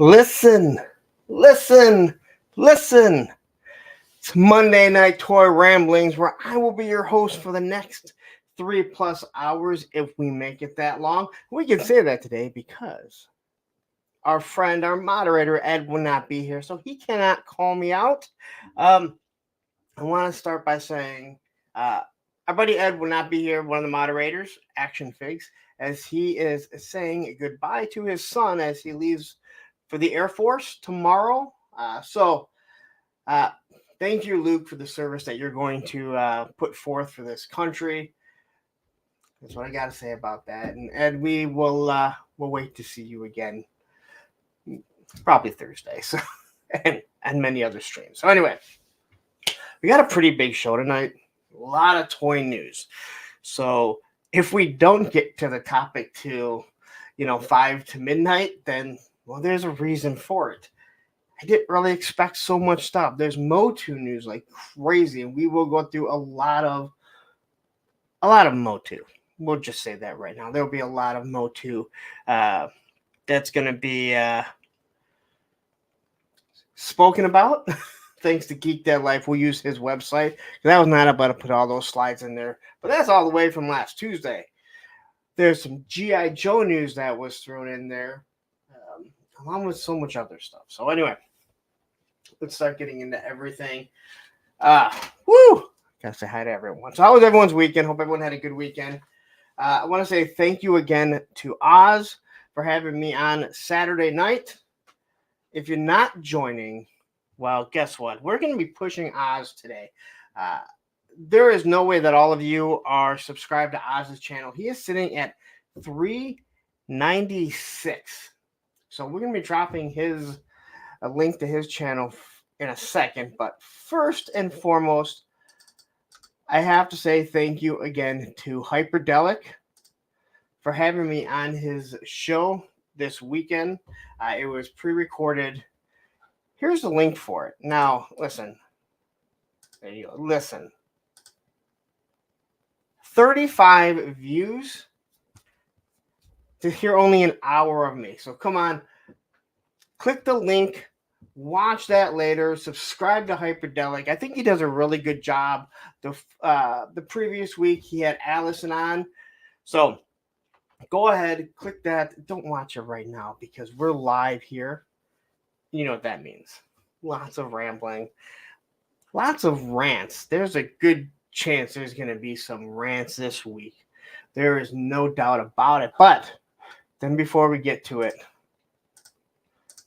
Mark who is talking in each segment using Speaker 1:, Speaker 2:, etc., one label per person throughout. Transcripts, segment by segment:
Speaker 1: Listen, listen, listen. It's Monday Night Toy Ramblings, where I will be your host for the next 3+ hours if we make it that long. We can say that today because our friend, our moderator, Ed, will not be here, so he cannot call me out. I want to start by saying our buddy Ed will not be here, one of the moderators, Action Figs, as he is saying goodbye to his son as he leaves for the Air Force tomorrow. Thank you, Luke, for the service that you're going to put forth for this country. That's what I got to say about that. And Ed, we'll wait to see you again, probably Thursday, so and many other streams. So anyway, we got a pretty big show tonight. A lot of toy news. So if we don't get to the topic till 5 to midnight, then there's a reason for it. I didn't really expect so much stuff. There's MOTU news like crazy, and we will go through a lot of MOTU. We'll just say that right now. There'll be a lot of MOTU that's going to be spoken about. Thanks to Geek Dead Life, we'll use his website. I was not about to put all those slides in there, but that's all the way from last Tuesday. There's some G.I. Joe news that was thrown in there, along with so much other stuff. So anyway, let's start getting into everything. Gotta say hi to everyone. So how was everyone's weekend? Hope everyone had a good weekend. I want to say thank you again to Oz for having me on Saturday night. If you're not joining, well, guess what? We're going to be pushing Oz today. There is no way that all of you are subscribed to Oz's channel. He is sitting at 396. So we're going to be dropping a link to his channel in a second. But first and foremost, I have to say thank you again to Hyperdelic for having me on his show this weekend. It was pre-recorded. Here's the link for it. Now, listen. There you go. Listen. 35 views to hear only an hour of me. So come on, click the link, watch that later, subscribe to Hyperdelic. I think he does a really good job. The previous week he had Allison on. So go ahead, click that. Don't watch it right now because we're live here. You know what that means. Lots of rambling, lots of rants. There's a good chance there's going to be some rants this week. There is no doubt about it. But then before we get to it,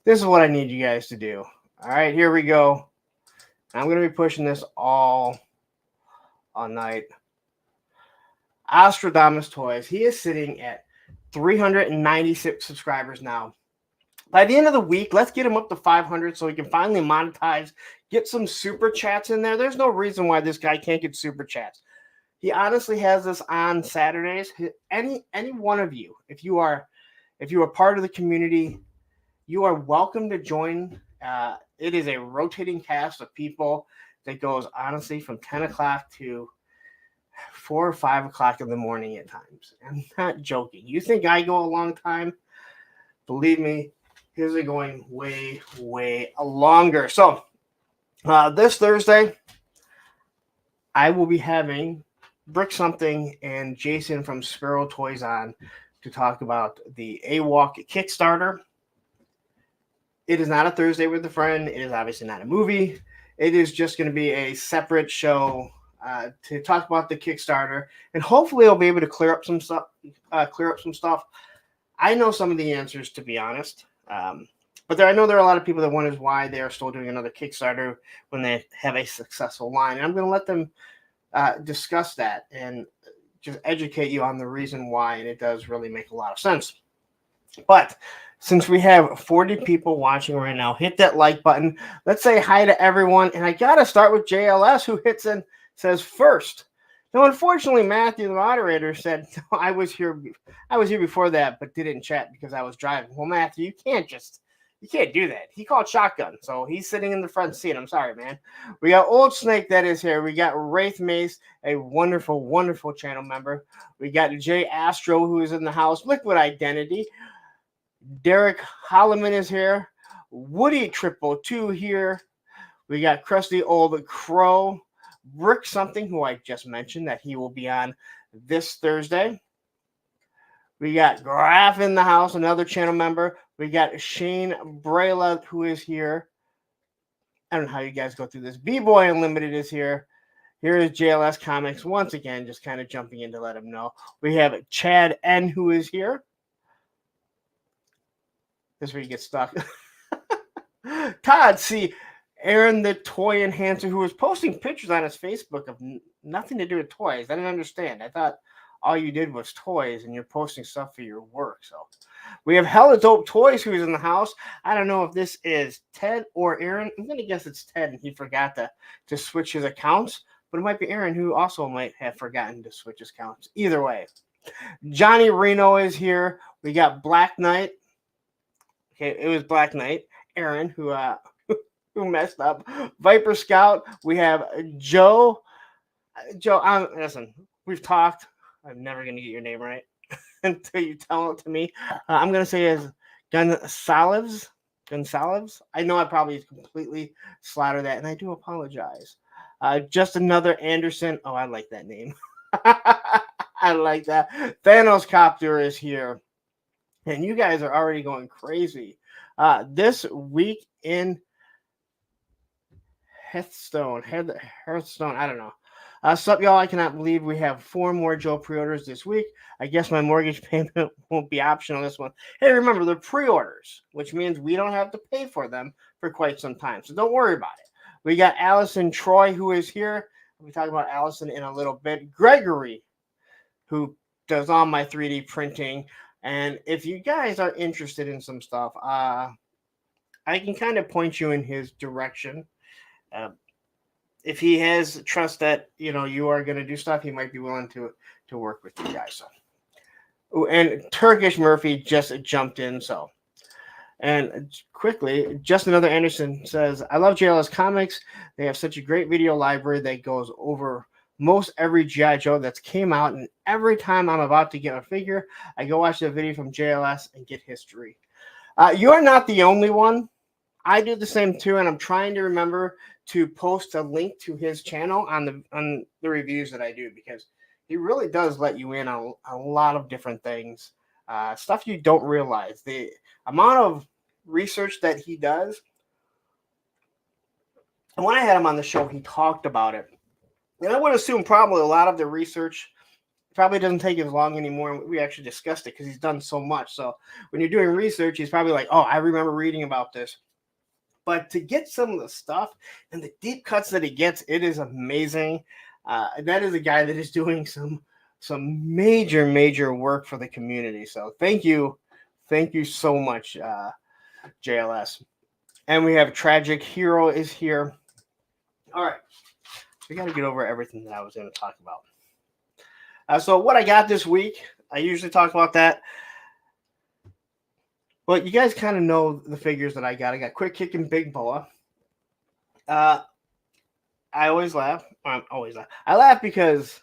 Speaker 1: this is what I need you guys to do. All right, here we go. I'm going to be pushing this all night. Ostradamus Toys. He is sitting at 396 subscribers now. By the end of the week, let's get him up to 500 so he can finally monetize, get some super chats in there. There's no reason why this guy can't get super chats. He honestly has this on Saturdays. Any one of you, if you are part of the community, you are welcome to join. It is a rotating cast of people that goes honestly from 10 o'clock to 4 or 5 o'clock in the morning at times. I'm not joking. You think I go a long time? Believe me, his are going way, way longer. So this Thursday, I will be having Brick Something and Jason from Sparrow Toys on to talk about the AWalk Kickstarter. It is not a Thursday with a friend. It is obviously not a movie. It is just going to be a separate show to talk about the Kickstarter, and hopefully I'll be able to clear up some stuff. I know some of the answers, to be honest, but I know there are a lot of people that wonder why they are still doing another Kickstarter when they have a successful line. And I'm going to let them discuss that and just educate you on the reason why, and it does really make a lot of sense. But since we have 40 people watching right now, hit that like button. Let's say hi to everyone. And I got to start with JLS, who says first. Now, unfortunately, Matthew, the moderator, said, no, I was here before that, but didn't chat because I was driving. Well, Matthew, you can't do that. He called shotgun, so he's sitting in the front seat. I'm sorry, man. We got Old Snake that is here. We got Wraith Mace, a wonderful, wonderful channel member. We got Jay Astro, who is in the house. Liquid Identity. Derek Holloman is here. Woody 002 here. We got Crusty Old Crow. Rick something, who I just mentioned that he will be on this Thursday. We got Graf in the house, another channel member. We got Shane Brayla, who is here. I don't know how you guys go through this. B-Boy Unlimited is here. Here is JLS Comics once again, just kind of jumping in to let him know. We have Chad N, who is here. This is where you get stuck. Todd C. Aaron the Toy Enhancer, who was posting pictures on his Facebook of nothing to do with toys. I didn't understand. I thought all you did was toys and you're posting stuff for your work. So we have Hella Dope Toys, who's in the house. I don't know if this is Ted or Aaron. I'm going to guess it's Ted and he forgot to switch his accounts. But it might be Aaron, who also might have forgotten to switch his accounts. Either way. Johnny Reno is here. We got Black Knight. Okay, it was Black Knight. Aaron, who messed up. Viper Scout. We have Joe. Listen, we've talked. I'm never going to get your name right until you tell it to me. I'm going to say it's Gonsalves. I know I probably completely slaughtered that, and I do apologize. Just another Anderson. Oh, I like that name. I like that. Thanos Copter is here. And you guys are already going crazy. This week in Hearthstone, I don't know. Sup, y'all? I cannot believe we have 4 more Joe pre-orders this week. I guess my mortgage payment won't be optional this one. Hey, remember, they're pre-orders, which means we don't have to pay for them for quite some time. So don't worry about it. We got Allison Troy, who is here. We'll be talking about Allison in a little bit. Gregory, who does all my 3D printing. And if you guys are interested in some stuff, I can kind of point you in his direction. If he has trust that you are going to do stuff, he might be willing to work with you guys. So, and Turkish Murphy just jumped in. So, and quickly, just another Anderson says, "I love JLS Comics. They have such a great video library that goes over most every G.I. Joe that's came out, and every time I'm about to get a figure, I go watch the video from JLS and get history." You're not the only one. I do the same too, and I'm trying to remember to post a link to his channel on the reviews that I do, because he really does let you in on a lot of different things, stuff you don't realize. The amount of research that he does. And when I had him on the show, he talked about it. And I would assume probably a lot of the research probably doesn't take as long anymore. And we actually discussed it because he's done so much. So when you're doing research, he's probably like, oh, I remember reading about this. But to get some of the stuff and the deep cuts that he gets, it is amazing. That is a guy that is doing some major work for the community. So thank you so much, JLS. And we have Tragic Hero is here. All right. We got to get over everything that I was going to talk about. So what I got this week, I usually talk about that. But you guys kind of know the figures that I got. I got Quick Kick and Big Boa. I always laugh. I laugh because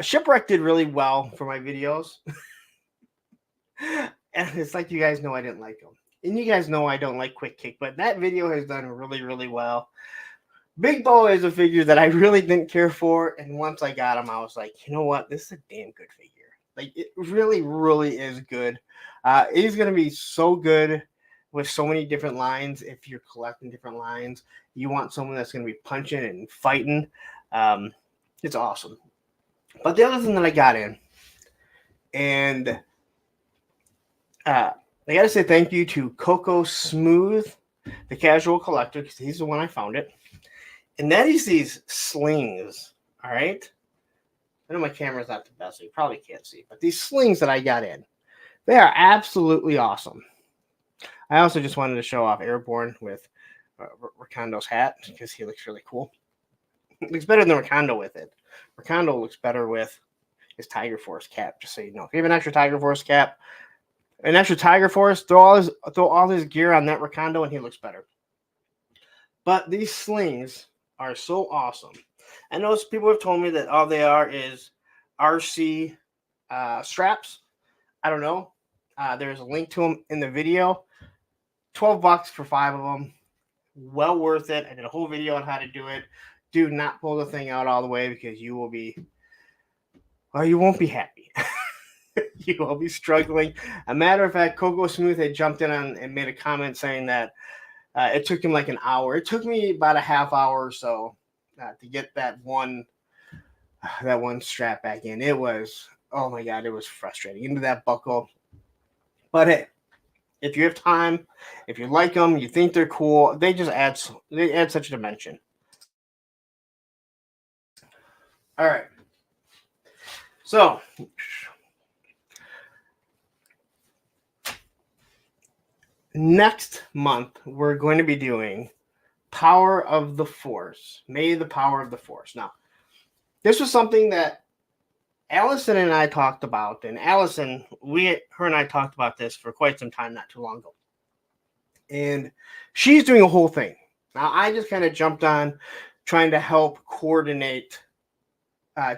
Speaker 1: Shipwreck did really well for my videos. And it's like you guys know I didn't like them. And you guys know I don't like Quick Kick. But that video has done really well. Big Boa is a figure that I really didn't care for. And once I got him, I was like, you know what? This is a damn good figure. Like, it really is good. He's going to be so good with so many different lines. If you're collecting different lines, you want someone that's going to be punching and fighting. It's awesome. But the other thing that I got in, and I got to say thank you to Coco Smooth, the casual collector, because he's the one I found it. And that is these slings, all right? I know my camera's not the best, so you probably can't see. But these slings that I got in, they are absolutely awesome. I also just wanted to show off Airborne with Ricondo's hat, because he looks really cool. It looks better than Ricondo with it. Ricondo looks better with his Tiger Force cap, just so you know. If you have an extra Tiger Force cap, an extra Tiger Force, throw all his gear on that Ricondo, and he looks better. But these slings are so awesome. I know people have told me that all they are is RC straps. I don't know. There's a link to them in the video. $12 for 5 of them. Well worth it. I did a whole video on how to do it. Do not pull the thing out all the way because you will be, well, you won't be happy. You will be struggling. A matter of fact, Coco Smooth had jumped in on and made a comment saying that it took him like an hour. It took me about a half hour or so to get that one strap back in. It was, oh my God, it was frustrating into that buckle. But hey, if you have time, if you like them, you think they're cool, they add such a dimension. All right. So next month, we're going to be doing Power of the Force. May the Power of the Force. Now, this was something that Allison and I talked about. And Allison, her and I talked about this for quite some time, not too long ago. And she's doing a whole thing. Now, I just kind of jumped on trying to help coordinate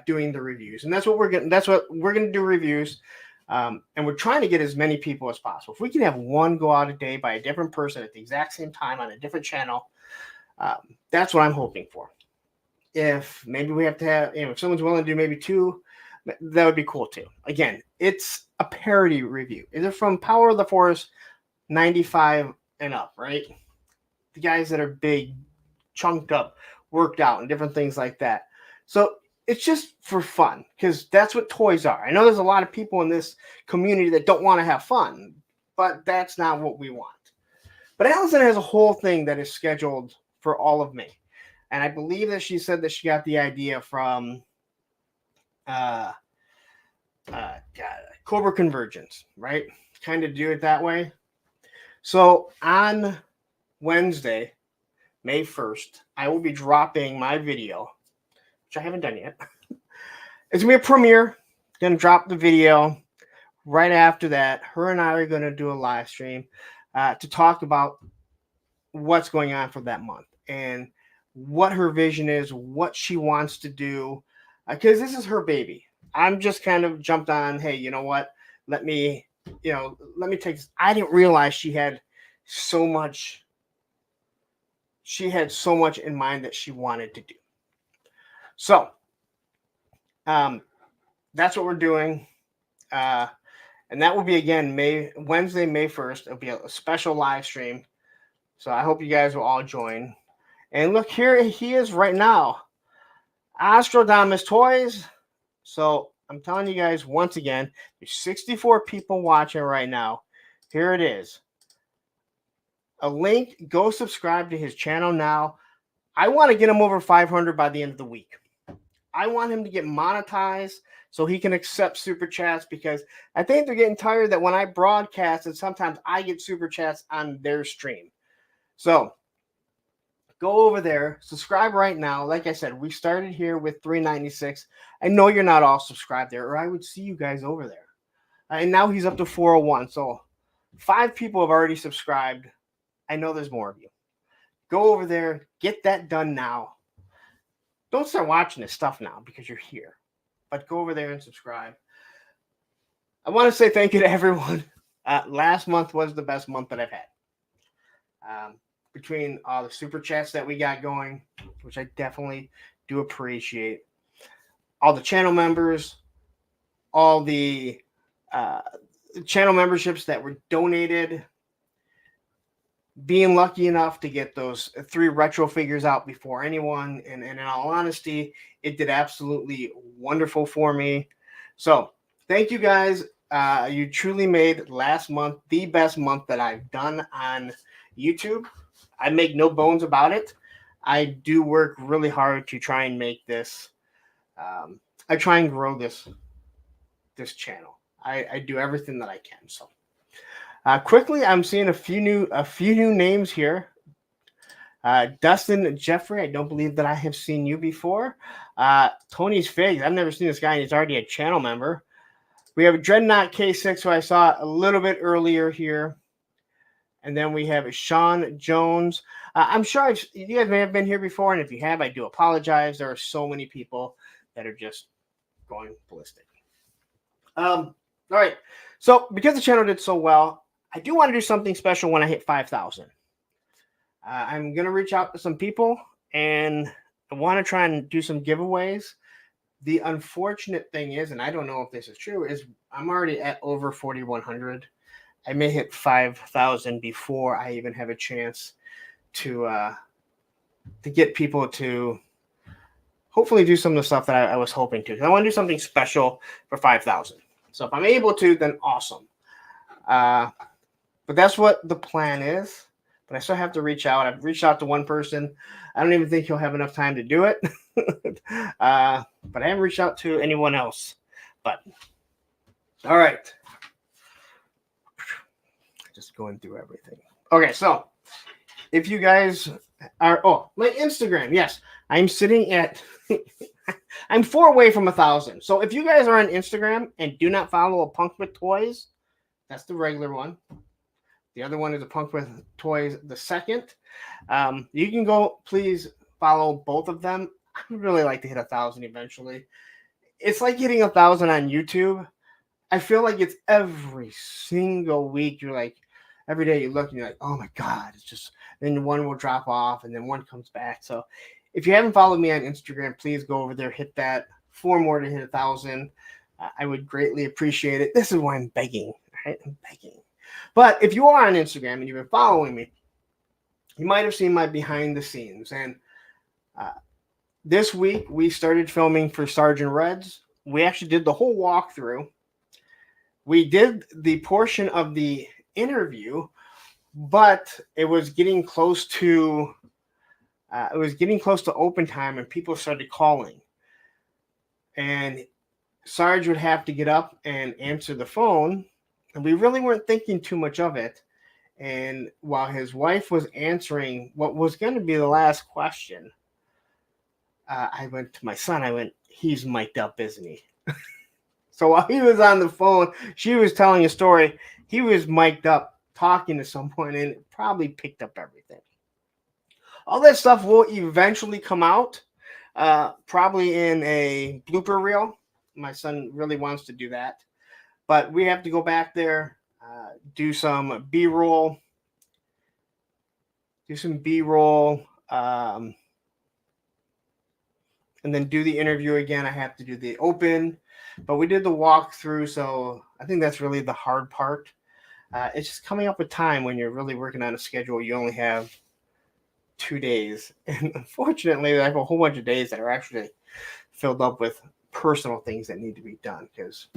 Speaker 1: doing the reviews. And that's what we're going to do, reviews. And we're trying to get as many people as possible. If we can have one go out a day by a different person at the exact same time on a different channel, that's what I'm hoping for. If maybe we have to have, if someone's willing to do maybe 2, that would be cool too. Again, it's a parody review. Is it from Power of the Force 95 and up, right? The guys that are big, chunked up, worked out, and different things like that. So it's just for fun, because that's what toys are. I know there's a lot of people in this community that don't want to have fun, but that's not what we want. But Allison has a whole thing that is scheduled for all of May. And I believe that she said that she got the idea from Cobra Convergence, right? Kind of do it that way. So on Wednesday, May 1st, I will be dropping my video, which I haven't done yet. It's going to be a premiere. Going to drop the video. Right after that, her and I are going to do a live stream to talk about what's going on for that month and what her vision is, what she wants to do, because this is her baby. I'm just kind of jumped on, hey, you know what? Let me take this. I didn't realize she had so much in mind that she wanted to do. So that's what we're doing. And that will be, again, Wednesday, May 1st. It'll be a special live stream. So I hope you guys will all join. And look, here he is right now. Astrodamus Toys. So I'm telling you guys once again, there's 64 people watching right now. Here it is. A link. Go subscribe to his channel now. I want to get him over 500 by the end of the week. I want him to get monetized so he can accept super chats, because I think they're getting tired that when I broadcast and sometimes I get super chats on their stream. So go over there, subscribe right now. Like I said, we started here with 396. I know you're not all subscribed there, or I would see you guys over there. And now he's up to 401. So 5 people have already subscribed. I know there's more of you. Go over there, get that done now. Don't start watching this stuff now because you're here. But go over there and subscribe. I want to say thank you to everyone. Last month was the best month that I've had. Between all the super chats that we got going, which I definitely do appreciate. All the channel members, all the channel memberships that were donated, being lucky enough to get those 3 retro figures out before anyone. And in all honesty, it did absolutely wonderful for me. So thank you guys. You truly made last month the best month that I've done on YouTube. I make no bones about it. I do work really hard to try and make this. I try and grow this channel. I do everything that I can. So quickly, I'm seeing a few new names here. Dustin Jeffrey, I don't believe that I have seen you before. Tony's Figs, I've never seen this guy, and he's already a channel member. We have Dreadnought K6, who I saw a little bit earlier here. And then we have Sean Jones. I'm sure you guys may have been here before, and if you have, I do apologize. There are so many people that are just going ballistic. All right. So because the channel did so well, I do want to do something special when I hit 5,000. I'm going to reach out to some people and I want to try and do some giveaways. The unfortunate thing is, and I don't know if this is true, is I'm already at over 4,100. I may hit 5,000 before I even have a chance to get people to hopefully do some of the stuff that I was hoping to. I want to do something special for 5,000. So if I'm able to, then awesome. But that's what the plan is. But I still have to reach out. I've reached out to one person. I don't even think he'll have enough time to do it. But I haven't reached out to anyone else. But all right. Just going through everything. Okay, so if you guys are, my Instagram, yes, I'm sitting at, I'm 4 away from 1,000. So if you guys are on Instagram and do not follow A Punk with Toys, that's the regular one. The other one is A Punk with Toys, the second. You can go, please follow both of them. I would really like to hit 1,000 eventually. It's like hitting 1,000 on YouTube. I feel like it's every single week. You're like, every day you look and you're like, oh my God, it's just, then one will drop off and then one comes back. So if you haven't followed me on Instagram, please go over there, hit that. 4 more to hit 1,000. I would greatly appreciate it. This is why I'm begging, right? I'm begging. But if you are on Instagram and you've been following me, you might have seen my behind the scenes. And this week we started filming for Sergeant Reds. We actually did the whole walkthrough. We did the portion of the interview, but it was getting close to open time and people started calling. And Sarge would have to get up and answer the phone. And we really weren't thinking too much of it. And while his wife was answering what was going to be the last question, I went to my son. He's mic'd up, isn't he? So while he was on the phone, she was telling a story. He was mic'd up talking to someone and it probably picked up everything. All that stuff will eventually come out, probably in a blooper reel. My son really wants to do that. But we have to go back there, do some B-roll, and then do the interview again. I have to do the open, but we did the walkthrough, so I think that's really the hard part. It's just coming up with time when you're really working on a schedule. You only have 2 days, and unfortunately, I have a whole bunch of days that are actually filled up with personal things that need to be done because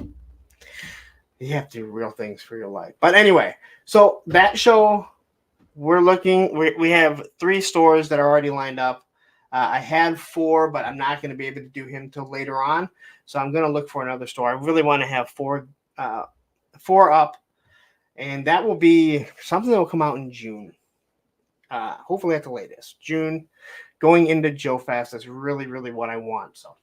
Speaker 1: you have to do real things for your life. But anyway, so that show, we have 3 stores that are already lined up. I had 4, but I'm not going to be able to do him till later on. So I'm going to look for another store. I really want to have 4 up, and that will be something that will come out in June. Hopefully at the latest. June, going into Joe Fest. That's really, really what I want. So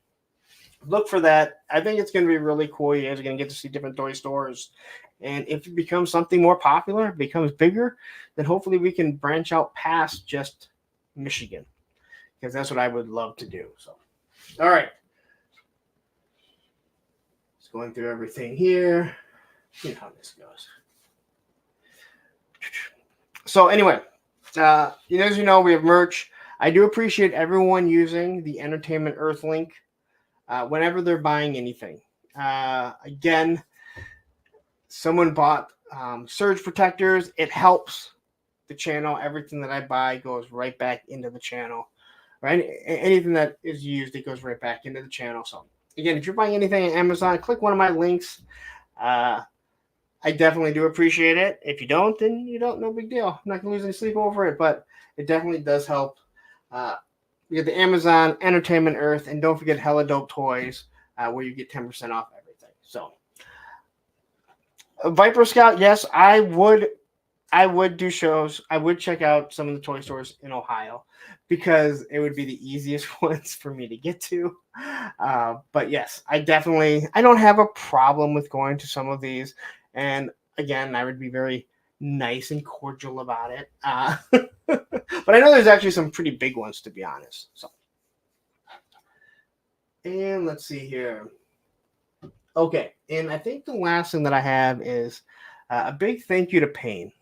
Speaker 1: look for that. I think it's going to be really cool. You guys are going to get to see different toy stores. And if it becomes something more popular, becomes bigger, then hopefully we can branch out past just Michigan. Because that's what I would love to do. So, all right. Just going through everything here. You know how this goes. So anyway, as you know, we have merch. I do appreciate everyone using the Entertainment Earth link whenever they're buying anything. Again, someone bought surge protectors. It helps the channel. Everything that I buy goes right back into the channel. Right? Anything that is used, it goes right back into the channel. So again, if you're buying anything on Amazon, click one of my links. I definitely do appreciate it. If you don't, then you don't. No big deal. I'm not going to lose any sleep over it, but it definitely does help. You get the Amazon, Entertainment Earth, and don't forget Hella Dope Toys, where you get 10% off everything. So, Viper Scout, yes, I would do shows. I would check out some of the toy stores in Ohio because it would be the easiest ones for me to get to. But yes, I don't have a problem with going to some of these. And again, I would be very nice and cordial about it. But I know there's actually some pretty big ones, to be honest. So, and let's see here. Okay, and I think the last thing that I have is a big thank you to Payne.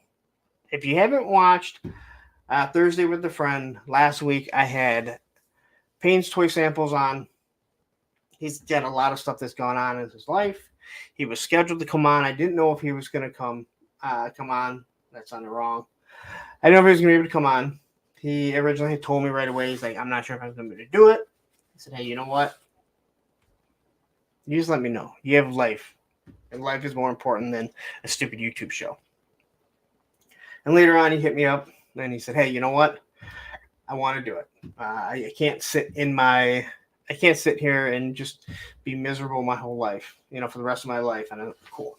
Speaker 1: If you haven't watched Thursday with a Friend, last week I had Payne's toy samples on. He's got a lot of stuff that's gone on in his life. He was scheduled to come on. I didn't know if he was going to come on. That's on the wrong. I didn't know if he was going to be able to come on. He originally told me right away, he's like, I'm not sure if I'm going to be able to do it. I said, hey, you know what? You just let me know. You have life. And life is more important than a stupid YouTube show. And later on, he hit me up and he said, hey, you know what? I want to do it. I can't sit here and just be miserable my whole life, for the rest of my life. And I'm cool.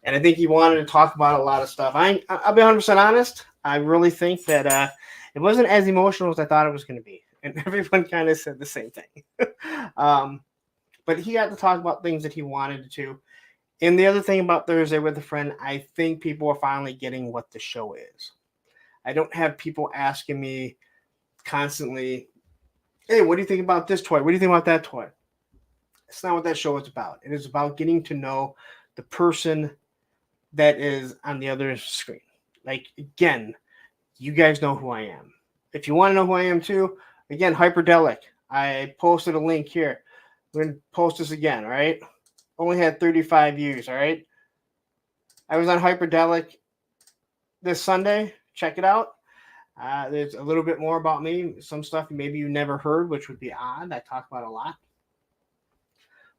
Speaker 1: And I think he wanted to talk about a lot of stuff. I'll be 100% honest. I really think that it wasn't as emotional as I thought it was going to be. And everyone kind of said the same thing. But he got to talk about things that he wanted to. And the other thing about Thursday with a Friend, I think people are finally getting what the show is. I don't have people asking me constantly, hey, what do you think about this toy? What do you think about that toy? It's not what that show is about. It is about getting to know the person that is on the other screen. Like, again, you guys know who I am. If you want to know who I am too, again, Hyperdelic. I posted a link here. We're going to post this again, all right? Only had 35 views, all right? I was on Hyperdelic this Sunday. Check it out. There's a little bit more about me. Some stuff maybe you never heard, which would be odd. I talk about a lot.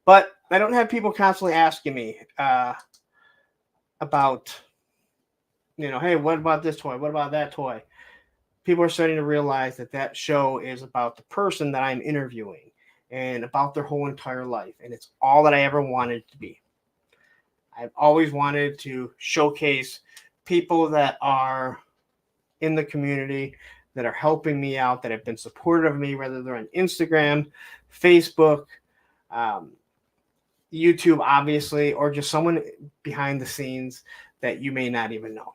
Speaker 1: But I don't have people constantly asking me about, hey, what about this toy? What about that toy? People are starting to realize that show is about the person that I'm interviewing and about their whole entire life. And it's all that I ever wanted it to be. I've always wanted to showcase people that are in the community, that are helping me out, that have been supportive of me, whether they're on Instagram, Facebook, YouTube, obviously, or just someone behind the scenes that you may not even know.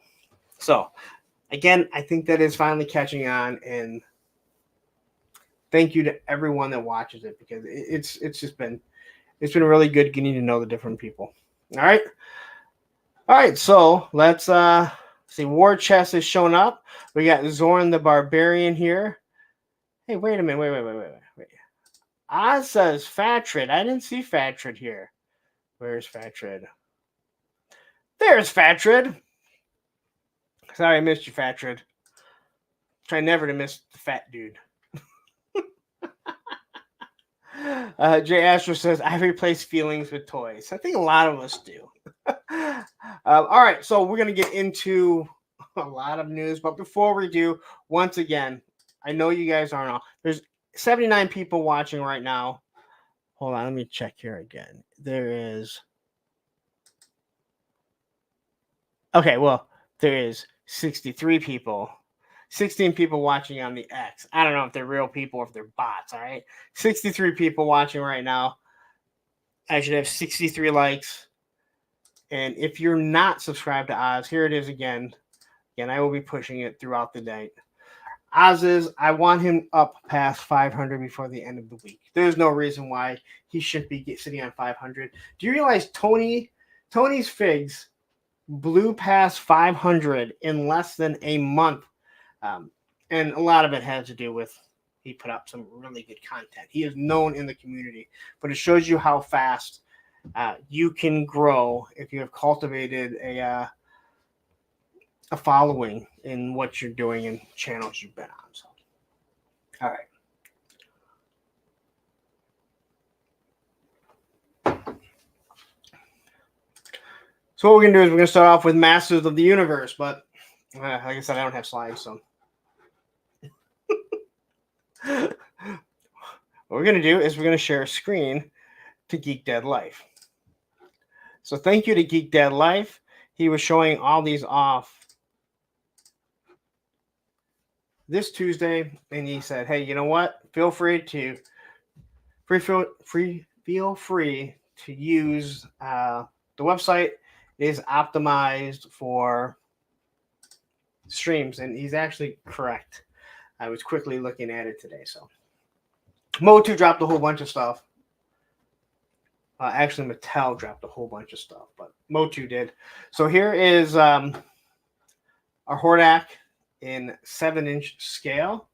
Speaker 1: So, again, I think that is finally catching on, and thank you to everyone that watches it, because it's been really good getting to know the different people. All right. So let's see. War Chest is showing up. We got Zorn the Barbarian here. Hey, wait a minute. Wait. Oz says Fatred. I didn't see Fatred here. Where's Fatred? There's Fatred. Sorry, I missed you, Fatred. Try never to miss the fat dude. Jay Astro says, I replace feelings with toys. I think a lot of us do. All right, so we're going to get into a lot of news. But before we do, once again, I know you guys aren't all. There's 79 people watching right now. Hold on, let me check here again. There is. Okay, well, there is 63 people. 16 people watching on the X. I don't know if they're real people or if they're bots, all right? 63 people watching right now. I should have 63 likes. And if you're not subscribed to Oz, here it is again. Again, I will be pushing it throughout the day. I want him up past 500 before the end of the week. There's no reason why he shouldn't be sitting on 500. Do you realize Tony's Figs blew past 500 in less than a month? And a lot of it has to do with he put up some really good content. He is known in the community, but it shows you how fast you can grow if you have cultivated a following in what you're doing and channels you've been on. So, all right. So what we're going to do is we're going to start off with Masters of the Universe, but like I said, I don't have slides, so. What we're going to do is we're going to share a screen to Geek Dead Life. So thank you to Geek Dead Life. He was showing all these off this Tuesday, and he said, hey, you know what? Feel free to use the website. It is optimized for streams, and he's actually correct. I was quickly looking at it today. So MOTU dropped a whole bunch of stuff. Actually, Mattel dropped a whole bunch of stuff, but MOTU did. So here is our Hordak in 7-inch scale.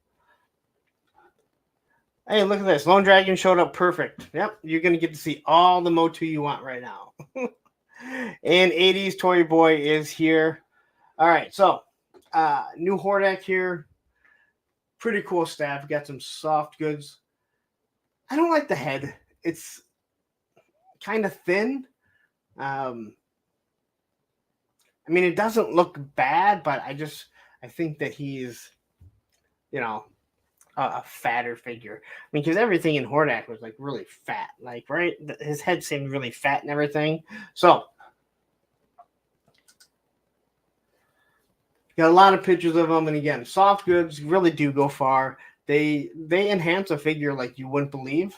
Speaker 1: Hey, look at this. Lone Dragon showed up perfect. Yep, you're going to get to see all the MOTU you want right now. And 80s Toy Boy is here. All right, so new Hordak here. Pretty cool staff. Got some soft goods. I don't like the head. It's kind of thin. I mean, it doesn't look bad, but I think that he's, a fatter figure. I mean, because everything in Hordak was like really fat, like, right? His head seemed really fat and everything. So, got a lot of pictures of them, and again, soft goods really do go far. They enhance a figure like you wouldn't believe.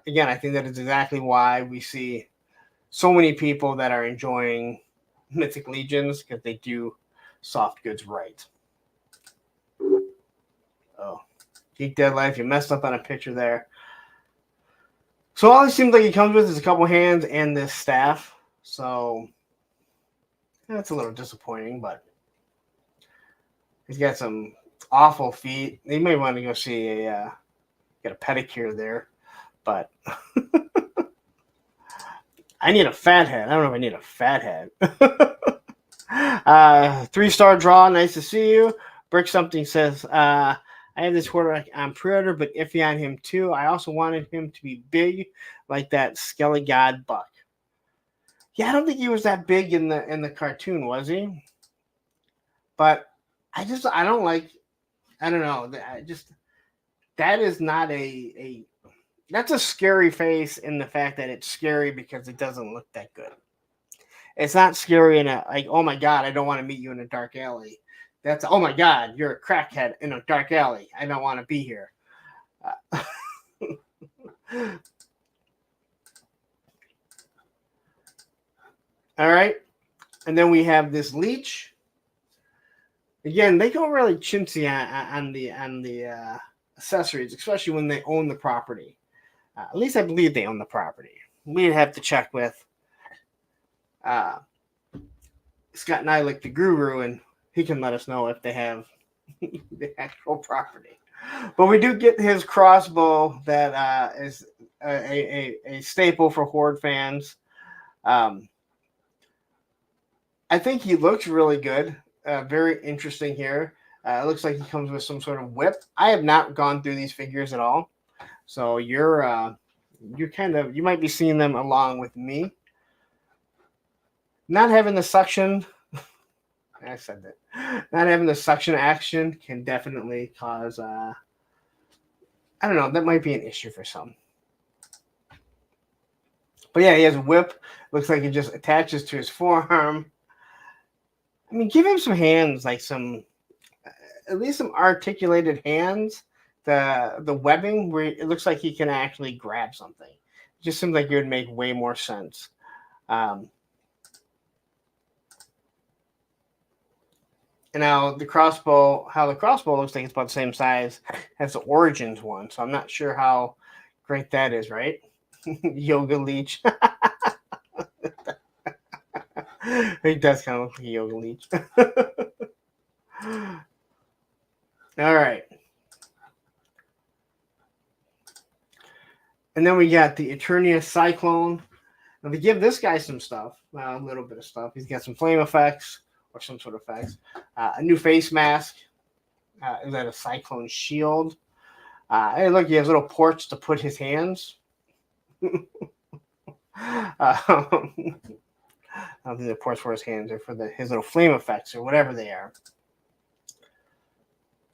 Speaker 1: Again, I think that is exactly why we see so many people that are enjoying Mythic Legions, because they do soft goods right. Oh, Geek Dead Life, you messed up on a picture there. So all it seems like he comes with is a couple hands and this staff. So that's a little disappointing, but he's got some awful feet. You may want to go see get a pedicure there, but I need a fat head. I don't know if I need a fat head. 3-star draw. Nice to see you. Brick Something says, I have this Hordak on pre-order, but iffy on him too. I also wanted him to be big like that Skelly God Buck. Yeah, I don't think he was that big in the cartoon, was he? But I don't know. That is not that's a scary face in the fact that it's scary because it doesn't look that good. It's not scary in like, oh my God, I don't want to meet you in a dark alley. That's, oh my God, you're a crackhead in a dark alley. I don't want to be here. All right. And then we have this leech. Again, they go really chintzy on the accessories, especially when they own the property. At least I believe they own the property. We'd have to check with Scott Nylick, the guru, and he can let us know if they have the actual property. But we do get his crossbow that is a staple for Horde fans. I think he looks really good. Very interesting here. It looks like he comes with some sort of whip. I have not gone through these figures at all, so you might be seeing them along with me. Not having the suction, I said that. Not having the suction action can definitely cause, I don't know, that might be an issue for some. But yeah, he has a whip. Looks like it just attaches to his forearm. I mean, give him some hands, like at least some articulated hands. The webbing, where it looks like he can actually grab something. It just seems like it would make way more sense. And now the crossbow looks like it's about the same size as the Origins one. So I'm not sure how great that is, right? Yoga Leech. He does kind of look like a Yoga Leech. All right. And then we got the Eternia Cyclone. Now they give this guy some stuff, a little bit of stuff. He's got some flame effects or some sort of effects. A new face mask. Is that a Cyclone shield? Hey, look, he has little ports to put his hands. I don't think the ports for his hands are for his little flame effects or whatever they are.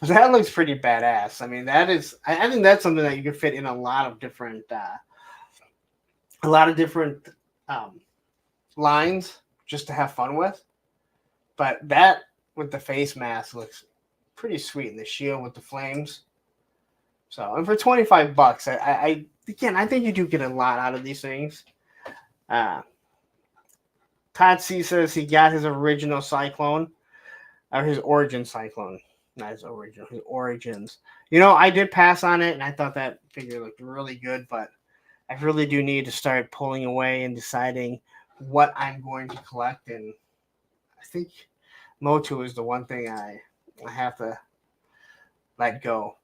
Speaker 1: But that looks pretty badass. I mean, I think that's something that you can fit in a lot of different lines just to have fun with. But that with the face mask looks pretty sweet, and the shield with the flames. So, and for $25, I think you do get a lot out of these things. Todd C says he got his original Cyclone, or his Origin Cyclone. Not his original, his Origins. I did pass on it, and I thought that figure looked really good, but I really do need to start pulling away and deciding what I'm going to collect. And I think MOTU is the one thing I have to let go.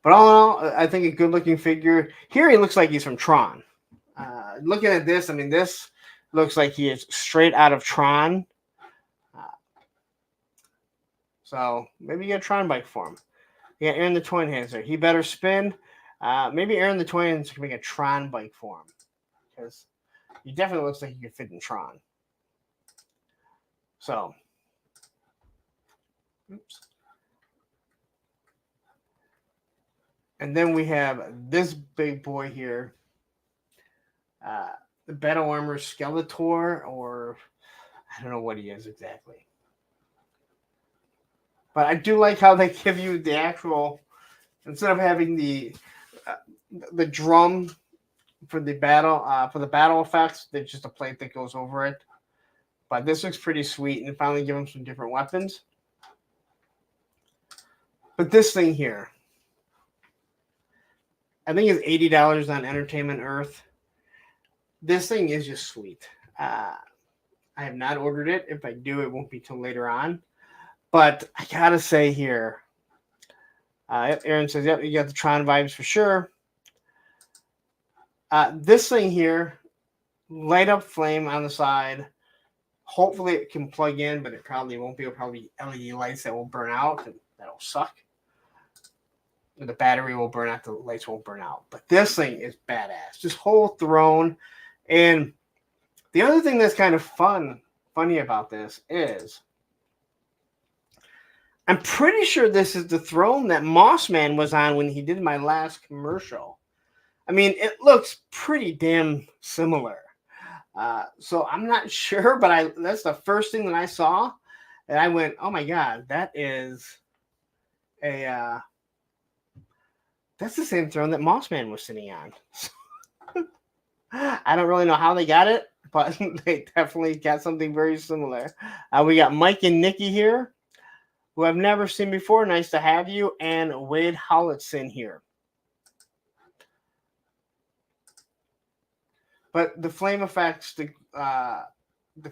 Speaker 1: But all in all, I think a good looking figure. Here he looks like he's from Tron. Looking at this, I mean, this looks like he is straight out of Tron. So maybe you get a Tron bike for him. You got Aaron the Toy Enhancer. He better spin. Maybe Aaron the Toy Enhancer can make a Tron bike for him. Because he definitely looks like he could fit in Tron. So. Oops. And then we have this big boy here. The Battle Armor Skeletor, or I don't know what he is exactly. But I do like how they give you the actual, instead of having the drum for the battle effects, there's just a plate that goes over it. But this looks pretty sweet, and finally give them some different weapons. But this thing here, I think it's $80 on Entertainment Earth. This thing is just sweet. I have not ordered it. If I do, it won't be till later on. But I gotta say here, Aaron says, yep, you got the Tron vibes for sure. This thing here, light up flame on the side. Hopefully it can plug in, but it probably won't be. It'll probably be LED lights that will burn out, and that'll suck. The battery will burn out, the lights won't burn out. But this thing is badass. This whole throne. And the other thing that's kind of funny about this is I'm pretty sure this is the throne that Mossman was on when he did my last commercial. I mean, it looks pretty damn similar. So I'm not sure, but that's the first thing that I saw. And I went, oh my God, that is that's the same throne that Mossman was sitting on. I don't really know how they got it, but they definitely got something very similar. We got Mike and Nikki here, who I've never seen before. Nice to have you. And Wade Howlettson here. But the flame effects, the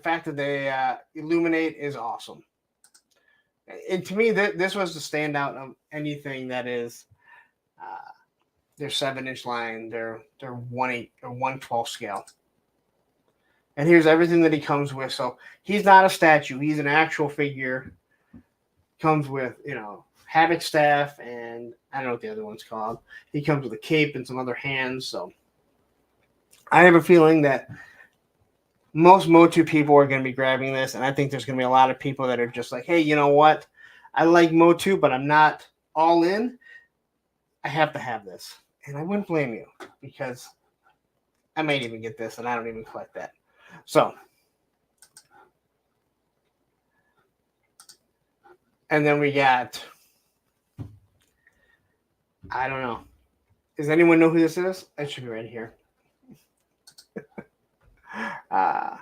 Speaker 1: fact that they illuminate is awesome. And to me, this was the standout of anything that is their 7-inch line, their 1/8 or 1/12 scale. And here's everything that he comes with. So he's not a statue; he's an actual figure. Comes with, Havoc staff, and I don't know what the other one's called. He comes with a cape and some other hands. So I have a feeling that most MOTU people are going to be grabbing this, and I think there's going to be a lot of people that are just like, hey, you know what? I like MOTU, but I'm not all in. I have to have this. And I wouldn't blame you, because I might even get this, and I don't even collect that. So, and then we got, I don't know. Does anyone know who this is? It should be right here. The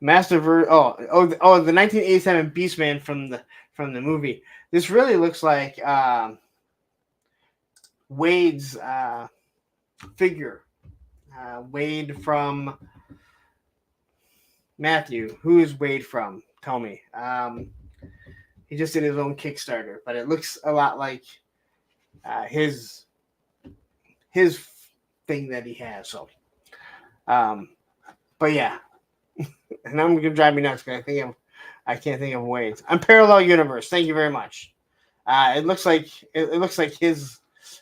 Speaker 1: 1987 Beastman from the movie. This really looks like Wade's figure. Wade from Matthew. Who is Wade from? Tell me. He just did his own Kickstarter, but it looks a lot like his thing that he has. So, but yeah, and I'm gonna drive me nuts because I can't think of Wade's. I'm Parallel Universe. Thank you very much. It looks like his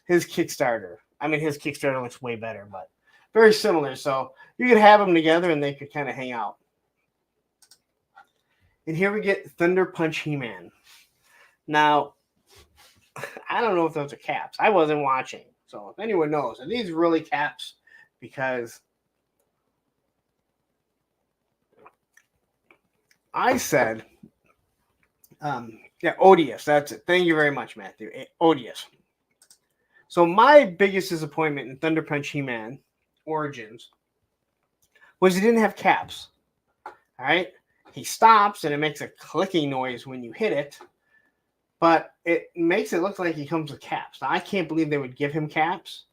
Speaker 1: Kickstarter. I mean, his Kickstarter looks way better, but very similar. So you could have them together and they could kind of hang out. And here we get Thunder Punch He-Man. Now, I don't know if those are caps. I wasn't watching. So if anyone knows, are these really caps? Because I said, Odious. That's it. Thank you very much, Matthew. Odious. So my biggest disappointment in Thunder Punch He-Man Origins was he didn't have caps. All right? He stops and it makes a clicking noise when you hit it, but it makes it look like he comes with caps. Now, I can't believe they would give him caps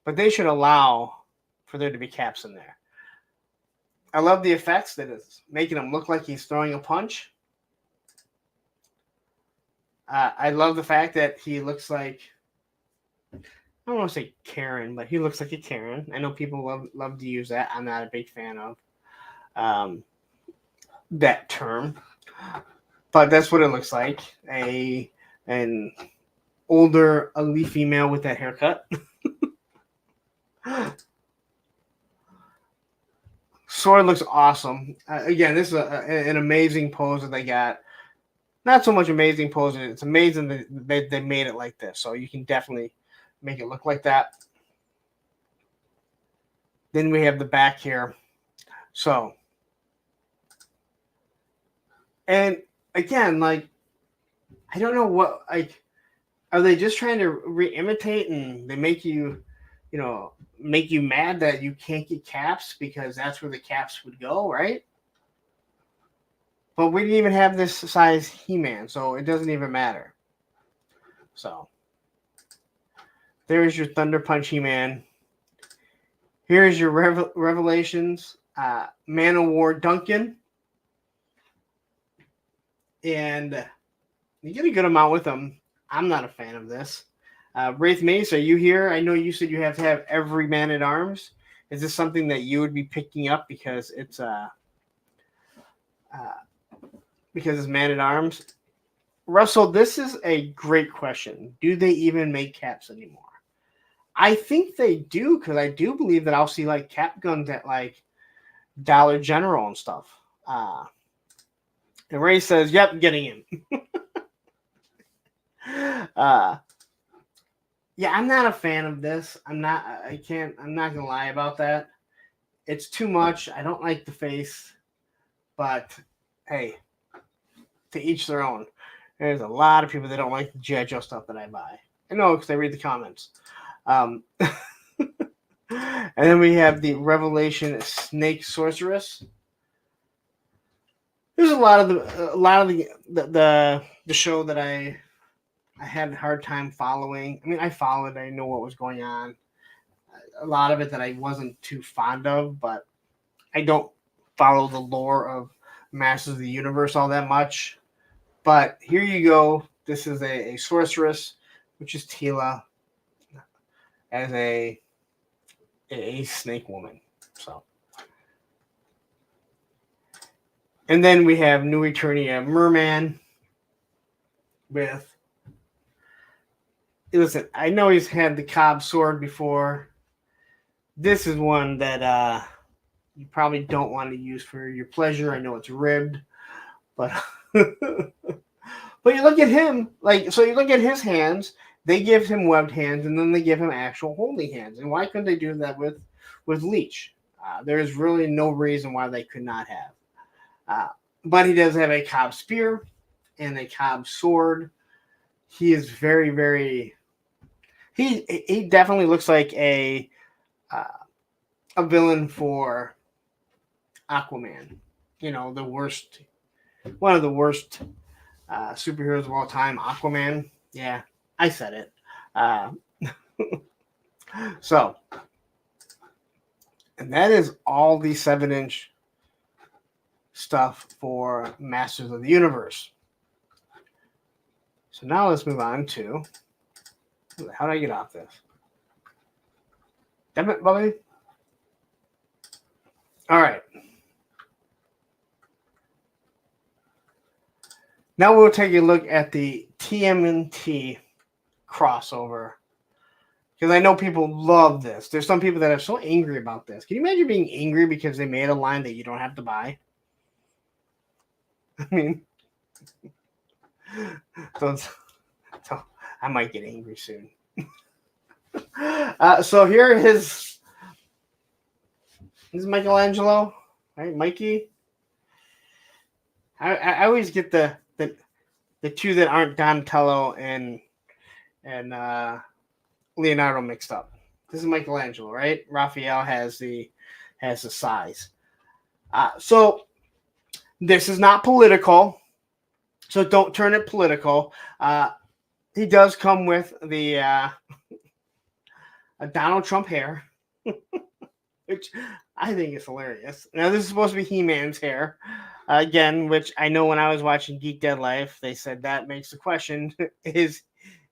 Speaker 1: but they should allow for there to be caps in there. I love the effects that it's making him look like he's throwing a punch. I love the fact that he looks like, I don't want to say Karen, but he looks like a Karen. I know people love to use that. I'm not a big fan of that term, but that's what it looks like. An older, ugly female with that haircut. Sword looks awesome. Again, this is an amazing pose that they got. Not so much amazing pose. It's amazing that they made it like this. So you can definitely make it look like that. Then we have the back here. So, and again, like, I don't know what, like, are they just trying to re-imitate and they make you, make you mad that you can't get caps because that's where the caps would go, right? But we didn't even have this size He-Man, so it doesn't even matter. So, there's your Thunder Punch He-Man. Here's your Revelations Man of War Duncan. And you get a good amount with them. I'm not a fan of this. Wraith Mace, are you here? I know you said you have to have every Man-at-Arms. Is this something that you would be picking up because it's Man-at-Arms? Russell, this is a great question. Do they even make caps anymore? I think they do, because I do believe that I'll see like cap guns at like Dollar General and stuff. And Ray says, "Yep, getting in." Yeah, I'm not a fan of this. I'm not gonna lie about that. It's too much. I don't like the face, but hey, to each their own. There's a lot of people that don't like the G.I. Joe stuff that I buy. I know because I read the comments. And then we have the Revelation Snake Sorceress. There's a lot of the show that I had a hard time following. I mean, I followed. I know what was going on. A lot of it that I wasn't too fond of, but I don't follow the lore of Masters of the Universe all that much. But here you go. This is a sorceress, which is Tila, as a snake woman. So, and then we have New Eternia Merman with. Listen, I know he's had the Cobb sword before. This is one that you probably don't want to use for your pleasure. I know it's ribbed, but but you look at him, you look at his hands. They give him webbed hands, and then they give him actual holy hands. And why couldn't they do that with Leech? There is really no reason why they could not have. But he does have a Cobb spear and a Cobb sword. He is very, very. He definitely looks like a villain for Aquaman. The worst, one of the worst superheroes of all time, Aquaman. Yeah, I said it. So, and that is all the 7-inch stuff for Masters of the Universe. So now let's move on to, how do I get off this? Damn it, Bobby. All right. Now we'll take a look at the TMNT crossover, because I know people love this. There's some people that are so angry about this. Can you imagine being angry because they made a line that you don't have to buy? I mean, so I might get angry soon. So here is Michelangelo, right? Mikey. I always get the two that aren't Donatello and Leonardo mixed up. This is Michelangelo, right? Raphael has the size. So this is not political, so don't turn it political. He does come with the a Donald Trump hair, which I think is hilarious. Now, this is supposed to be He-Man's hair. Again, which I know when I was watching Geek Dead Life, they said that makes the question, is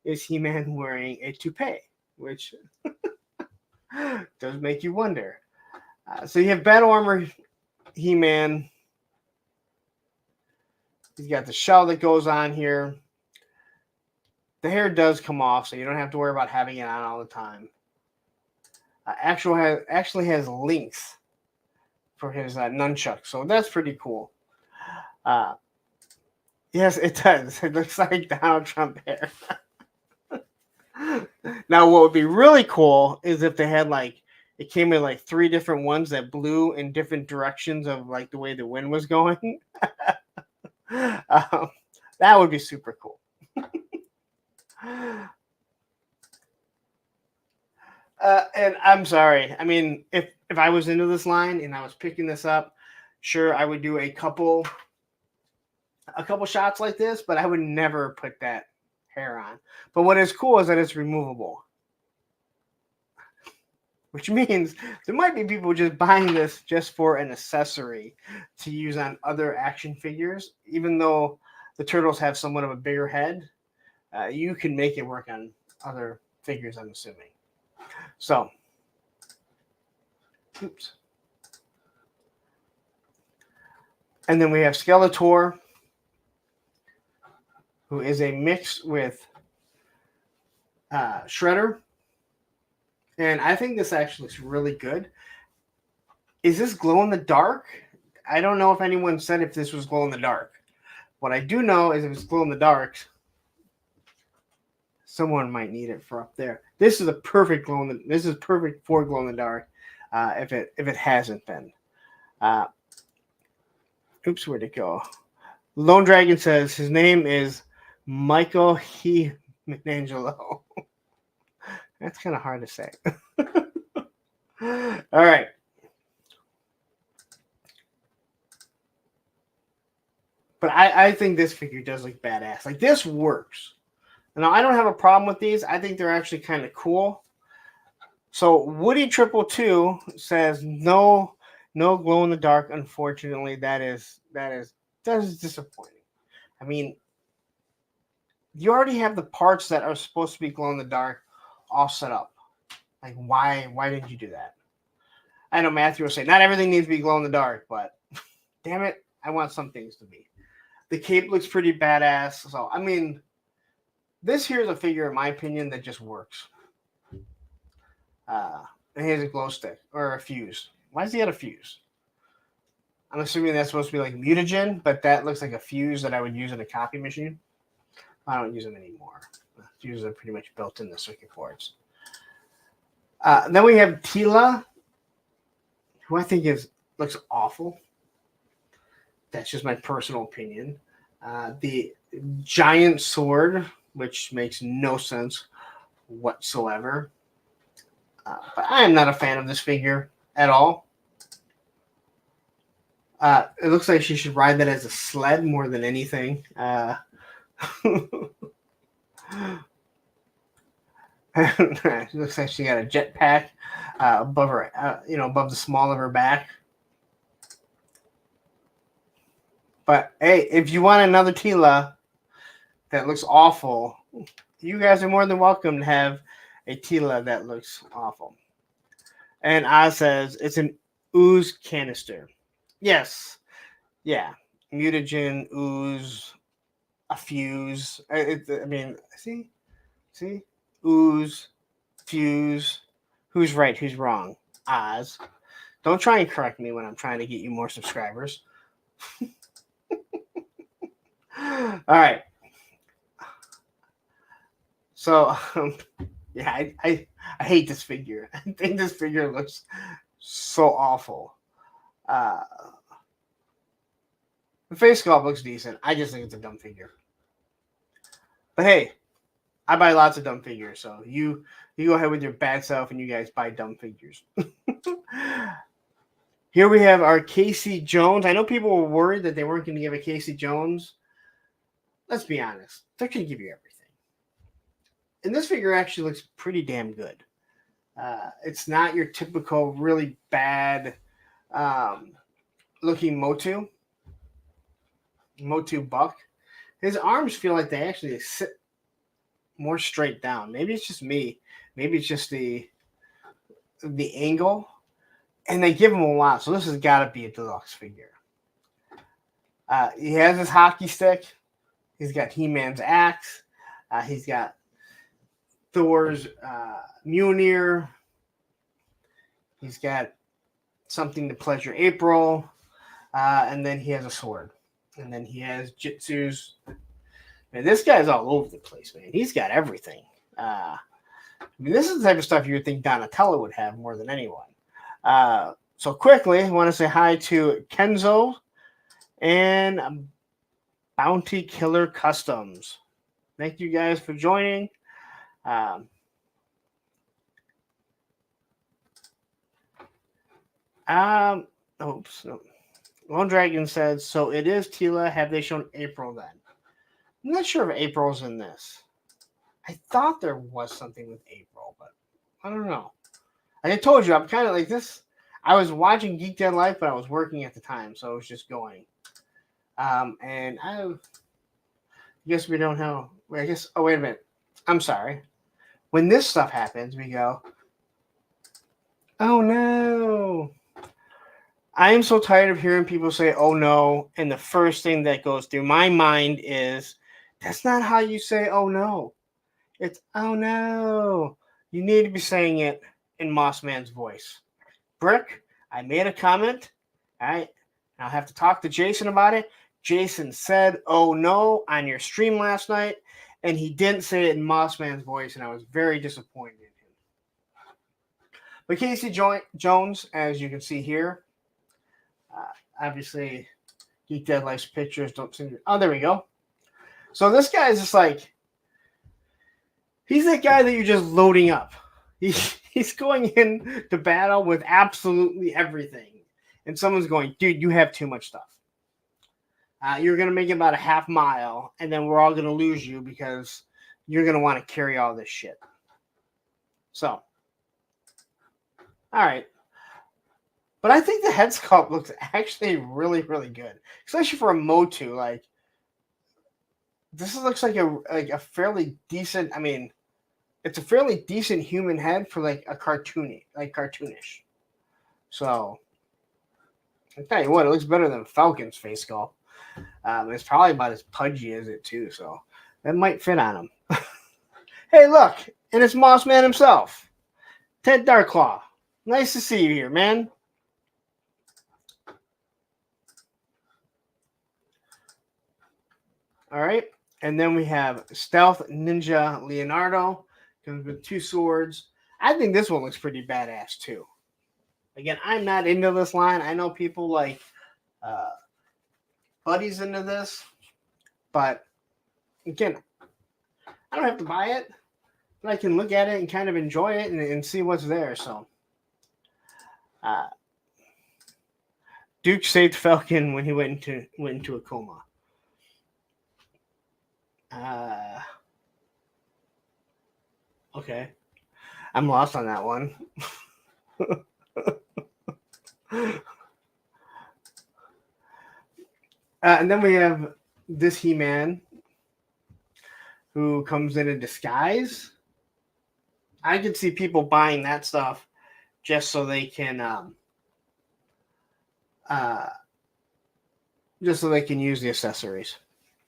Speaker 1: He-Man wearing a toupee? Which does make you wonder. So you have Battle Armor He-Man. He's got the shell that goes on here. The hair does come off, so you don't have to worry about having it on all the time. Actually has links for his nunchuck, so that's pretty cool. Yes, it does. It looks like Donald Trump hair. Now, what would be really cool is if they had it came with 3 different ones that blew in different directions of the way the wind was going. That would be super cool. And I'm sorry. I mean, if I was into this line and I was picking this up, sure, I would do a couple shots like this, but I would never put that hair on. But what is cool is that it's removable, which means there might be people just buying this just for an accessory to use on other action figures. Even though the Turtles have somewhat of a bigger head, you can make it work on other figures, I'm assuming. So, oops. And then we have Skeletor, who is a mix with Shredder. And I think this actually looks really good. Is this glow in the dark? I don't know if anyone said if this was glow in the dark. What I do know is if it's glow in the dark, someone might need it for up there. This is a perfect this is perfect for glow in the dark. If it hasn't been. Oops, where'd it go? Lone Dragon says his name is Michael Michelangelo. That's kind of hard to say. All right. But I think this figure does look badass. This works. Now, I don't have a problem with these. I think they're actually kind of cool. So Woody 222 says no glow in the dark. Unfortunately, that is disappointing. I mean, you already have the parts that are supposed to be glow in the dark all set up. Why didn't you do that? I know Matthew will say not everything needs to be glow in the dark, but damn it, I want some things to be. The cape looks pretty badass. So I mean, this here is a figure, in my opinion, that just works. And he has a glow stick or a fuse. Why does he have a fuse? I'm assuming that's supposed to be mutagen, but that looks like a fuse that I would use in a copy machine. I don't use them anymore. The fuses are pretty much built in the circuit boards. Then we have Tila, who I think looks awful. That's just my personal opinion. The giant sword, which makes no sense whatsoever. But I am not a fan of this figure at all. It looks like she should ride that as a sled more than anything. It looks like she got a jetpack above her, above the small of her back. But hey, if you want another Tila that looks awful, you guys are more than welcome to have a Tila that looks awful. And Oz says it's an ooze canister. Yes. Yeah. Mutagen, ooze, a fuse. I mean, see? Ooze, fuse. Who's right? Who's wrong? Oz. Don't try and correct me when I'm trying to get you more subscribers. All right. So, yeah, I hate this figure. I think this figure looks so awful. The face sculpt looks decent. I just think it's a dumb figure. But hey, I buy lots of dumb figures, so you go ahead with your bad self and you guys buy dumb figures. Here we have our Casey Jones. I know people were worried that they weren't going to give a Casey Jones. Let's be honest. They're going to give you everything. And this figure actually looks pretty damn good. It's not your typical really bad looking MOTU buck. His arms feel like they actually sit more straight down. Maybe it's just me. Maybe it's just the angle. And they give him a lot. So this has got to be a deluxe figure. He has his hockey stick. He's got He-Man's axe. He's got Thor's Mjolnir. He's got something to pleasure April. And then he has a sword. And then he has Jitsus. Man, this guy's all over the place, man. He's got everything. I mean, this is the type of stuff you would think Donatello would have more than anyone. So quickly, I want to say hi to Kenzo and Bounty Killer Customs. Thank you guys for joining. Oops. No. Lone Dragon says, so it is Tila. Have they shown April then? I'm not sure if April's in this. I thought there was something with April, but I don't know. Like I told you, I'm kind of like this. I was watching Geek Dead Life, but I was working at the time, so I was just going. And I guess we don't have. I guess. Oh, wait a minute. I'm sorry. When this stuff happens, we go, oh no. I am so tired of hearing people say, oh no. And the first thing that goes through my mind is, that's not how you say, oh no. It's, oh no. You need to be saying it in Mossman's voice. Brick, I made a comment. All right. I'll have to talk to Jason about it. Jason said, oh no, on your stream last night. And he didn't say it in Mossman's voice. And I was very disappointed in him. But Casey Jones, as you can see here, obviously, Geek Dead Life's pictures don't seem to. Oh, there we go. So this guy is just like, he's that guy that you're just loading up. He's going in to battle with absolutely everything. And someone's going, dude, you have too much stuff. You're going to make it about a half mile, and then we're all going to lose you because you're going to want to carry all this shit. So, all right. But I think the head sculpt looks actually really, really good, especially for a MOTU. Like, this looks like a fairly decent. I mean, it's a fairly decent human head for like a cartoonish. So, I tell you what, it looks better than Falcon's face sculpt. It's probably about as pudgy as it too, so that might fit on him. Hey, look, and it's Mossman himself, Ted Darklaw. Nice to see you here, man. All right, and then we have Stealth Ninja Leonardo, comes with 2 swords. I think this one looks pretty badass too. Again, I'm not into this line. I know people like Buddy's into this, but again, I don't have to buy it, but I can look at it and kind of enjoy it and see what's there. So, Duke saved Falcon when he went into a coma. Okay. I'm lost on that one. And then we have this He-Man who comes in a disguise. I could see people buying that stuff just so they can use the accessories.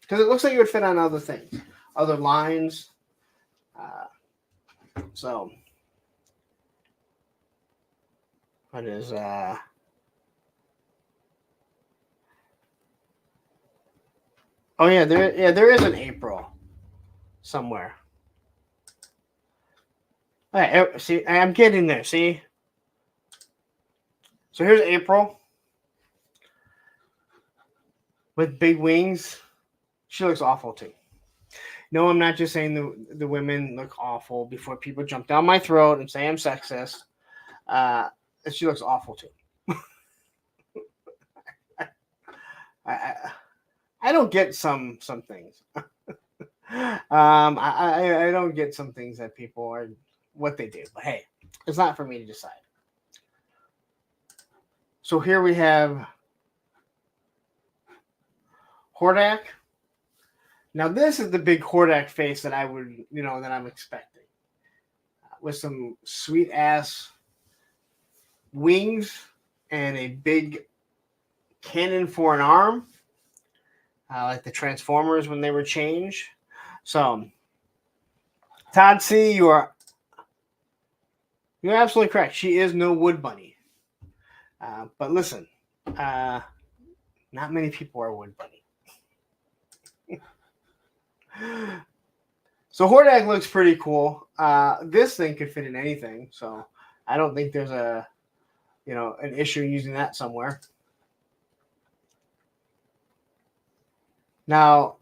Speaker 1: Because it looks like it would fit on other things, other lines. So, what is oh yeah, there is an April somewhere. All right, see, I'm getting there. See, so here's April with big wings. She looks awful too. No, I'm not just saying the women look awful before people jump down my throat and say I'm sexist. She looks awful too. I don't get some things. I don't get some things that people are what they do. But hey, It's not for me to decide. So here we have Hordak. Now this is the big Hordak face that I would, that I'm expecting. With some sweet ass wings and a big cannon for an arm. Like the Transformers when they were changed. So, Todd C., you're absolutely correct. She is no Wood Bunny. But listen, not many people are Wood Bunny. So Hordak looks pretty cool. This thing could fit in anything, so I don't think there's an issue using that somewhere. Now,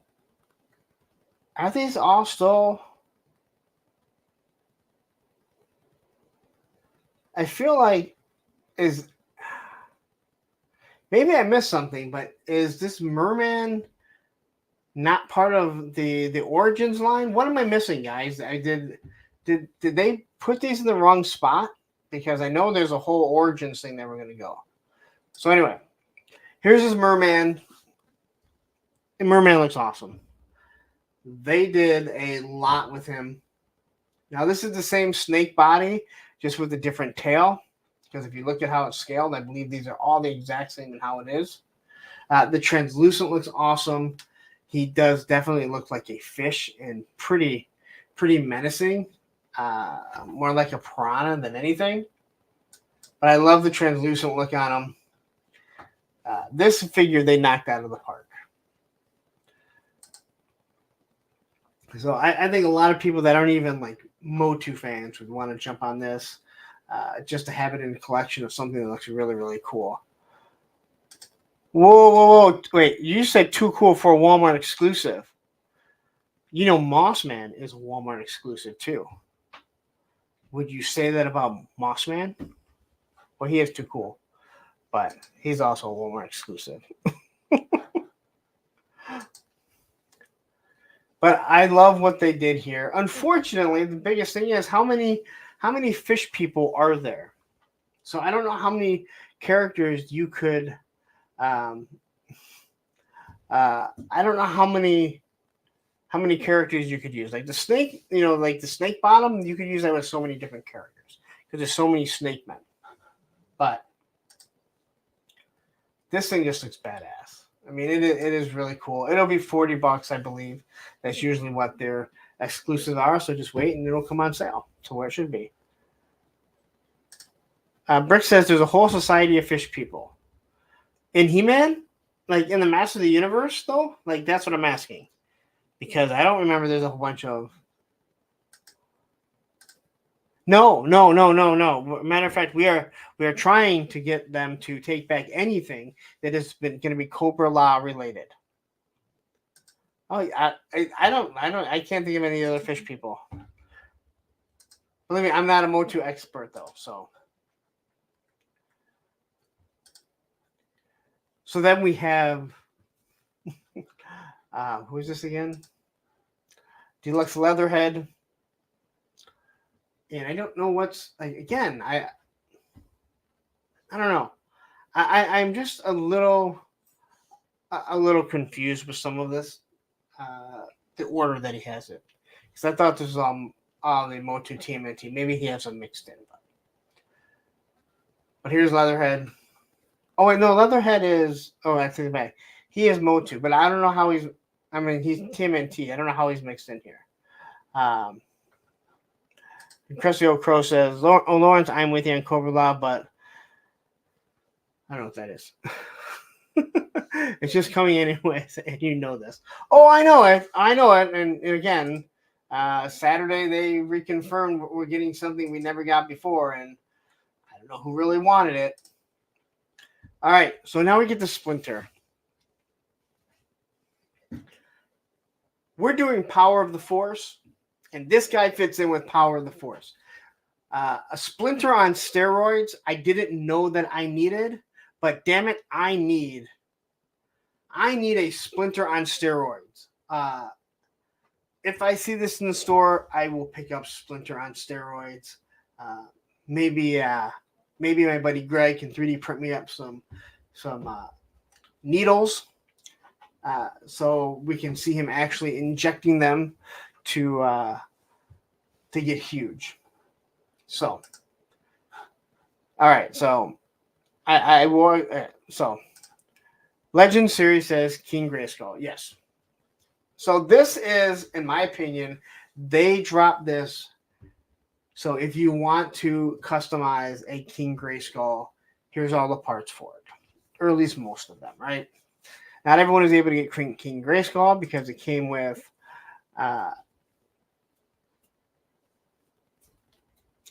Speaker 1: are these all still? I feel like maybe I missed something, but is this Merman not part of the Origins line? What am I missing, guys? Did they put these in the wrong spot? Because I know there's a whole Origins thing that we're going to go. So anyway, here's his Merman. And Merman looks awesome. They did a lot with him. Now, this is the same snake body, just with a different tail. Because if you look at how it's scaled, I believe these are all the exact same in how it is. The translucent looks awesome. He does definitely look like a fish and pretty menacing. More like a piranha than anything. But I love the translucent look on him. This figure they knocked out of the park. So I think a lot of people that aren't even like MOTU fans would want to jump on this just to have it in a collection of something that looks really, really cool. Whoa. Wait, you said too cool for a Walmart exclusive. Mossman is a Walmart exclusive too. Would you say that about Mossman? Well, he is too cool, but he's also a Walmart exclusive. But I love what they did here. Unfortunately, the biggest thing is how many fish people are there? So I don't know how many characters you could. I don't know how many characters you could use. Like the snake, like the snake bottom, you could use that with so many different characters because there's so many snake men. But this thing just looks badass. I mean, it is really cool. It'll be $40, I believe. That's usually what their exclusives are. So just wait, and it'll come on sale to where it should be. Brick says there's a whole society of fish people. In He-Man? Like in the Master of the Universe, though? Like, that's what I'm asking. Because I don't remember there's a whole bunch of... No. Matter of fact, we are trying to get them to take back anything that is going to be Cobra Law related. Oh, I can't think of any other fish people. Believe me, I'm not a MOTU expert though, so. So then we have, who is this again? Deluxe Leatherhead. And I don't know what's like. Again, I don't know. I'm just a little confused with some of this, the order that he has it, because I thought this was the MOTU TMNT. Maybe he has them mixed in. But here's Leatherhead. Oh wait, no, Leatherhead is. Oh, I take it back. He is MOTU, but I don't know how he's. I mean, he's TMNT. I don't know how he's mixed in here. Cressio Crow says, Lawrence, I'm with you on Cobra Law, but I don't know what that is. It's just coming anyways, and you know this. Oh, I know it. And again, Saturday they reconfirmed we're getting something we never got before, and I don't know who really wanted it. All right, so now we get to Splinter. We're doing Power of the Force. And this guy fits in with Power of the Force. A Splinter on steroids, I didn't know that I needed, but damn it, I need a Splinter on steroids. If I see this in the store, I will pick up Splinter on steroids. maybe my buddy Greg can 3D print me up some needles, so we can see him actually injecting them to get huge. So, all right. So, I wore so. Legend Series says King Grayskull. Yes. So this is, in my opinion, they dropped this. So if you want to customize a King Grayskull, here's all the parts for it, or at least most of them, right? Not everyone is able to get King Grayskull because it came with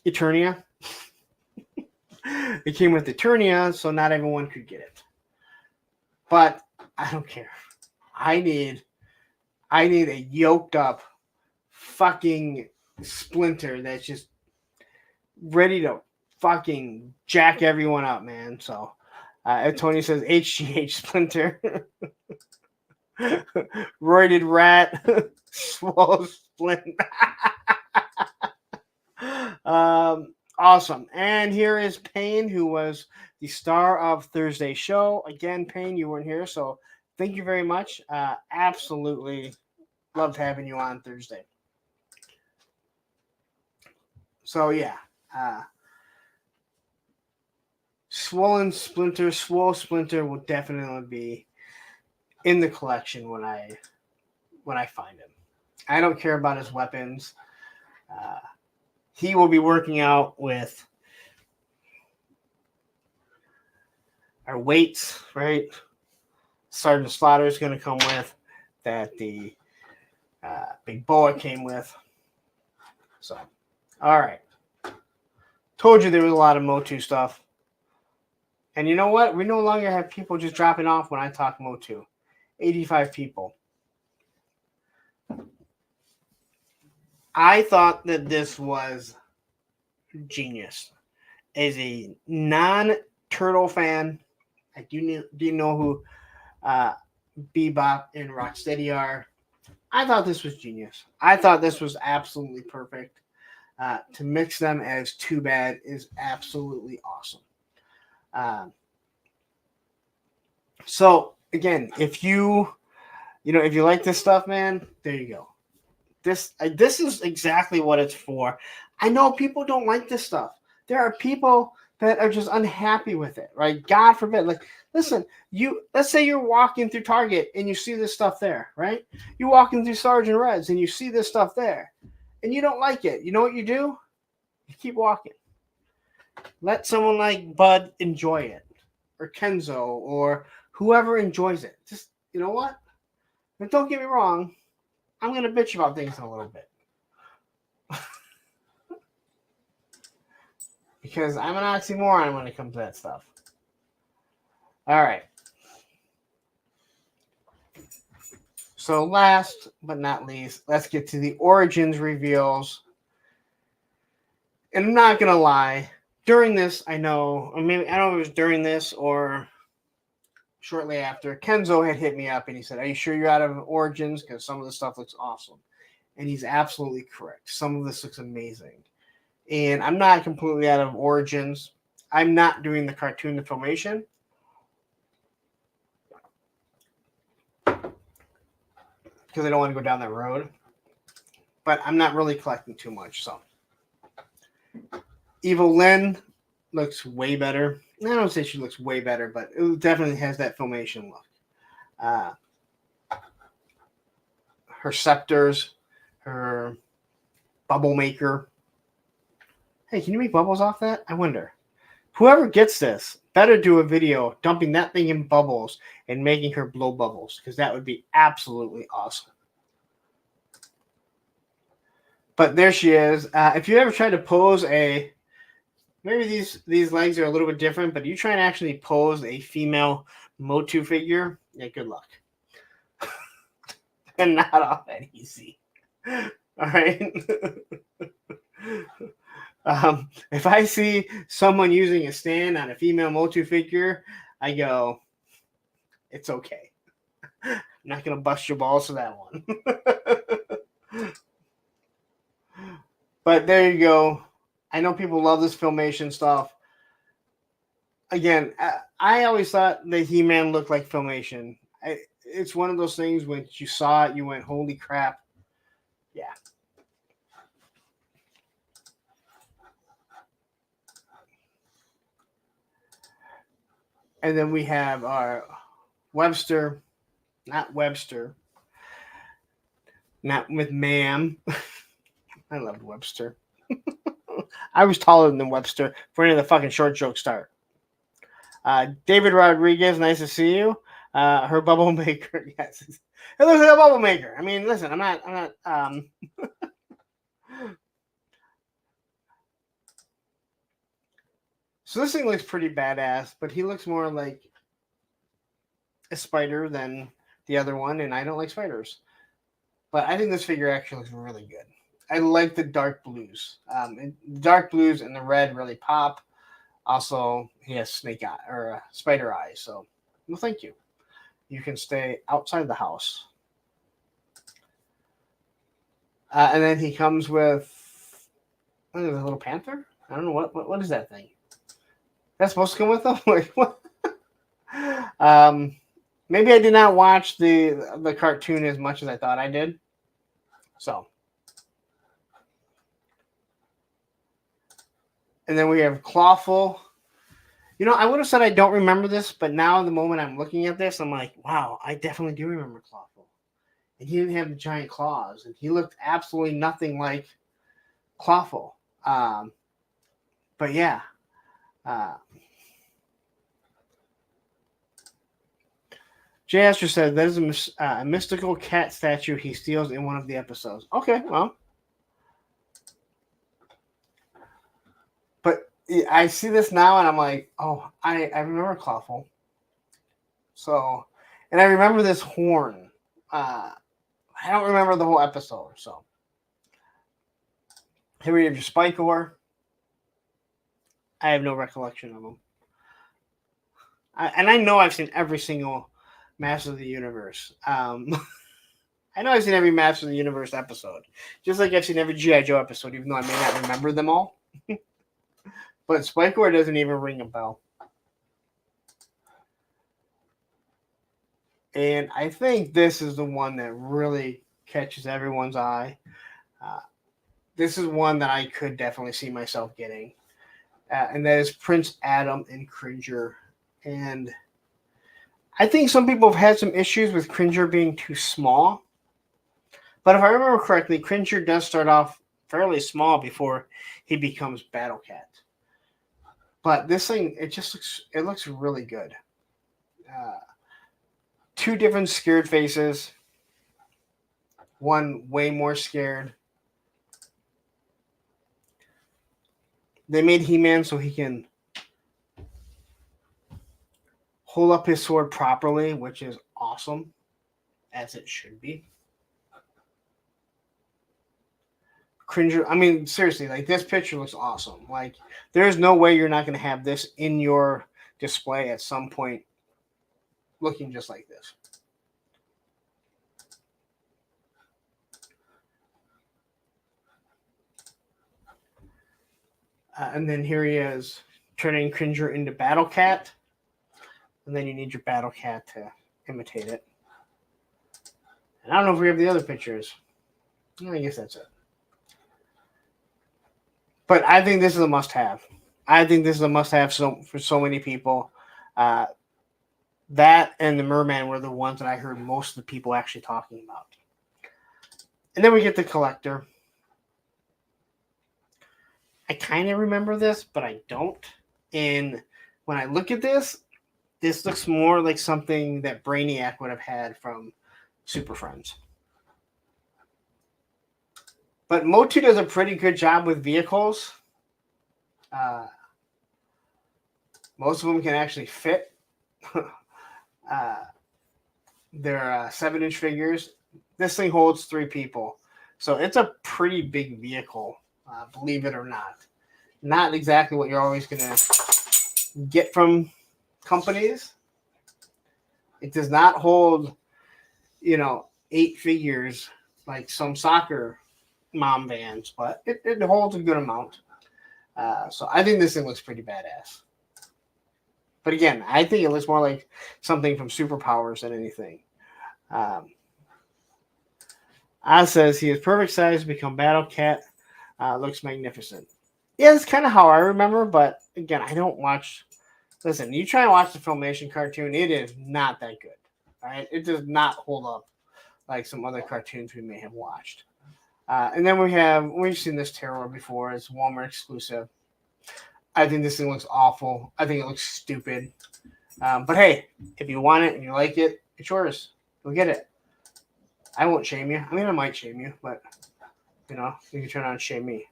Speaker 1: Eternia. It came with Eternia, so not everyone could get it. But I don't care. I need a yoked up fucking Splinter that's just ready to fucking jack everyone up, man. So Tony says HGH Splinter. Roided rat. Swole splint. Awesome. And here is Payne, who was the star of Thursday's show. Again, Payne, you weren't here, so thank you very much. Absolutely loved having you on Thursday. So, yeah. Swole Splinter will definitely be in the collection when I find him. I don't care about his weapons. He will be working out with our weights, right? Sergeant Slaughter is going to come with that the Big Boa came with. So, all right. Told you there was a lot of MOTU stuff. And you know what? We no longer have people just dropping off when I talk MOTU. 85 people. I thought that this was genius. As a non-Turtle fan, I do know who Bebop and Rocksteady are. I thought this was genius. I thought this was absolutely perfect. To mix them as Too Bad is absolutely awesome. So again, if you like this stuff, man, there you go. This is exactly what it's for. I know people don't like this stuff. There are people that are just unhappy with it, right? God forbid. Like, listen, let's say you're walking through Target and you see this stuff there, right? You're walking through Sergeant Reds and you see this stuff there, and you don't like it. You know what you do? You keep walking. Let someone like Bud enjoy it, or Kenzo, or whoever enjoys it. Just, you know what? But don't get me wrong. I'm going to bitch about things in a little bit. Because I'm an oxymoron when it comes to that stuff. All right. So last but not least, let's get to the Origins reveals. And I'm not going to lie. During this, I don't know if it was during this or shortly after, Kenzo had hit me up and he said, "Are you sure you're out of Origins? Because some of the stuff looks awesome." And he's absolutely correct. Some of this looks amazing. And I'm not completely out of Origins. I'm not doing the cartoon to filmation. Because I don't want to go down that road. But I'm not really collecting too much. So Evil Lynn looks way better. I don't say she looks way better, but it definitely has that filmation look. Her scepters, her bubble maker. Hey, can you make bubbles off that? I wonder. Whoever gets this better do a video dumping that thing in bubbles and making her blow bubbles, because that would be absolutely awesome. But there she is. If you ever try to pose maybe these legs are a little bit different, but you try and actually pose a female MOTU figure, yeah, good luck. And not all that easy. All right. If I see someone using a stand on a female MOTU figure, I go, it's okay. I'm not going to bust your balls for that one. But there you go. I know people love this Filmation stuff. Again, I always thought that He-Man looked like Filmation. It's one of those things when you saw it, you went, holy crap. Yeah. And then we have our Webster, not Webster, not with ma'am. I loved Webster. I was taller than Webster for any of the fucking short joke start. David Rodriguez, nice to see you. Her bubble maker, yes, it looks like a bubble maker. I mean, listen, I'm not. So this thing looks pretty badass, but he looks more like a spider than the other one, and I don't like spiders. But I think this figure actually looks really good. I like the dark blues. The dark blues and the red really pop. Also, he has snake eye or spider eyes. So, well, thank you. You can stay outside the house. And then he comes with a little panther. I don't know what is that thing. That's supposed to come with them. Like what? Maybe I did not watch the cartoon as much as I thought I did. So. And then we have Clawful. You know, I would have said I don't remember this, but now the moment I'm looking at this, I'm like, wow, I definitely do remember Clawful. And he didn't have the giant claws, and he looked absolutely nothing like Clawful. But yeah. Jay Astor said that is a mystical cat statue he steals in one of the episodes. Okay, well. But I see this now and I'm like, oh, I remember Clawful. So, and I remember this horn. I don't remember the whole episode. So, here we have your Spikor. I have no recollection of them. And I know I've seen every single Master of the Universe. I know I've seen every Master of the Universe episode. Just like I've seen every G.I. Joe episode, even though I may not remember them all. But Spikor doesn't even ring a bell. And I think this is the one that really catches everyone's eye. This is one that I could definitely see myself getting. And that is Prince Adam and Cringer. And I think some people have had some issues with Cringer being too small. But if I remember correctly, Cringer does start off fairly small before he becomes Battle Cat. But this thing, it looks really good. Two different scared faces. One way more scared. They made He-Man so he can hold up his sword properly, which is awesome, as it should be. Cringer, I mean, seriously, like this picture looks awesome. Like, there's no way you're not going to have this in your display at some point looking just like this. And then here he is turning Cringer into Battle Cat. And then you need your Battle Cat to imitate it. And I don't know if we have the other pictures. I guess that's it. But I think this is a must-have. I think this is a must-have for so many people. That and the Merman were the ones that I heard most of the people actually talking about. And then we get the Collector. I kind of remember this, but I don't. And when I look at this looks more like something that Brainiac would have had from Super Friends. But MOTU does a pretty good job with vehicles. Most of them can actually fit. They're 7-inch figures. This thing holds 3 people. So it's a pretty big vehicle, believe it or not. Not exactly what you're always going to get from companies. It does not hold, 8 figures like some soccer mom vans, but it holds a good amount. So I think this thing looks pretty badass. But again, I think it looks more like something from Superpowers than anything. Oz says he is perfect size to become Battle Cat. Looks magnificent. Yeah, that's kind of how I remember, but again, I don't watch. Listen, you try and watch the Filmation cartoon, it is not that good. All right, it does not hold up like some other cartoons we may have watched. And then we've seen this terror before. It's Walmart exclusive. I think this thing looks awful. I think it looks stupid. But hey, if you want it and you like it, it's yours. Go get it. I won't shame you. I mean, I might shame you, but you can turn on and shame me.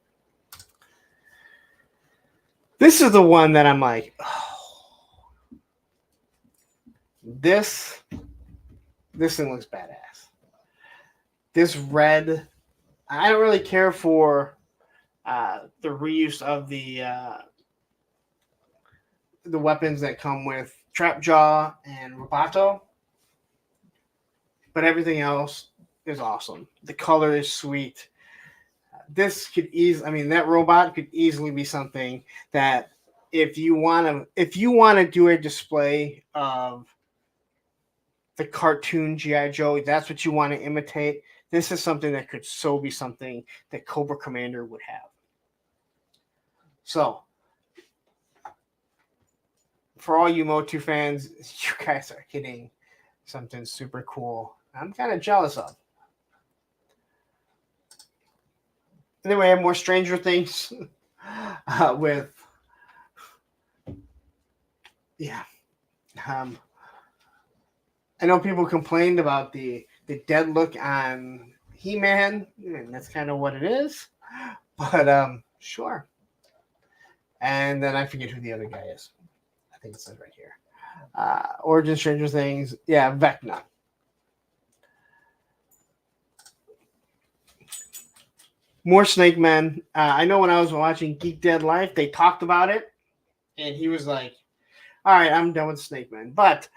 Speaker 1: This is the one that I'm like, oh, this thing looks badass. This red, I don't really care for the reuse of the weapons that come with Trapjaw and Roboto, but everything else is awesome. The color is sweet. This could that robot could easily be something that if you want to do a display of the cartoon G.I. Joe, that's what you want to imitate. This is something that could so be something that Cobra Commander would have. So, for all you MOTU fans, you guys are getting something super cool. I'm kind of jealous of. And then we have more Stranger Things with, yeah. I know people complained about the dead look on He-Man, and that's kind of what it is. But sure. And then I forget who the other guy is. I think it says right here. Origin Stranger Things. Yeah, Vecna. More Snake Men. I know when I was watching Geek Dead Life, they talked about it, and he was like, all right, I'm done with Snake Men. But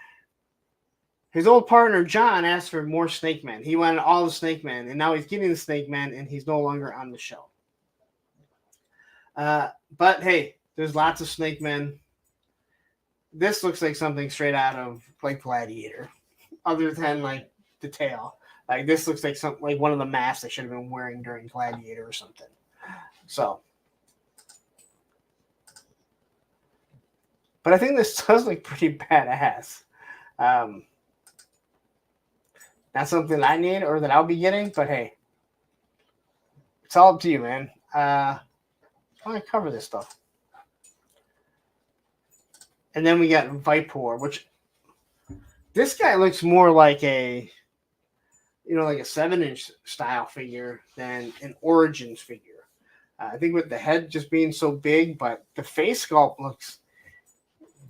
Speaker 1: his old partner, John, asked for more Snake Men. He wanted all the Snake Men, and now he's getting the Snake Men, and he's no longer on the show. But hey, there's lots of Snake Men. This looks like something straight out of like Gladiator, other than like the tail. Like this looks like something like one of the masks they should have been wearing during Gladiator or something. So, but I think this does look pretty badass. Not something I need or that I'll be getting, but hey, it's all up to you, man. I want to cover this stuff. And then we got Vipor, which this guy looks more like a 7-inch style figure than an Origins figure. I think with the head just being so big, but the face sculpt looks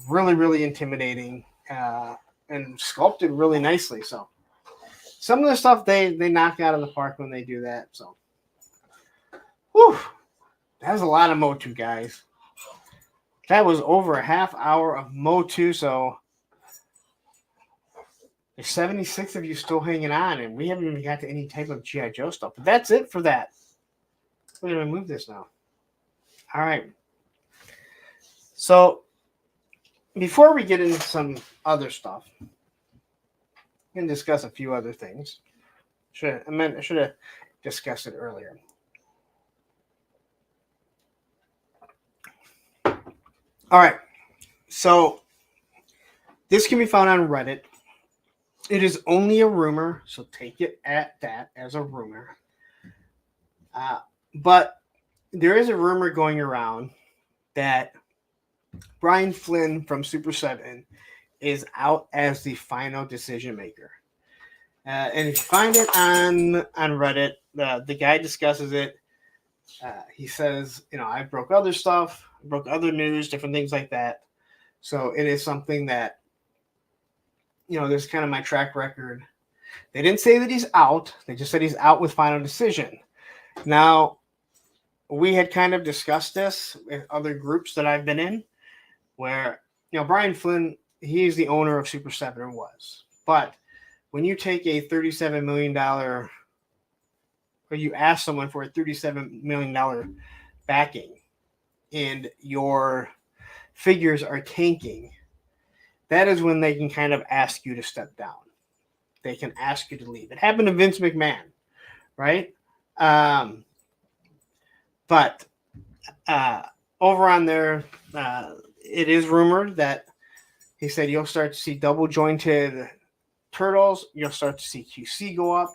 Speaker 1: really, really intimidating and sculpted really nicely. So some of the stuff they knock out of the park when they do that. So, whew, that was a lot of MOTU, guys. That was over a half hour of MOTU, so there's 76 of you still hanging on, and we haven't even got to any type of G.I. Joe stuff. But that's it for that. We're going to move this now. All right. So, before we get into some other stuff, we can discuss a few other things. I should have discussed it earlier. All right. So, this can be found on Reddit. It is only a rumor, so take it at that as a rumor. But there is a rumor going around that Brian Flynn from Super 7 is out as the final decision maker. And if you find it on Reddit, the guy discusses it. He says, I broke other stuff, broke other news, different things like that. So it is something that, there's kind of my track record. They didn't say that he's out. They just said he's out with final decision. Now, we had kind of discussed this with other groups that I've been in where, Brian Flynn, he's the owner of Super 7 or was. But when you take a $37 million, or you ask someone for a $37 million backing, and your figures are tanking, that is when they can kind of ask you to step down. They can ask you to leave. It happened to Vince McMahon, right? But over on there, it is rumored that he said you'll start to see double jointed turtles. You'll start to see QC go up.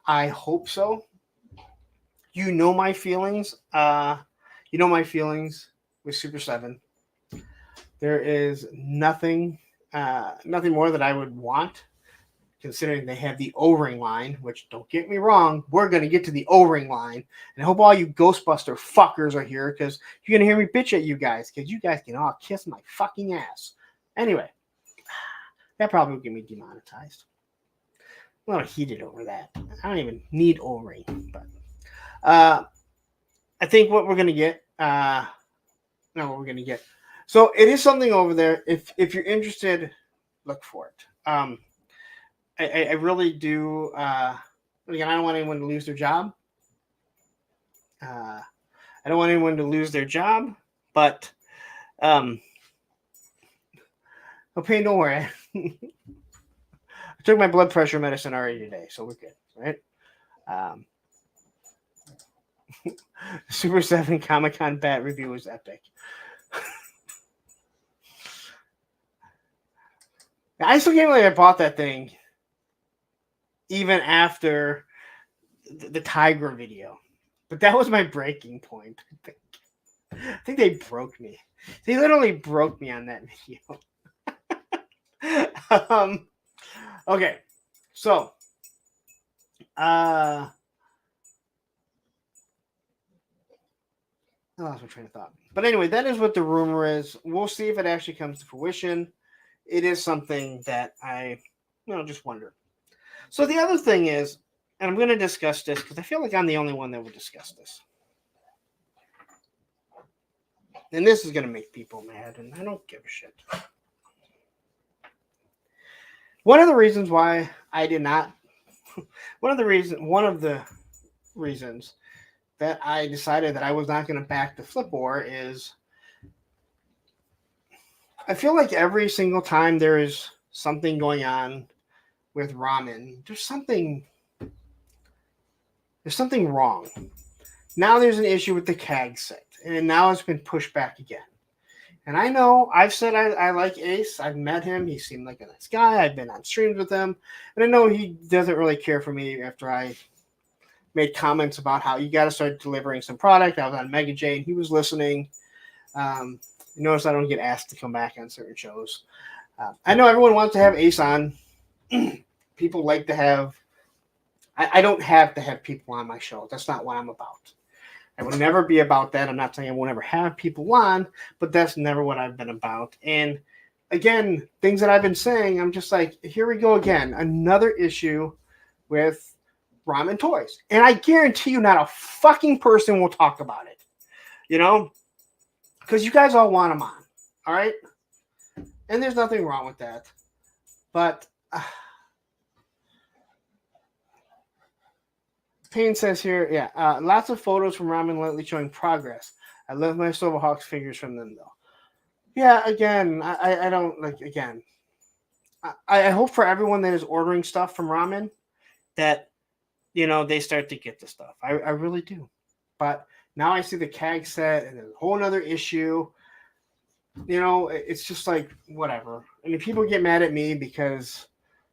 Speaker 1: I hope so. You know my feelings. You know my feelings with Super 7. There is nothing more that I would want, considering they have the O-ring line, which, don't get me wrong, we're going to get to the O-ring line. And I hope all you Ghostbuster fuckers are here, because you're going to hear me bitch at you guys, because you guys can all kiss my fucking ass. Anyway, that probably will get me demonetized. I'm a little heated over that. I don't even need O-ring. But I think what we're going to get, So it is something over there. If you're interested, look for it. I really do. Again, I don't want anyone to lose their job. I don't want anyone to lose their job, but no pain, no worry. I took my blood pressure medicine already today, so we're good, right? Super 7 Comic-Con bat review was epic. I still can't believe I bought that thing even after the Tiger video. But that was my breaking point. I think they broke me. They literally broke me on that video. Okay. So, I lost my train of thought. But anyway, that is what the rumor is. We'll see if it actually comes to fruition. It is something that I just wonder. So the other thing is, and I'm going to discuss this because I feel like I'm the only one that will discuss this. And this is going to make people mad, and I don't give a shit. One of the reasons why I did not, one of the reasons that I decided that I was not going to back the Flip War is I feel like every single time there is something going on with ramen, there's something wrong. Now there's an issue with the CAG set, and now it's been pushed back again. And I know I've said I like Ace. I've met him. He seemed like a nice guy. I've been on streams with him. And I know he doesn't really care for me after I made comments about how you got to start delivering some product. I was on Mega J, and he was listening. You notice I don't get asked to come back on certain shows. I know everyone wants to have Ace on. People like to have... I don't have to have people on my show. That's not what I'm about. I will never be about that. I'm not saying I won't ever have people on, but that's never what I've been about. And again, things that I've been saying, I'm just like, here we go again. Another issue with ramen toys. And I guarantee you not a fucking person will talk about it. You know? Because you guys all want them on. All right? And there's nothing wrong with that. But... Payne says here, lots of photos from ramen lately showing progress. I love my Silverhawks figures from them, though. Yeah, again, I don't, like, again. I hope for everyone that is ordering stuff from ramen that, they start to get the stuff. I really do. But now I see the CAG set, and there's a whole other issue. It's just like, whatever. I mean, people get mad at me because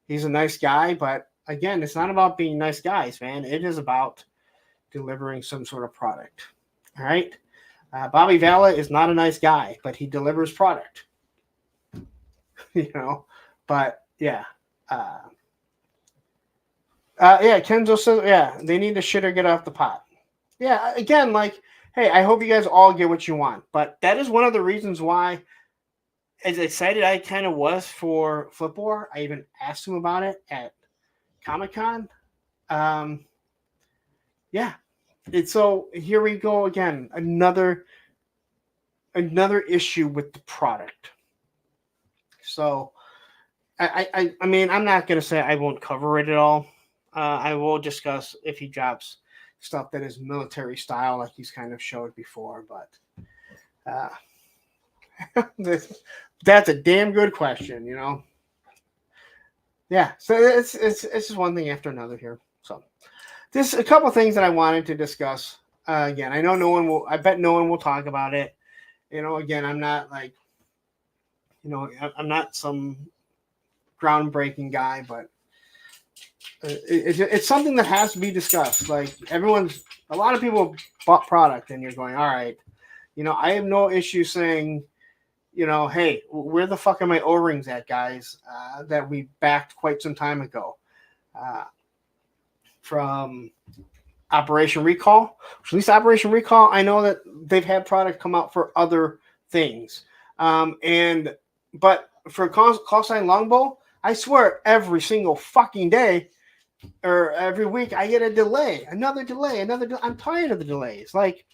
Speaker 1: he's a nice guy, but again, it's not about being nice guys, man. It is about delivering some sort of product. All right? Bobby Valla is not a nice guy, but he delivers product. But yeah. Kenzo says, they need to shit or get off the pot. Yeah, again, like, hey, I hope you guys all get what you want. But that is one of the reasons why, as excited I kind of was for Flip War, I even asked him about it at Comic-Con. It's so here we go again. Another issue with the product. So I mean, I'm not gonna say I won't cover it at all. I will discuss if he drops stuff that is military style like he's kind of showed before, but That's a damn good question, you know. Yeah, so it's just one thing after another here. So there's a couple things that I wanted to discuss. Again, I know no one will. I bet no one will talk about it. You know, again, I'm not like, you know, I'm not some groundbreaking guy, but it's something that has to be discussed. Like a lot of people bought product, and you're going, all right, you know, I have no issue saying, you know, hey, where the fuck are my O-rings at, guys? That we backed quite some time ago, from Operation Recall. At least Operation Recall, I know that they've had product come out for other things, but for call sign Longbow, I swear every single fucking day or every week I get a delay, another delay. I'm tired of the delays. Like,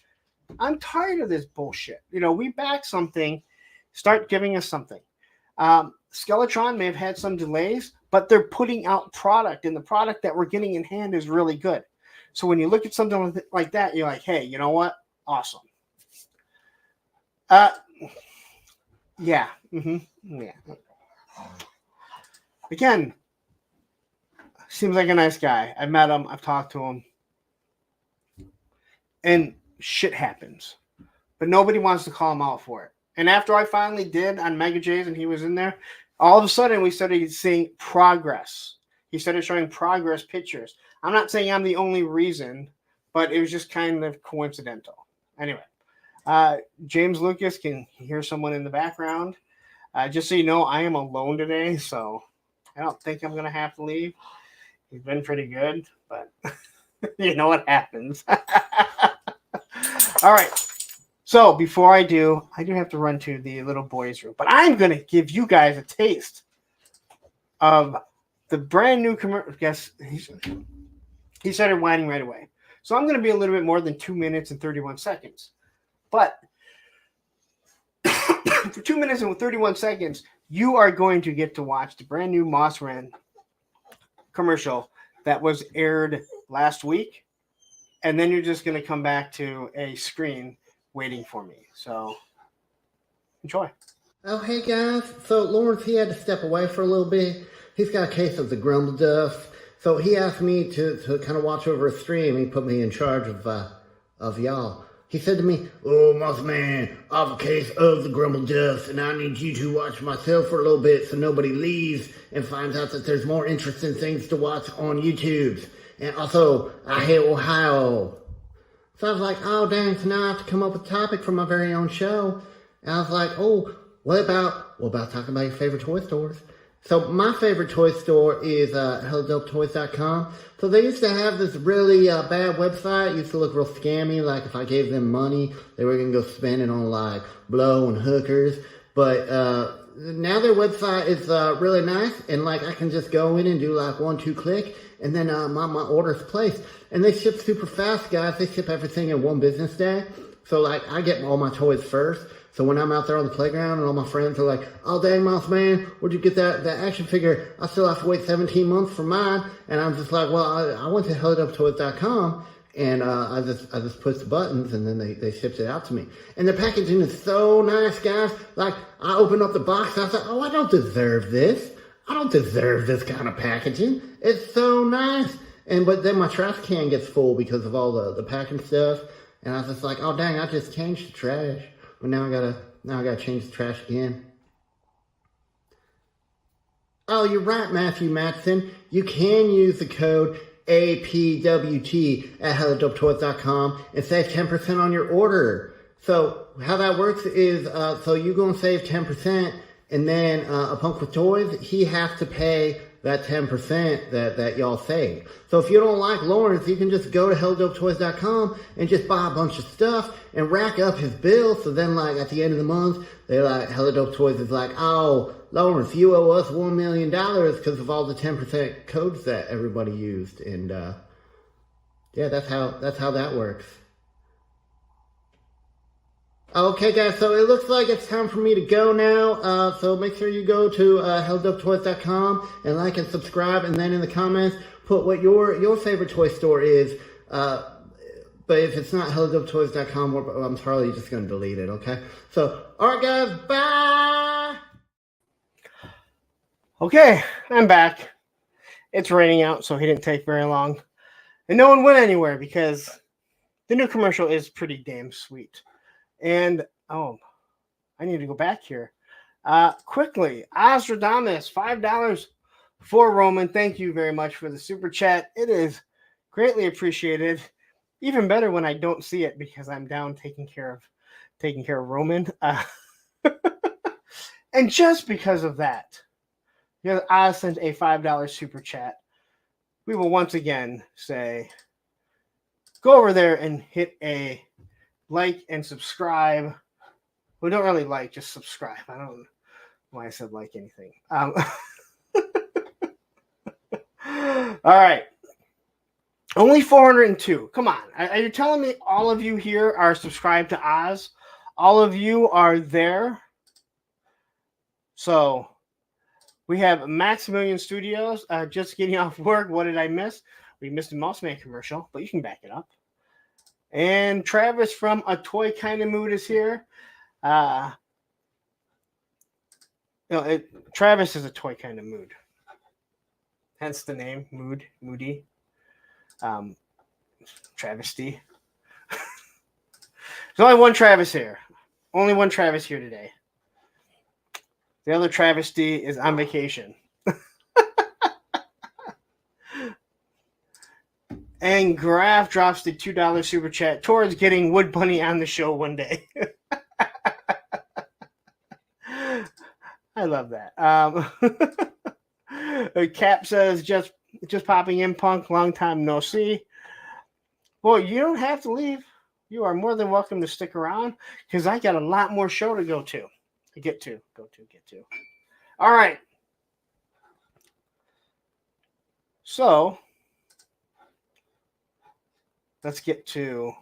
Speaker 1: I'm tired of this bullshit. You know, we back something, start giving us something. Skeletron may have had some delays, but they're putting out product, and the product that we're getting in hand is really good. So when you look at something like that, you're like, hey, you know what? Awesome. Yeah. Yeah. Again, seems like a nice guy. I've met him. I've talked to him. And shit happens. But nobody wants to call him out for it. And after I finally did on Mega J's and he was in there, all of a sudden we started seeing progress. He started showing progress pictures. I'm not saying I'm the only reason, but it was just kind of coincidental. Anyway, James Lucas can hear someone in the background. Just so you know, I am alone today, so I don't think I'm going to have to leave. He's been pretty good, but you know what happens. All right. So before I do have to run to the little boys' room, but I'm going to give you guys a taste of the brand new commercial. Guess he started whining right away. So I'm going to be a little bit more than 2 minutes and 31 seconds. But for 2 minutes and 31 seconds, you are going to get to watch the brand new Moss Ren commercial that was aired last week. And then you're just going to come back to a screen waiting for me. So enjoy.
Speaker 2: Oh, hey guys. So Lawrence, he had to step away for a little bit. He's got a case of the grumble dust. So he asked me to kind of watch over a stream. He put me in charge of y'all. He said to me, "Oh, Moss Man, I have a case of the grumble dust, and I need you to watch myself for a little bit so nobody leaves and finds out that there's more interesting things to watch on YouTube. And also, I hate Ohio." So I was like, oh, dang, so now I have to come up with a topic for my very own show. And I was like, oh, what about talking about your favorite toy stores? So my favorite toy store is HelloDopeToys.com. So they used to have this really bad website. It used to look real scammy. Like if I gave them money, they were going to go spend it on like blow and hookers. But now their website is really nice. And like I can just go in and do like 1-2 click. And then my order's placed. And they ship super fast, guys. They ship everything in 1 business day. So like I get all my toys first. So when I'm out there on the playground and all my friends are like, oh, dang, Moss Man, where'd you get that action figure? I still have to wait 17 months for mine. And I'm just like, well, I went to HelloDopeToys.com and I just pushed the buttons and then they shipped it out to me. And the packaging is so nice, guys. Like, I opened up the box. I was like, oh, I don't deserve this. I don't deserve this kind of packaging. It's so nice. But then my trash can gets full because of all the packing stuff. And I was just like, oh, dang, I just changed the trash. But now I gotta change the trash again. Oh, you're right, Matthew Matson. You can use the code APWT at HelloDopeToys.com and save 10% on your order. So how that works is, so you're gonna save 10%, and then a Punk with Toys, he has to pay that 10% that y'all save. So if you don't like Lawrence, you can just go to HelloDopeToys.com and just buy a bunch of stuff and rack up his bill. So then like at the end of the month, they're like, Hello Dope Toys is like, oh, Lawrence, you owe us $1 million because of all the 10% codes that everybody used. And yeah, that's how that works. Okay, guys, so it looks like it's time for me to go now. So make sure you go to HelloDopeToys.com and like and subscribe. And then in the comments, put what your favorite toy store is. But if it's not hellodopetoys.com, I'm probably just going to delete it, okay? So, all right, guys, bye!
Speaker 1: Okay, I'm back. It's raining out, so he didn't take very long. And no one went anywhere because the new commercial is pretty damn sweet. And, oh, I need to go back here. Quickly, Ostradamus, $5 for Roman. Thank you very much for the super chat. It is greatly appreciated. Even better when I don't see it because I'm down taking care of Roman. And just because of that, because I sent a $5 super chat, we will once again say, go over there and hit a like and subscribe. We don't really like, just subscribe. I don't know why I said like anything. All right. Only 402. Come on. Are you telling me all of you here are subscribed to Oz? All of you are there? So we have Maximilian Studios just getting off work. What did I miss? We missed a Mouse Man commercial, but you can back it up. And Travis from A Toy Kind of Mood is here. Travis is a toy kind of mood. Hence the name, Moody. Travesty. There's only one Travis here. Only one Travis here today. The other travesty is on vacation. And Graf drops the $2 super chat towards getting Wood Bunny on the show one day. I love that. Cap says, just popping in, Punk. Long time no see. Well, you don't have to leave. You are more than welcome to stick around because I got a lot more show to go to. Get to. All right. So let's get to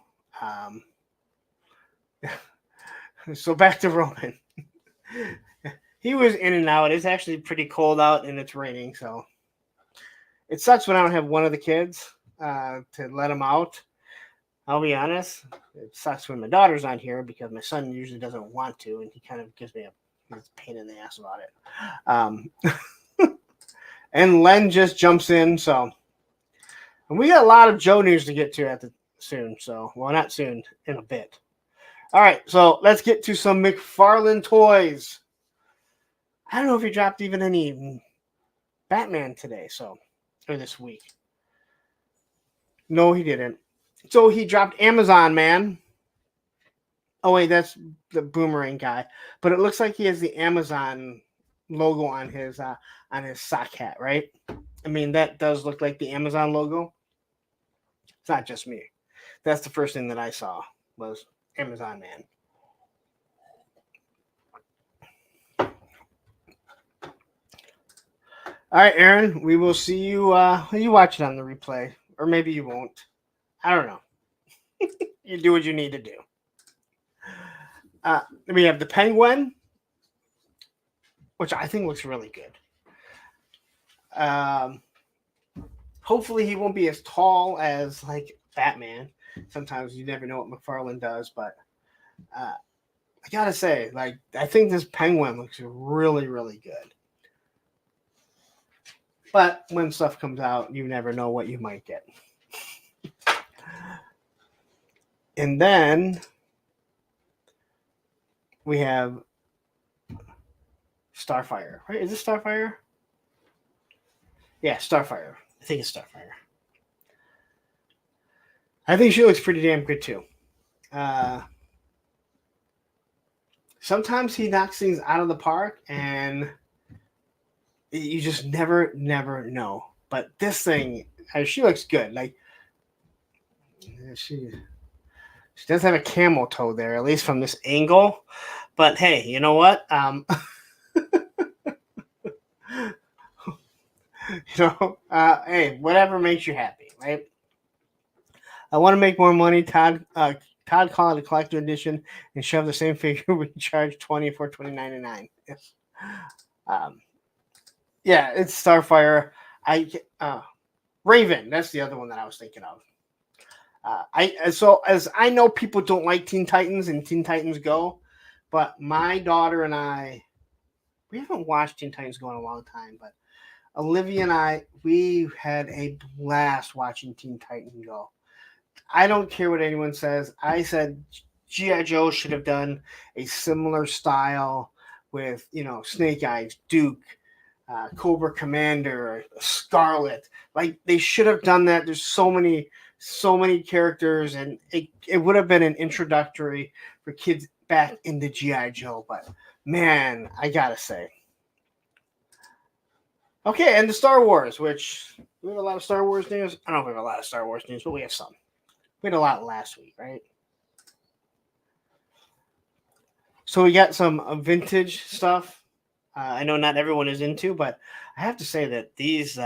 Speaker 1: so back to Roman. He was in and out. It's actually pretty cold out and it's raining, so it sucks when I don't have one of the kids to let them out. I'll be honest. It sucks when my daughter's not here because my son usually doesn't want to, and he kind of gives me a pain in the ass about it. And Len just jumps in, so and we got a lot of Joe news to get to soon. So, well, not soon, in a bit. All right, so let's get to some McFarlane toys. I don't know if he dropped even any Batman today, or this week. No, he didn't. So he dropped Amazon Man. Oh wait, that's the Boomerang guy. But it looks like he has the Amazon logo on his sock hat, right? I mean, that does look like the Amazon logo. It's not just me. That's the first thing that I saw was Amazon Man. All right, Aaron, we will see you. You watch it on the replay, or maybe you won't. I don't know. You do what you need to do. We have the Penguin, which I think looks really good. Hopefully, he won't be as tall as like Batman. Sometimes you never know what McFarlane does, but I gotta say, like, I think this Penguin looks really, really good. But when stuff comes out, you never know what you might get. And then we have Starfire, right? Is it Starfire? Yeah, Starfire. I think it's Starfire. I think she looks pretty damn good too. Sometimes he knocks things out of the park, and you just never know. But this thing, she looks good. Like she does have a camel toe there, at least from this angle. But hey, you know what? Hey, whatever makes you happy, right? I want to make more money. Todd called it a collector edition and shove the same figure we charge $20 for $29.99. Yes. Yeah, it's Starfire. Raven. That's the other one that I was thinking of. As I know, people don't like Teen Titans and Teen Titans Go, but my daughter and I, we haven't watched Teen Titans Go in a long time, but Olivia and I, we had a blast watching Teen Titans Go. I don't care what anyone says. I said G.I. Joe should have done a similar style with, Snake Eyes, Duke, Cobra Commander, Scarlet. Like, they should have done that. There's so many characters, and it would have been an introductory for kids back into G.I. Joe. But, man, I gotta say. Okay, and the Star Wars, which we have a lot of Star Wars news. I don't know if we have a lot of Star Wars news, but we have some. We had a lot last week, right? So we got some vintage stuff. I know not everyone is into, but I have to say that these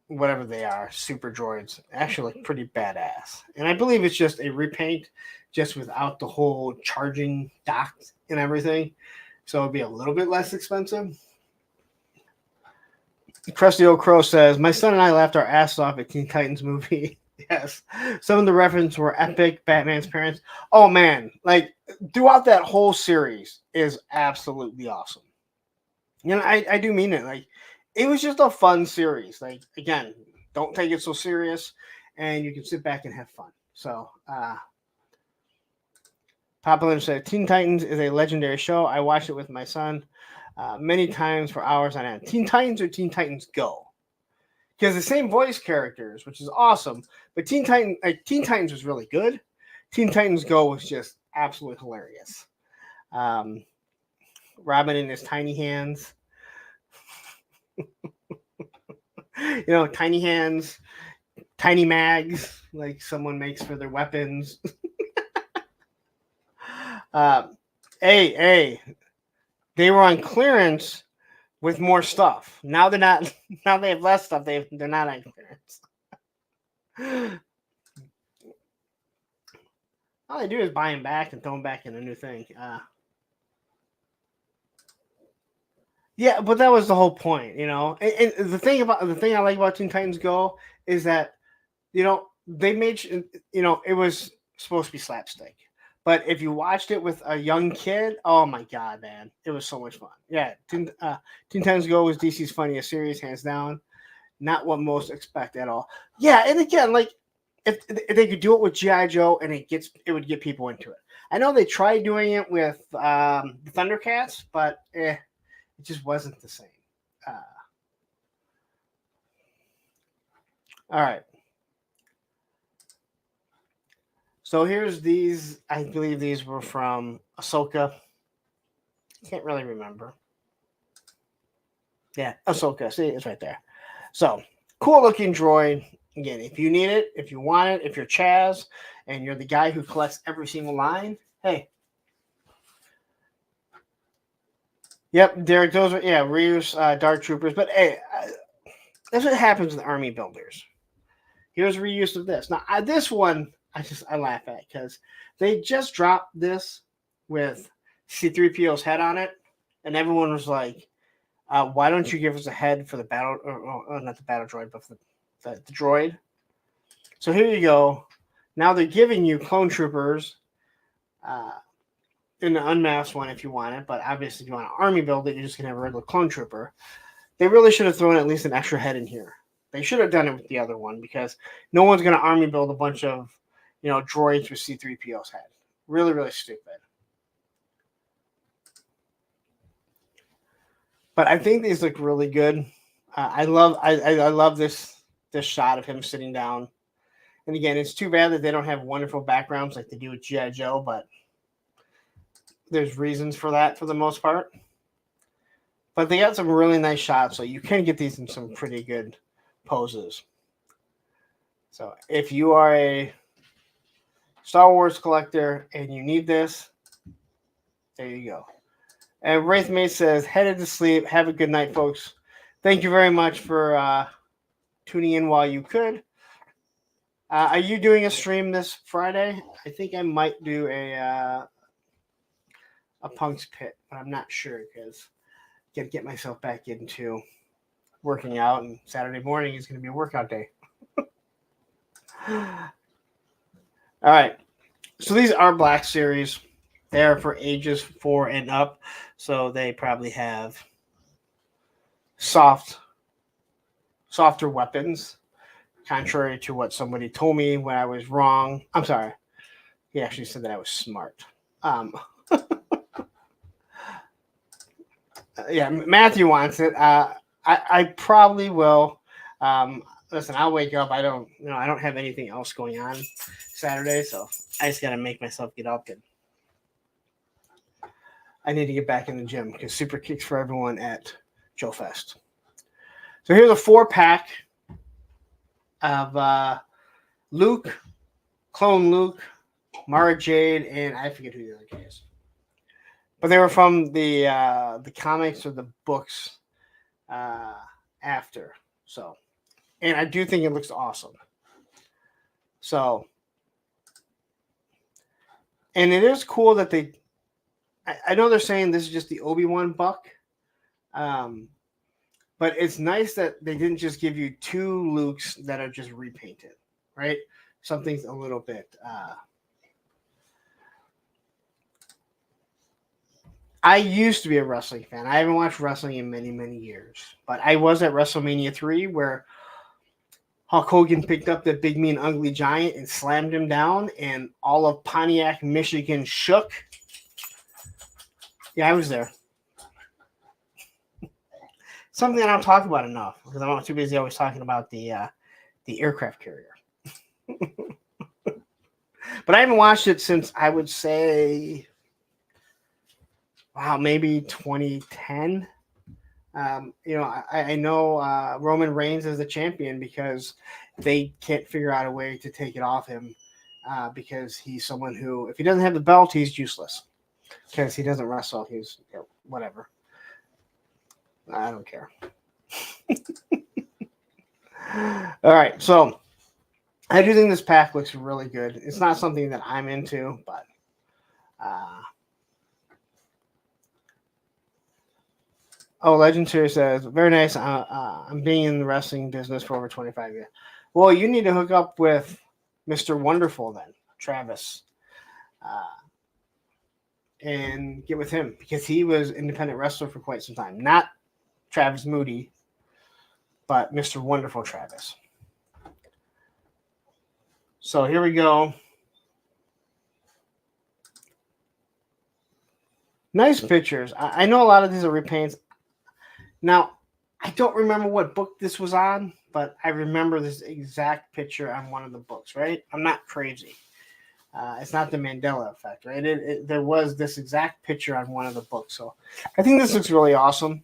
Speaker 1: whatever they are, super droids, actually look pretty badass. And I believe it's just a repaint, just without the whole charging dock and everything. So it'd be a little bit less expensive. Krusty Old Crow says, my son and I laughed our ass off at Teen Titans movie. Yes. Some of the references were epic. Batman's parents. Oh, man. Like, throughout that whole series is absolutely awesome. I do mean it. Like, it was just a fun series. Like, again, don't take it so serious, and you can sit back and have fun. So, Papa Lynch said, Teen Titans is a legendary show. I watched it with my son many times for hours on end. Teen Titans or Teen Titans Go? Because the same voice characters, which is awesome, but Teen Titans was really good. Teen Titans Go was just absolutely hilarious. Robin in his tiny hands. Tiny hands, tiny mags, like someone makes for their weapons. They were on clearance with more stuff. Now they're not. Now they have less stuff. They're not on clearance. All they do is buy them back and throw them back in a new thing. Yeah, but that was the whole point, And the thing I like about Teen Titans Go is that, they made, it was supposed to be slapstick. But if you watched it with a young kid, oh my god, man, it was so much fun. Yeah, Teen Titans Go was DC's funniest series, hands down. Not what most expect at all. Yeah, and again, like if they could do it with G.I. Joe, and it would get people into it. I know they tried doing it with the Thundercats, but it just wasn't the same. All right. So here's these. I believe these were from Ahsoka. Can't really remember. Yeah, Ahsoka. See, it's right there. So, cool looking droid. Again, if you need it, if you want it, if you're Chaz and you're the guy who collects every single line, hey. Yep, Derek, those are, Reeves, Dark Troopers. But hey, that's what happens with Army builders. Here's reuse of this. Now, this one, I laugh at because they just dropped this with C-3PO's head on it, and everyone was like, why don't you give us a head for the battle, or not the battle droid, but for the droid? So here you go. Now they're giving you clone troopers in the unmasked one if you want it, but obviously if you want an army build it, you're just going to have a regular clone trooper. They really should have thrown at least an extra head in here. They should have done it with the other one because no one's going to army build a bunch of droids with C-3PO's head. Really, really stupid. But I think these look really good. I love this shot of him sitting down. And again, it's too bad that they don't have wonderful backgrounds like they do with G.I. Joe, but there's reasons for that for the most part. But they got some really nice shots, so you can get these in some pretty good poses. So if you are a Star Wars collector and you need this, there you go. And Wraithmate says, headed to sleep. Have a good night, folks. Thank you very much for tuning in while you could. Are you doing a stream this Friday? I think I might do a Punk's Pit, but I'm not sure because I got to get myself back into working out, and Saturday morning is going to be a workout day. All right. So these are Black Series. They're for ages 4 and up. So they probably have softer weapons, contrary to what somebody told me when I was wrong. I'm sorry. He actually said that I was smart. Yeah, Matthew wants it. I probably will. Listen, I'll wake up. I don't have anything else going on Saturday, so I just gotta make myself get up, and I need to get back in the gym because Super Kicks for everyone at Joe Fest. So here's a 4-pack of Luke, Clone Luke, Mara Jade, and I forget who the other guy is. But they were from the comics or the books after. So, and I do think it looks awesome. So, and it is cool that I know they're saying this is just the Obi-Wan buck. But it's nice that they didn't just give you 2 Lukes that are just repainted, right? Something's a little bit. I used to be a wrestling fan. I haven't watched wrestling in many, many years. But I was at WrestleMania 3 where Hulk Hogan picked up the big, mean, ugly giant and slammed him down, and all of Pontiac, Michigan shook. Yeah, I was there. Something I don't talk about enough because I'm too busy always talking about the aircraft carrier. But I haven't watched it since I would say, wow, maybe 2010. I know Roman Reigns is the champion because they can't figure out a way to take it off him because he's someone who, if he doesn't have the belt, he's useless because he doesn't wrestle. He's whatever. I don't care. All right, so I do think this pack looks really good. It's not something that I'm into, but Legend Series says, very nice. I'm being in the wrestling business for over 25 years. Well, you need to hook up with Mr. Wonderful then, Travis, and get with him because he was independent wrestler for quite some time. Not Travis Moody, but Mr. Wonderful Travis. So here we go. Nice pictures. I know a lot of these are repaints. Now, I don't remember what book this was on, but I remember this exact picture on one of the books, right? I'm not crazy. It's not the Mandela effect, right? There was this exact picture on one of the books. So I think this looks really awesome.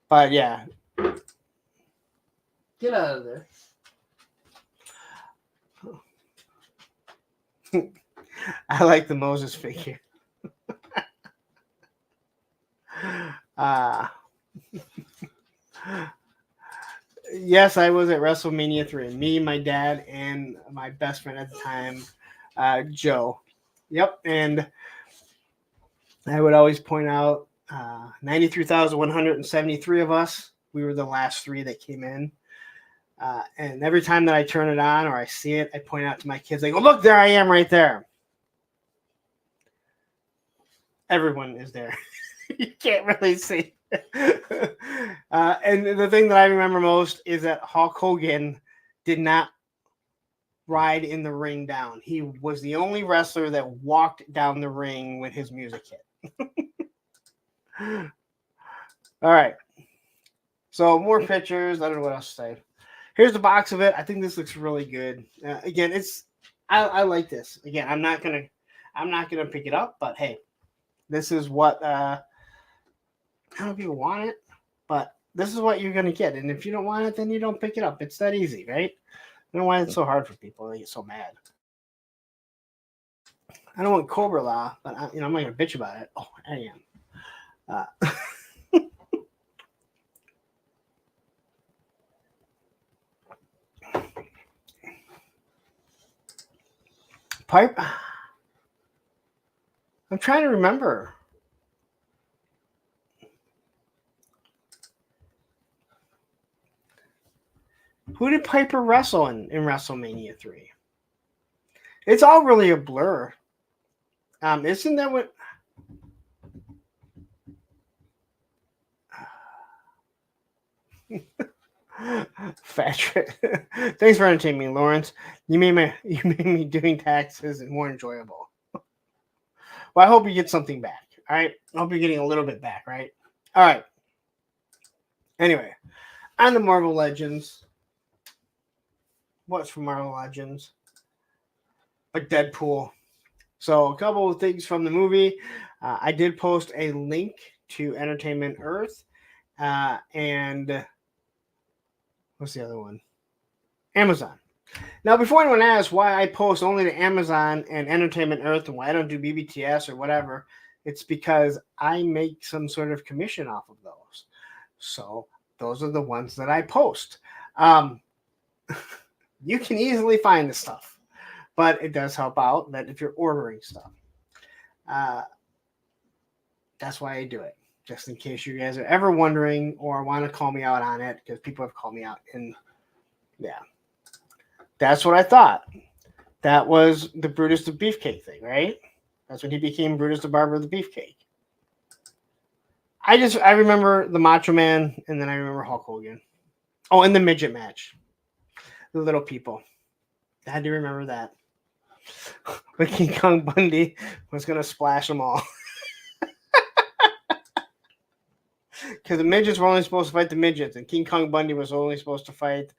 Speaker 1: But yeah, get out of there. I like the Moses figure. Yes, I was at WrestleMania 3. Me, my dad, and my best friend at the time, Joe. Yep, and I would always point out 93,173 of us. We were the last 3 that came in. And every time that I turn it on or I see it, I point out to my kids, like, oh, look, there I am right there. Everyone is there. You can't really see. And the thing that I remember most is that Hulk Hogan did not ride in the ring down. He was the only wrestler that walked down the ring when his music hit. All right. So more pictures. I don't know what else to say. Here's the box of it. I think this looks really good. Again, I like this. Again, I'm not gonna pick it up, but hey, this is what I don't know if you want it, but this is what you're gonna get. And if you don't want it, then you don't pick it up. It's that easy, right? I don't know why it's so hard for people. They get so mad. I don't want Cobra Law, but I'm not gonna bitch about it. Oh, I am. Pipe. I'm trying to remember. Who did Piper wrestle in WrestleMania 3? It's all really a blur. Isn't that what... Thanks for entertaining me, Lawrence. You made me doing taxes more enjoyable. Well, I hope you get something back. All right. I hope you're getting a little bit back. Right. All right. Anyway, on to Marvel Legends. What's from Marvel Legends? But Deadpool. So a couple of things from the movie. I did post a link to Entertainment Earth, and what's the other one? Amazon. Now, before anyone asks why I post only to Amazon and Entertainment Earth and why I don't do BBTS or whatever, it's because I make some sort of commission off of those. So those are the ones that I post. You can easily find the stuff, but it does help out that if you're ordering stuff. That's why I do it, just in case you guys are ever wondering or want to call me out on it, because people have called me out. And yeah. That's what I thought. That was the Brutus the Beefcake thing, right? That's when he became Brutus the Barber of the Beefcake. I remember the Macho Man, and then I remember Hulk Hogan. Oh, and the midget match. The little people. I had to remember that. When King Kong Bundy was going to splash them all. Because the midgets were only supposed to fight the midgets, and King Kong Bundy was only supposed to fight...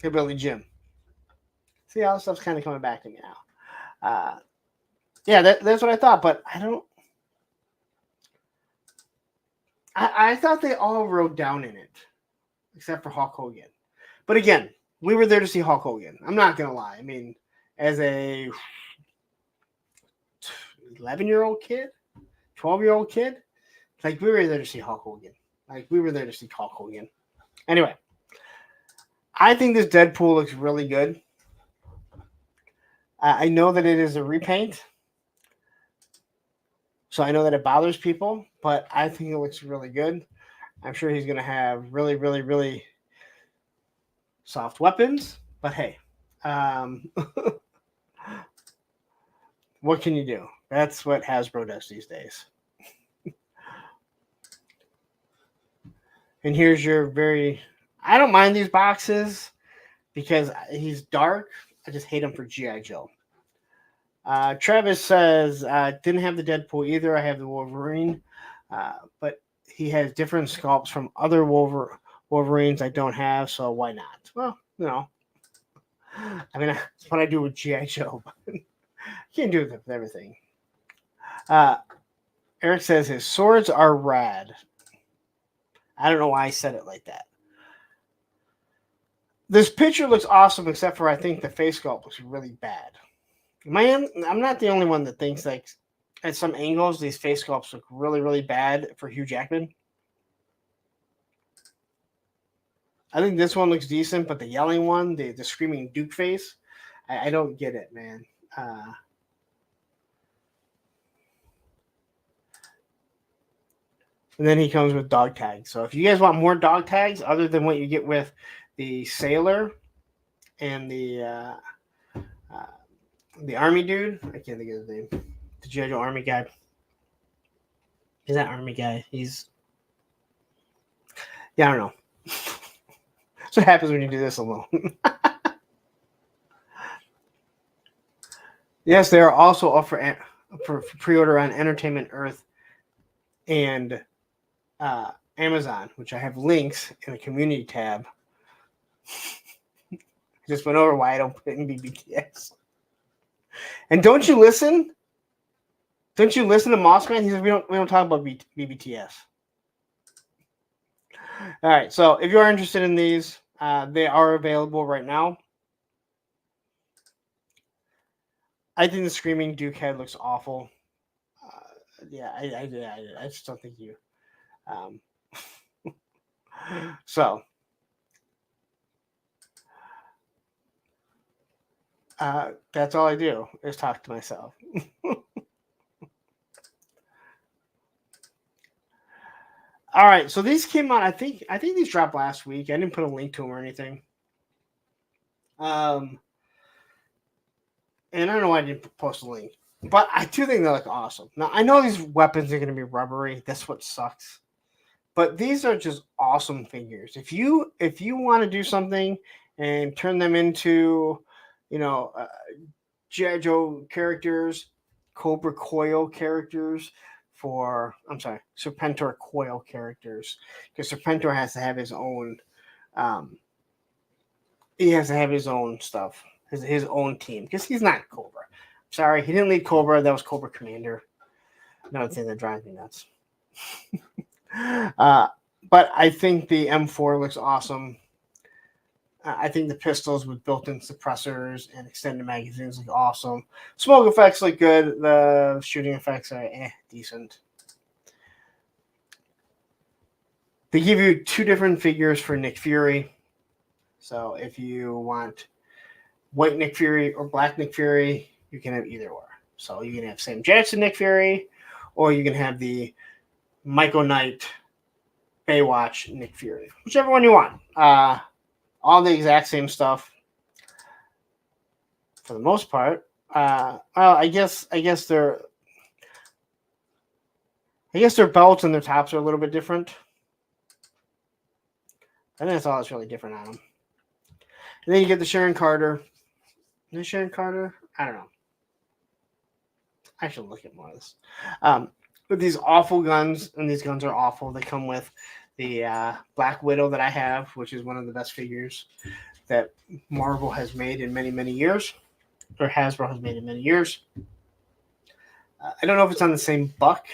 Speaker 1: Hillbilly Jim. See, all this stuff's kind of coming back to me now. Yeah, that's what I thought, but I don't... I thought they all wrote down in it, except for Hulk Hogan. But again, we were there to see Hulk Hogan. I'm not going to lie. I mean, as a 11-year-old kid, 12-year-old kid, like, we were there to see Hulk Hogan. Like, we were there to see Hulk Hogan. Anyway, I think this Deadpool looks really good. I know that it is a repaint, so I know that it bothers people, but I think it looks really good. I'm sure he's going to have really, really, really soft weapons, but hey, what can you do? That's what Hasbro does these days. And here's your very... I don't mind these boxes because he's dark. I just hate him for G.I. Joe. Travis says, didn't have the Deadpool either. I have the Wolverine. But he has different sculpts from other Wolverines I don't have, so why not? Well, you know. I mean, that's what I do with G.I. Joe. I can't do it with everything. Eric says his swords are rad. I don't know why I said it like that. This picture looks awesome, except for I think the face sculpt looks really bad. I'm not the only one that thinks, like, at some angles, these face sculpts look really, really bad for Hugh Jackman. I think this one looks decent, but the yelling one, the screaming Duke face, I don't get it, man. And then he comes with dog tags. So if you guys want more dog tags other than what you get with the sailor and the army dude, I can't think of his name. The G.I. Joe army guy. He's that army guy. He's... Yeah, I don't know. That's what happens when you do this alone. Yes, they are also up for pre-order on Entertainment Earth and Amazon, which I have links in the community tab. Just went over why I don't put it in BBTS. And don't you listen? Don't you listen to Mossman? He says we don't talk about BBTS. All right, so if you are interested in these, they are available right now. I think the Screaming Duke head looks awful. Yeah, I just don't think you. So, that's all I do is talk to myself. All right, so these came out. I think these dropped last week. I didn't put a link to them or anything. And I don't know why I didn't post a link, but I do think they look awesome. Now I know these weapons are going to be rubbery. That's what sucks. But these are just awesome figures. If you want to do something and turn them into, G.I. Joe characters, Cobra Coil characters, Serpentor Coil characters, because Serpentor has to have his own. He has to have his own stuff, his own team, because he's not Cobra. Sorry, he didn't lead Cobra. That was Cobra Commander. Another thing that drives me nuts. But I think the M4 looks awesome. I think the pistols with built-in suppressors and extended magazines look awesome. Smoke effects look good. The shooting effects are decent. They give you 2 different figures for Nick Fury. So if you want white Nick Fury or black Nick Fury, you can have either or. So you can have Sam Jackson Nick Fury, or you can have the Michael Knight Baywatch Nick Fury, whichever one you want. All the exact same stuff for the most part. I guess their belts and their tops are a little bit different. I think that's all that's really different on them. And then you get the Sharon Carter. Is it Sharon Carter? I don't know. I should look at more of this. With these awful guns, and these guns are awful. They come with the Black Widow that I have, which is one of the best figures that Marvel has made in many, many years, or Hasbro has made in many years. I don't know if it's on the same buck.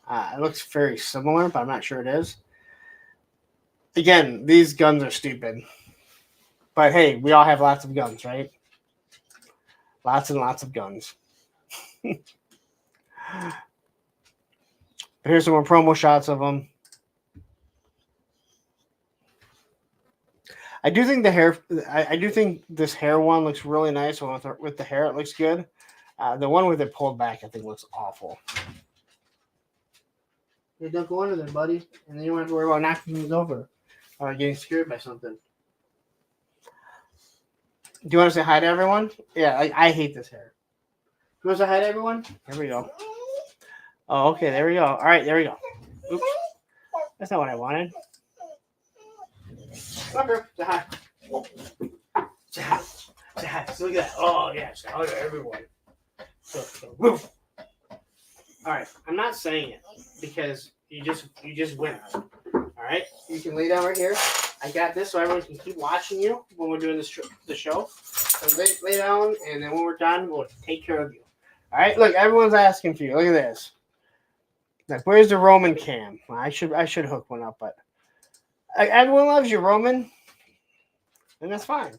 Speaker 1: It looks very similar, but I'm not sure it is. Again, these guns are stupid. But hey, we all have lots of guns, right? Lots and lots of guns. But here's some more promo shots of them. I do think the hair. I do think this hair one looks really nice. With the hair, it looks good. The one with it pulled back, I think, looks awful. Hey, don't go under there, buddy. And then you don't have to worry about knocking things over or getting scared by something. Do you want to say hi to everyone? Yeah, I hate this hair. You want to say hi to everyone? Here we go. Oh, okay, there we go. All right, there we go. Oops. That's not what I wanted. Okay, say hi. Say hi. Say hi. So look at that. Oh, yeah. Say hi to everyone. So, woof. All right, I'm not saying it because you just win. All right, you can lay down right here. I got this so everyone can keep watching you when we're doing the show. So lay down, and then when we're done, we'll take care of you. All right, look, everyone's asking for you. Look at this. Like, where's the Roman cam? Well, I should hook one up, but everyone loves you, Roman, and that's fine.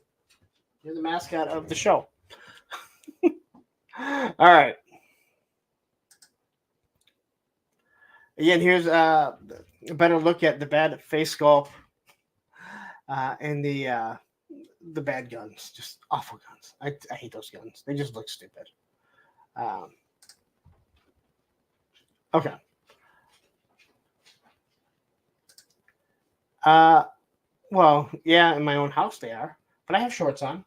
Speaker 1: You're the mascot of the show. All right. Again, here's a better look at the bad face sculpt and the bad guns. Just awful guns. I hate those guns. They just look stupid. Okay. Well, yeah, in my own house they are, but I have shorts on.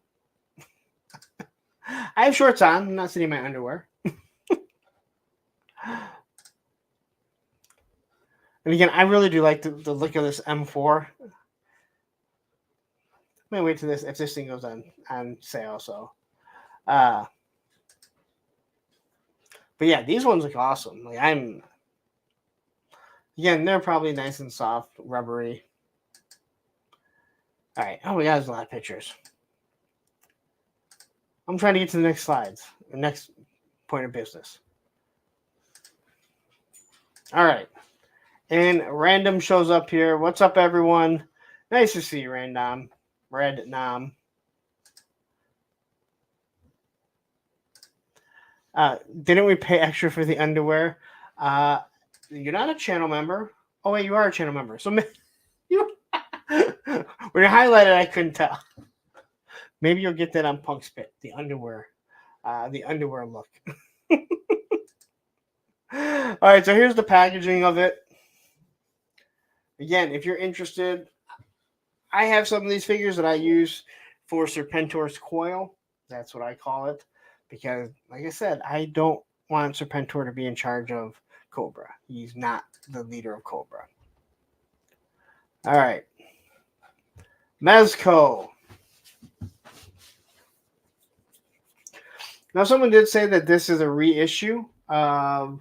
Speaker 1: I have shorts on. I'm not sitting in my underwear. And again, I really do like the look of this M4. I'm gonna wait till if this thing goes on sale. So, but yeah, these ones look awesome. Like again, they're probably nice and soft, rubbery. All right. Oh my God, there's a lot of pictures. I'm trying to get to the next slides, the next point of business. All right. And Random shows up here. What's up, everyone? Nice to see you, Random. Red Nam. Didn't we pay extra for the underwear? You're not a channel member. Oh, wait, you are a channel member. So you, when you highlighted, I couldn't tell. Maybe you'll get that on Punk Spit, the underwear look. All right, so here's the packaging of it. again, if you're interested, I have some of these figures that I use for Serpentor's coil. That's what I call it. Because, like I said, I don't want Serpentor to be in charge of Cobra. He's not the leader of Cobra. All right. Mezco. Now, someone did say that this is a reissue of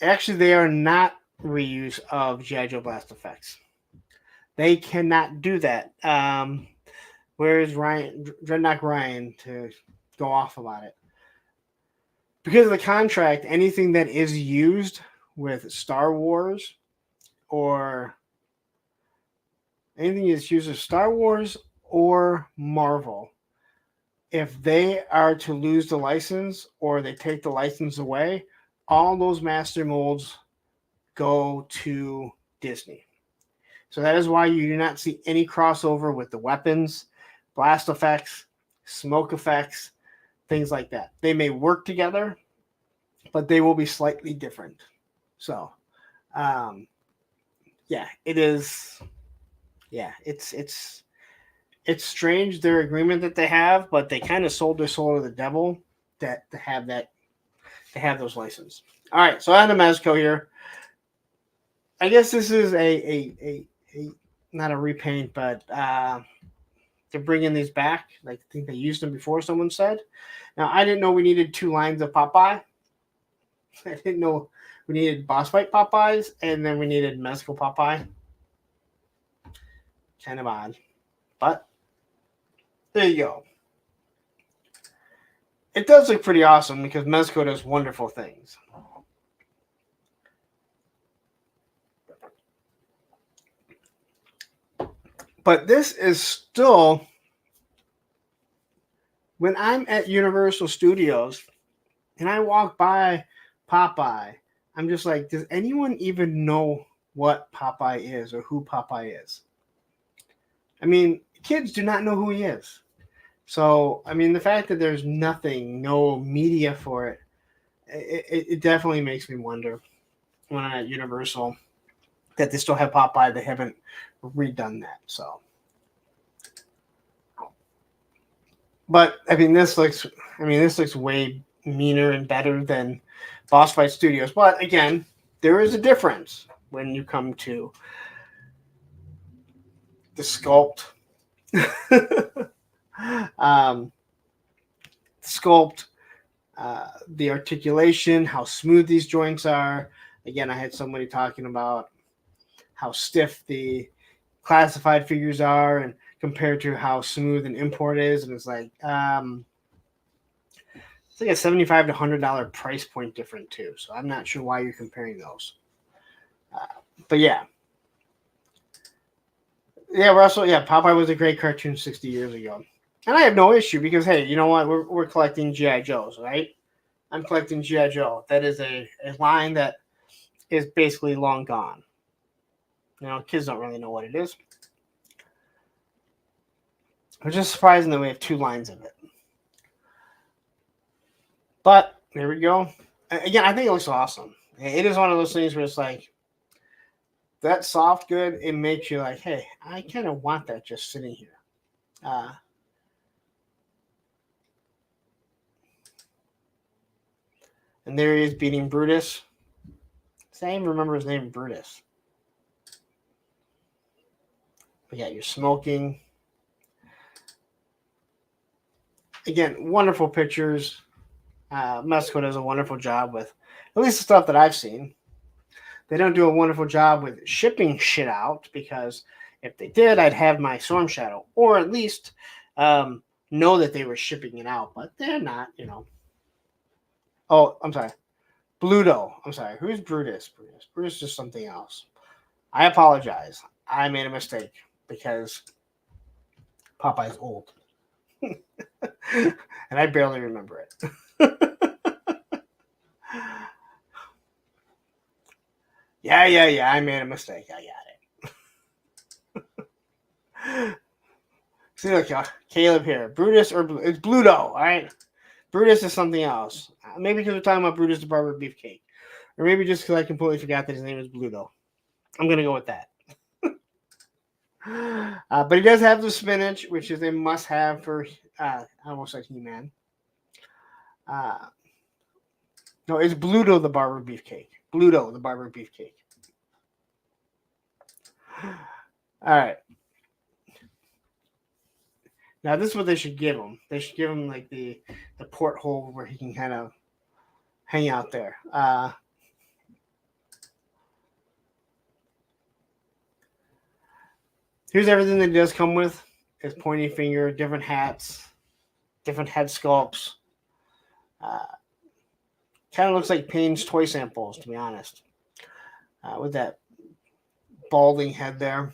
Speaker 1: actually, they are not reuse of G.I. Joe Blast Effects. They cannot do that. Where's Ryan, Dreadnought Ryan, to go off about it? Because of the contract, anything that is used with Star Wars or anything that's used with Star Wars or Marvel, if they are to lose the license or they take the license away, all those master molds go to Disney. So that is why you do not see any crossover with the weapons, blast effects, smoke effects, things like that. They may work together, but they will be slightly different. So, yeah, it is. Yeah, it's strange, their agreement that they have, but they kind of sold their soul to the devil to have those licenses. All right, so on to Mezco here. I guess this is a not a repaint, but they're bringing these back. Like, I think they used them before, someone said. Now, I didn't know we needed 2 lines of Popeye. I didn't know we needed Boss Fight Popeyes, and then we needed Mezco Popeye. Kind of odd. But there you go. It does look pretty awesome because Mezco does wonderful things. But this is still, when I'm at Universal Studios and I walk by Popeye, I'm just like, does anyone even know what Popeye is or who Popeye is? I mean, kids do not know who he is. So, I mean, the fact that there's nothing, no media for it, it definitely makes me wonder when I'm at Universal that they still have Popeye. They haven't redone that. So, but I mean, this looks way meaner and better than Boss Fight Studios. But again, there is a difference when you come to the sculpt. Sculpt, the articulation, how smooth these joints are. Again, I had somebody talking about how stiff the classified figures are and compared to how smooth an import is, and it's like it's like a $75 to $100 price point different too. So I'm not sure why you're comparing those. But yeah, Russell. Yeah, Popeye was a great cartoon 60 years ago. And I have no issue because, hey, you know what? We're collecting G.I. Joes, right? I'm collecting G.I. Joe. That is a line that is basically long gone. You know, kids don't really know what it is. It's just surprising that we have 2 lines of it. But there we go. Again, I think it looks awesome. It is one of those things where it's like, that soft good, it makes you like, hey, I kind of want that just sitting here. And there he is beating Brutus. I even remember his name, Brutus. But yeah, you're smoking. Again, wonderful pictures. Mezco does a wonderful job with, at least the stuff that I've seen. They don't do a wonderful job with shipping shit out, because if they did, I'd have my Storm Shadow, or at least know that they were shipping it out, but they're not, you know. Oh, I'm sorry. Bluto. I'm sorry. Who's Brutus? Brutus is just something else. I apologize. I made a mistake because Popeye's old. And I barely remember it. Yeah. I made a mistake. I got it. See, look, Caleb here. Brutus or it's Bluto, all right? Brutus is something else. Maybe because we're talking about Brutus the Barber Beefcake. Or maybe just because I completely forgot that his name is Bluto. I'm going to go with that. But he does have the spinach, which is a must-have for, I almost said He-Man. No, it's Bluto the Barber Beefcake. Bluto the Barber Beefcake. All right. Now, this is what they should give him. They should give him like the porthole where he can kind of hang out there. Here's everything that he does come with. His pointy finger, different hats, different head sculpts. Kind of looks like Payne's toy samples, to be honest. With that balding head there.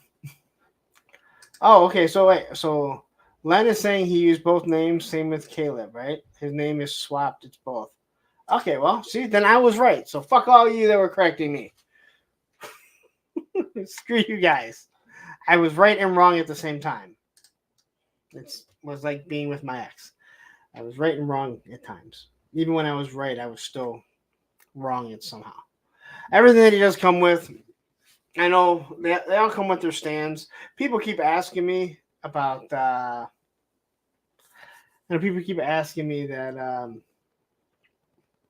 Speaker 1: Oh, okay. So wait. So Len is saying he used both names. Same with Caleb, right? His name is swapped. It's both. Okay, well, see, then I was right. So fuck all you that were correcting me. Screw you guys. I was right and wrong at the same time. It was like being with my ex. I was right and wrong at times. Even when I was right, I was still wrong it somehow. Everything that he does come with, I know they all come with their stands. People keep asking me about, people keep asking me that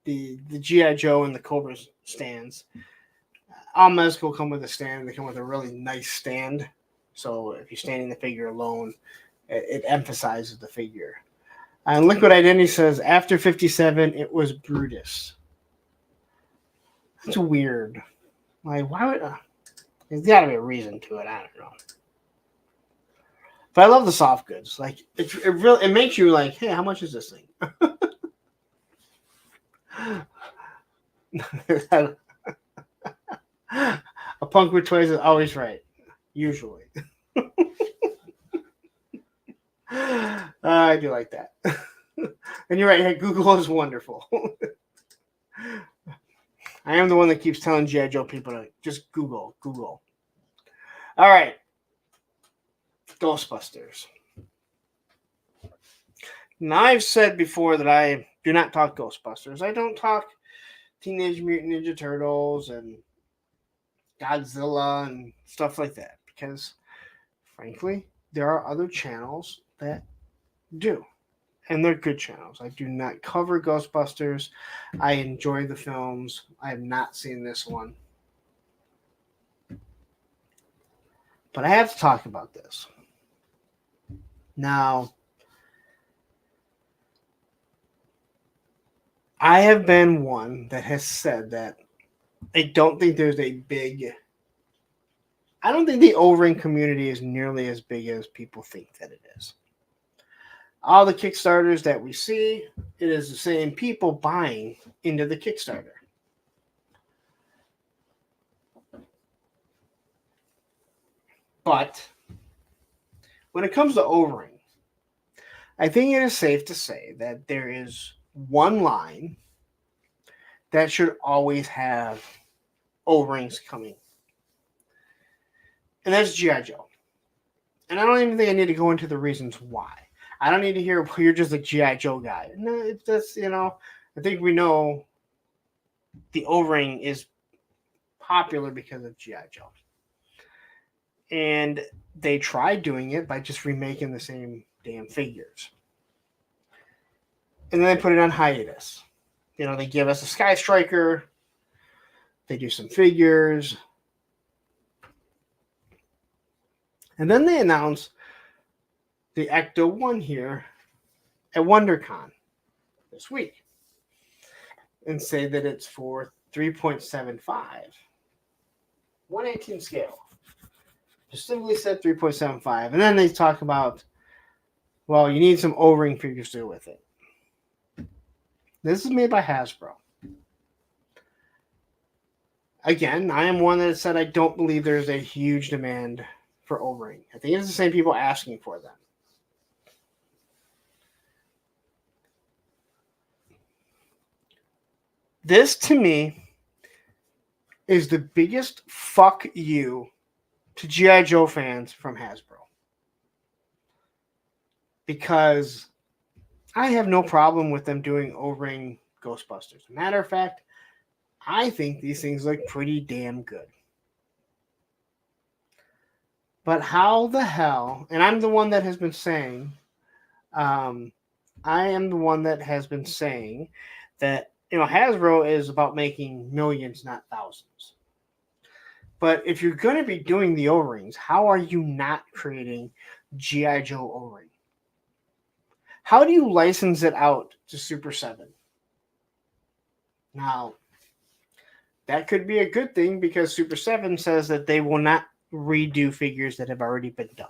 Speaker 1: the G.I. Joe and the Cobra stands. All Mezco come with a stand. They come with a really nice stand. So if you're standing the figure alone, it emphasizes the figure. And Liquid Identity says, after 57, it was Brutus. That's weird. Like, why would... there's got to be a reason to it. I don't know. But I love the soft goods. Like, it makes you like, hey, how much is this thing? A punk with toys is always right. Usually. I do like that. And you're right. Hey, Google is wonderful. I am the one that keeps telling G.I. Joe people to just Google. All right. Ghostbusters. Now, I've said before that I do not talk Ghostbusters. I don't talk Teenage Mutant Ninja Turtles and Godzilla and stuff like that because, frankly, there are other channels that do. And they're good channels. I do not cover Ghostbusters. I enjoy the films. I have not seen this one. But I have to talk about this. Now, I have been one that has said that I don't think there's a big... I don't think the O-ring community is nearly as big as people think that it is. All the Kickstarters that we see, it is the same people buying into the Kickstarter. But when it comes to O-ring, I think it is safe to say that there is one line that should always have O-rings coming. And that's G.I. Joe. And I don't even think I need to go into the reasons why. I don't need to hear you're just a G.I. Joe guy. No, it's just, I think we know the O-ring is popular because of G.I. Joe. And they tried doing it by just remaking the same damn figures. And then they put it on hiatus. They give us a Sky Striker. They do some figures. And then they announce the Ecto-1 here at WonderCon this week and say that it's for 3.75. 1/18 scale. Just simply said 3.75. And then they talk about, well, you need some O-ring figures to go with it. This is made by Hasbro. Again, I am one that said I don't believe there's a huge demand for O-ring. I think it's the same people asking for them. This, to me, is the biggest fuck you to G.I. Joe fans from Hasbro. Because I have no problem with them doing O-ring Ghostbusters. Matter of fact, I think these things look pretty damn good. But how the hell, and I'm the one that has been saying, I am the one that has been saying that, Hasbro is about making millions, not thousands. But if you're going to be doing the O-rings, how are you not creating G.I. Joe O-ring? How do you license it out to Super 7? Now, that could be a good thing because Super 7 says that they will not redo figures that have already been done.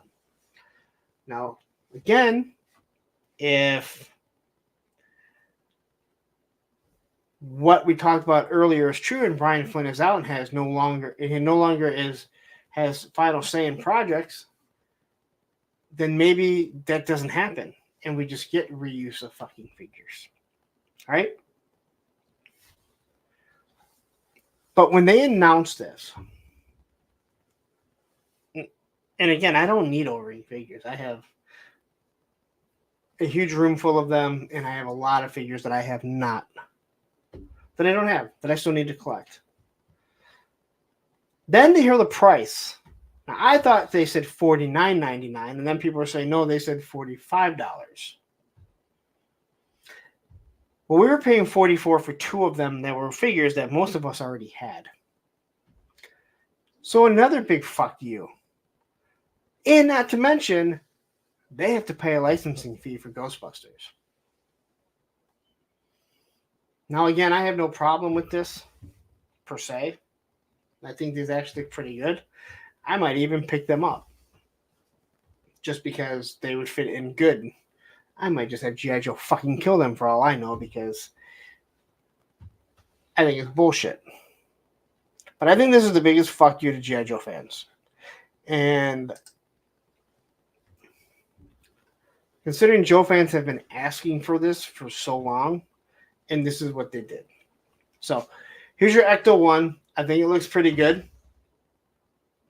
Speaker 1: Now, again, if what we talked about earlier is true and Brian Flynn is out and has final say in projects, then maybe that doesn't happen and we just get reuse of fucking figures. All right? But when they announced this, and again, I don't need O-ring figures. I have a huge room full of them, and I have a lot of figures that I have not, that I don't have, that I still need to collect. Then to hear the price. Now, I thought they said $49.99, and then people were saying, no, they said $45. Well, we were paying $44 for two of them that were figures that most of us already had. So another big fuck you. And not to mention, they have to pay a licensing fee for Ghostbusters. Now, again, I have no problem with this, per se. I think these actually look pretty good. I might even pick them up. Just because they would fit in good. I might just have G.I. Joe fucking kill them for all I know, because I think it's bullshit. But I think this is the biggest fuck you to G.I. Joe fans. And considering Joe fans have been asking for this for so long, and this is what they did. So, here's your Ecto 1. I think it looks pretty good.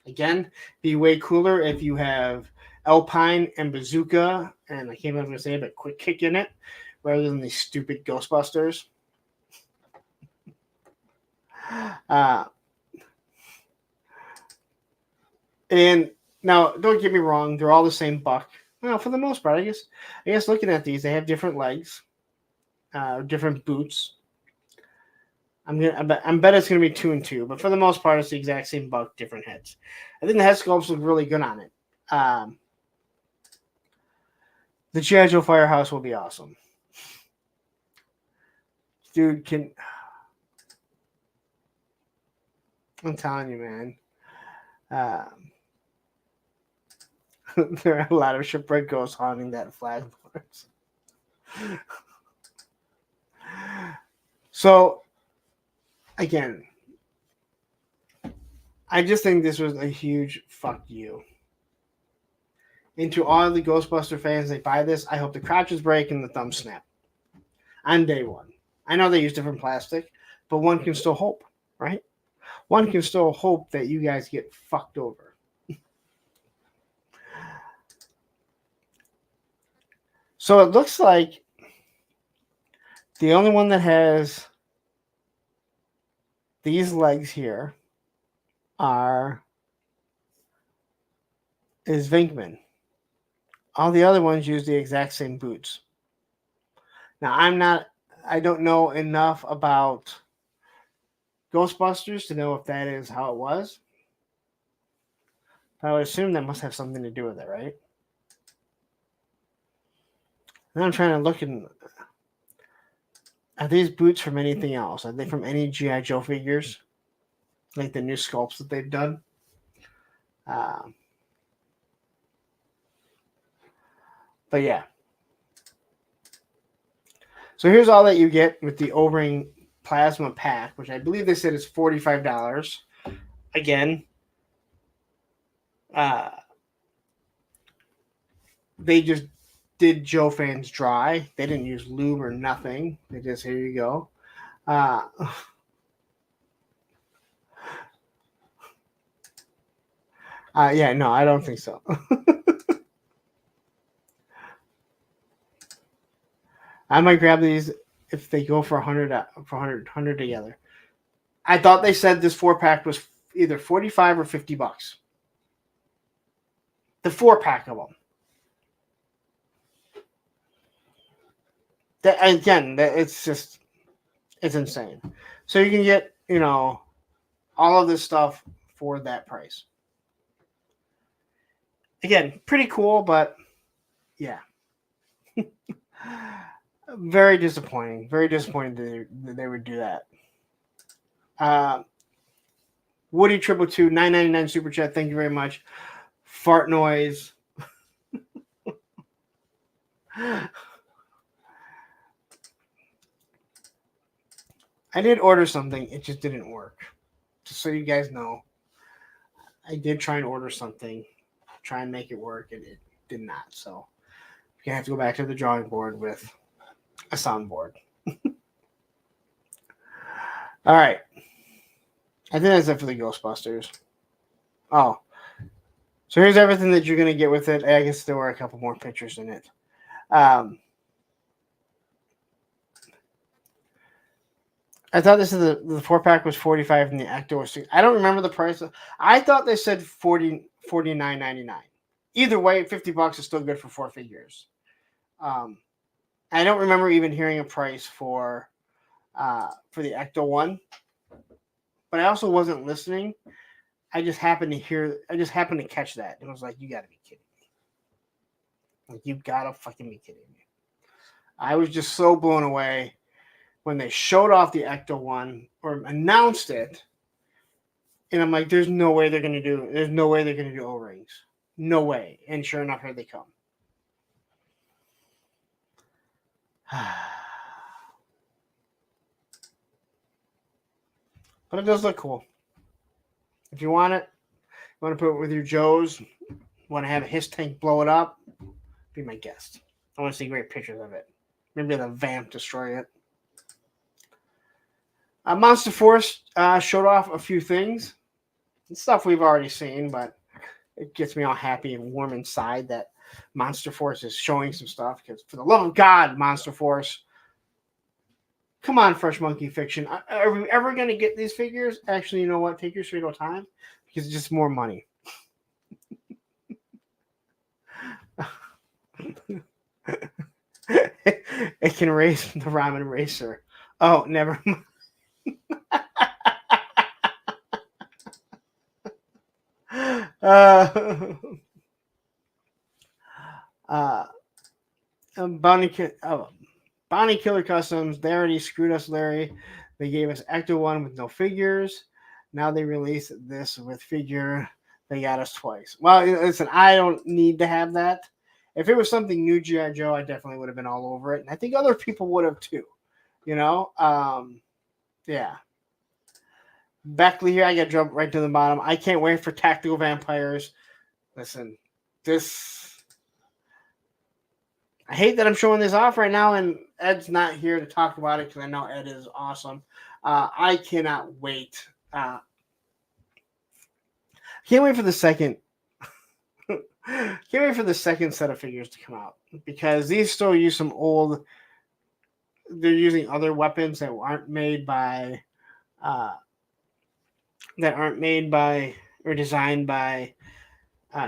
Speaker 1: Again, be way cooler if you have Alpine and Bazooka, and I can't remember to say it, but Quick Kick in it, rather than these stupid Ghostbusters. And now, don't get me wrong, they're all the same buck. Well, for the most part, I guess looking at these, they have different legs, different boots. I bet it's gonna be 2 and 2, but for the most part, it's the exact same buck, different heads. I think the head sculpts look really good on it. The G.I. Joe Firehouse will be awesome. Dude, I'm telling you, man. There are a lot of shipwreck ghosts haunting that flag. So, again, I just think this was a huge fuck you. And to all the Ghostbuster fans that buy this, I hope the crotches break and the thumbs snap on day one. I know they use different plastic, but one can still hope, right? One can still hope that you guys get fucked over. So it looks like the only one that has these legs here is Vinkman. All the other ones use the exact same boots. Now, I don't know enough about Ghostbusters to know if that is how it was. But I would assume that must have something to do with it, right? Now I'm trying to look in. Are these boots from anything else? Are they from any G.I. Joe figures? Like the new sculpts that they've done? But yeah. So here's all that you get with the O-ring plasma pack, which I believe they said is $45. Again, they just did Joe fans dry. They didn't use lube or nothing. They just, here you go. Yeah, no, I don't think so. I might grab these if they go for 100 together. I thought they said this 4-pack was either 45 or $50. The 4-pack of them. It's insane. So you can get, all of this stuff for that price. Again, pretty cool, but yeah. Very disappointing. Very disappointing that they would do that. Woody 222, $9.99 super chat. Thank you very much. Fart noise. I did order something. It just didn't work. Just so you guys know, I did try and order something, try and make it work, and it did not. So you're gonna have to go back to the drawing board with a soundboard. All right. I think that's it for the Ghostbusters. Oh. So here's everything that you're gonna get with it. I guess there were a couple more pictures in it. I thought this is the 4-pack was 45 and the Ecto was 6. I don't remember the price. I thought they said $49.99. Either way, $50 is still good for 4 figures. I don't remember even hearing a price for the Ecto one, but I also wasn't listening. I just happened to catch that, and I was like, "You got to be kidding me! Like, you gotta fucking be kidding me!" I was just so blown away when they showed off the Ecto one or announced it, and I'm like, there's no way they're gonna do O-rings. No way. And sure enough, here they come. But it does look cool. If you want it, you want to put it with your Joes, want to have a Hiss tank blow it up, be my guest. I want to see great pictures of it. Maybe the Vamp destroy it. Monster Force showed off a few things. It's stuff we've already seen, but it gets me all happy and warm inside that Monster Force is showing some stuff. Because for the love of God, Monster Force, come on, Fresh Monkey Fiction. Are we ever going to get these figures? Actually, you know what? Take your sweet old time, because it's just more money. It can race the ramen racer. Oh, never mind. Bounty Killer Customs. They already screwed us, Larry. They gave us Ecto one with no figures. Now they release this with figure. They got us twice. Well, listen, I don't need to have that. If it was something new G.I. Joe, I definitely would have been all over it. And I think other people would have too. Yeah. Beckley here, I got to jump right to the bottom. I can't wait for Tactical Vampires. Listen, I hate that I'm showing this off right now, and Ed's not here to talk about it because I know Ed is awesome. I cannot wait. Can't wait for the second. Can't wait for the second set of figures to come out, because these still use some old. They're using other weapons that aren't made by or designed by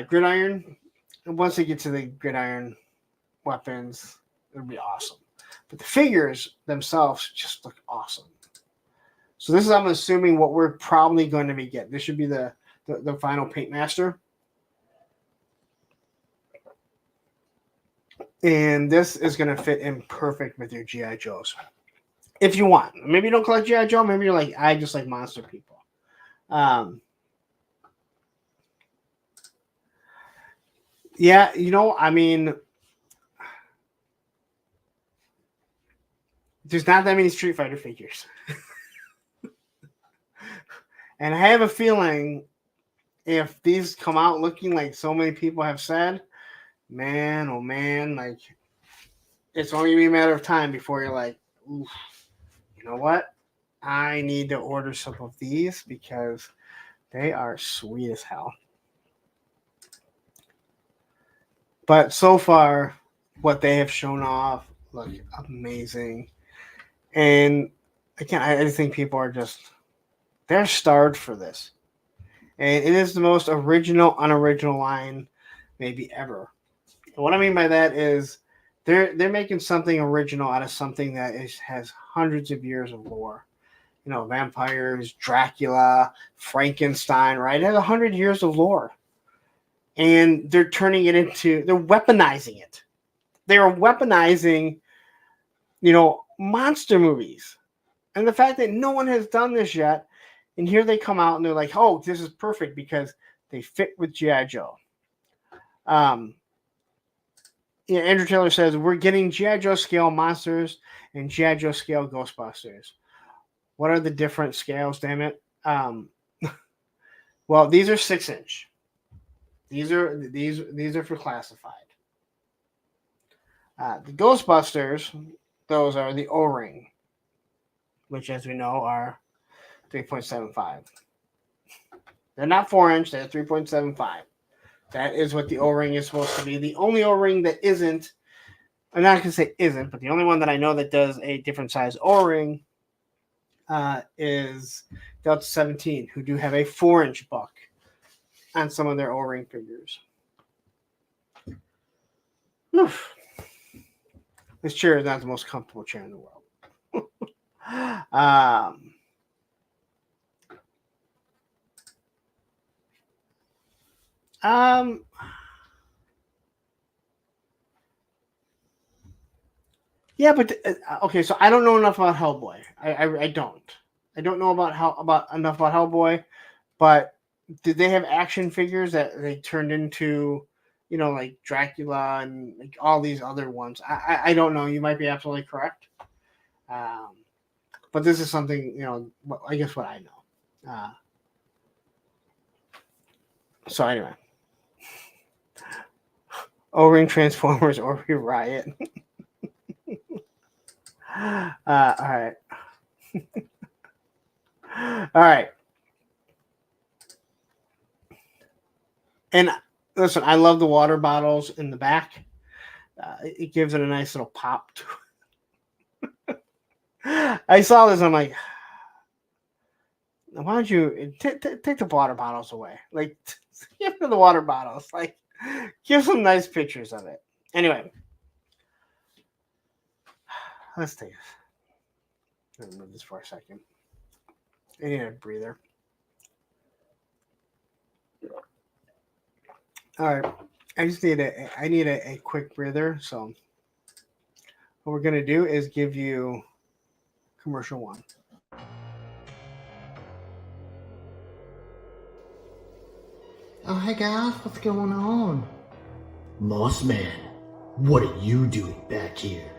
Speaker 1: Gridiron. And once they get to the Gridiron weapons, it'll be awesome. But the figures themselves just look awesome. So this is, I'm assuming, what we're probably going to be getting. This should be the final Paint Master. And this is going to fit in perfect with your G.I. Joes. If you want. Maybe you don't collect G.I. Joe. Maybe you're like, I just like monster people. Yeah, I mean, there's not that many Street Fighter figures. And I have a feeling if these come out looking like so many people have said, man, oh man, like, it's only going to be a matter of time before you're like, oof, you know what? I need to order some of these because they are sweet as hell. But so far, what they have shown off look amazing. And again, I just think people are they're starved for this. And it is the most original, unoriginal line maybe ever. And what I mean by that is they're making something original out of something that has hundreds of years of lore. You know, vampires, Dracula, Frankenstein, right? It has 100 years of lore. And they're turning it they're weaponizing it. They are weaponizing, monster movies. And the fact that no one has done this yet, and here they come out and they're like, oh, this is perfect because they fit with G.I. Joe. Andrew Taylor says, we're getting G.I. Joe scale monsters and G.I. Joe scale Ghostbusters. What are the different scales, damn it? Well, these are 6-inch. These are for classified. The Ghostbusters, those are the O-ring, which, as we know, are 3.75. They're not 4-inch. They're 3.75. That is what the O-ring is supposed to be. The only O-ring that isn't, I'm not going to say isn't, but the only one that I know that does a different size O-ring is Delta 17, who do have a 4-inch buck on some of their O-ring figures. Oof. This chair is not the most comfortable chair in the world. Yeah, but okay. So I don't know enough about Hellboy. I don't. I don't know enough about Hellboy. But did they have action figures that they turned into, like Dracula and like all these other ones? I don't know. You might be absolutely correct. But this is something, I guess what I know. So anyway. O-ring Transformers or Riot. All right. All right. And listen, I love the water bottles in the back. It gives it a nice little pop to it. I saw this. I'm like, why don't you take the water bottles away? Like, give me the water bottles. Like, give some nice pictures of it. Anyway, let's take this. Let me move this for a second. I need a breather. All right, I just need a quick breather. So what we're gonna do is give you commercial one.
Speaker 2: Oh, hey guys, what's going on?
Speaker 3: Mossman, what are you doing back here?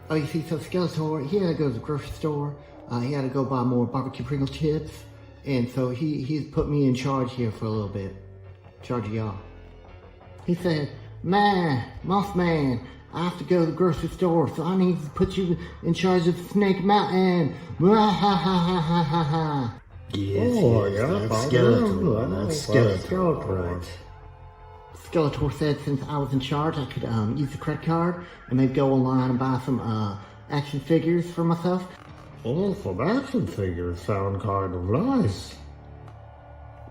Speaker 2: Oh, you see, so Skeletor, he had to go to the grocery store. He had to go buy more barbecue Pringle chips. And so he's put me in charge here for a little bit. In charge of y'all. He said, man, Mossman, I have to go to the grocery store, so I need to put you in charge of Snake Mountain.
Speaker 3: Yes, that's Skeletor. That's Skeletor. Right.
Speaker 2: Skeletor said since I was in charge, I could use the credit card and maybe go online and buy some action figures for myself.
Speaker 4: Oh, some action figures sound kind of nice.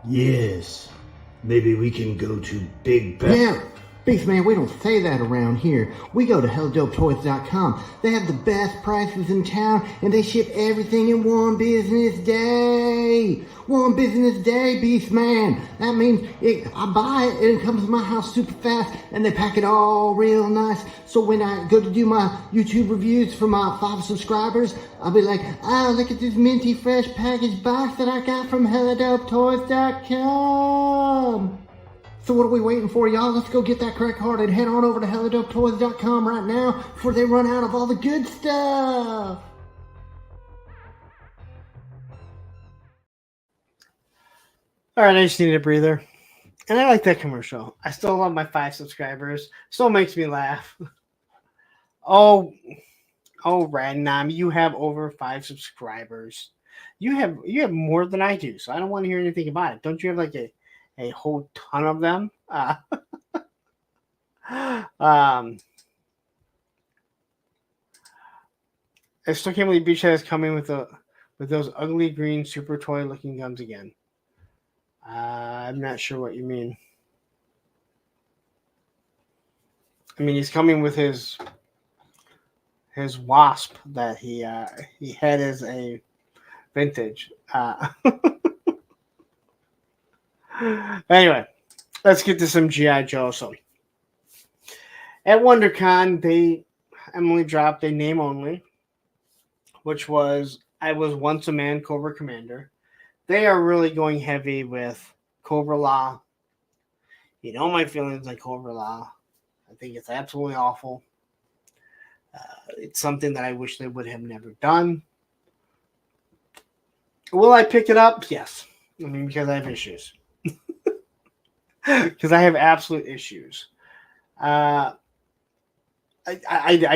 Speaker 3: Yes. Maybe we can go to Big Bad.
Speaker 2: Yeah, Beastman, we don't say that around here. We go to HellDopeToys.com. They have the best prices in town, and they ship everything in one business day. One business day, Beastman. That means I buy it, and it comes to my house super fast, and they pack it all real nice. So when I go to do my YouTube reviews for my 5 subscribers, I'll be like, oh, look at this minty fresh packaged box that I got from HellDopeToys.com. So what are we waiting for, y'all? Let's go get that credit card and head on over to HellDopeToys.com right now before they run out of all the good stuff.
Speaker 1: All right, I just needed a breather. And I like that commercial. I still love my 5 subscribers. Still makes me laugh. Oh, Radnam, you have over 5 subscribers. You have more than I do, so I don't want to hear anything about it. Don't you have like a whole ton of them? I still can't believe Beachhead is coming with those ugly green super toy looking guns again. I'm not sure what you mean. I mean, he's coming with his wasp that he had as a vintage. Anyway, let's get to some G.I. Joe. So at WonderCon, Emily dropped a name only, which was I Was Once a Man, Cobra Commander. They are really going heavy with Cobra Law. You know my feelings on Cobra Law. I think it's absolutely awful. It's something that I wish they would have never done. Will I pick it up? Yes. I mean, because I have issues. Because I have absolute issues. I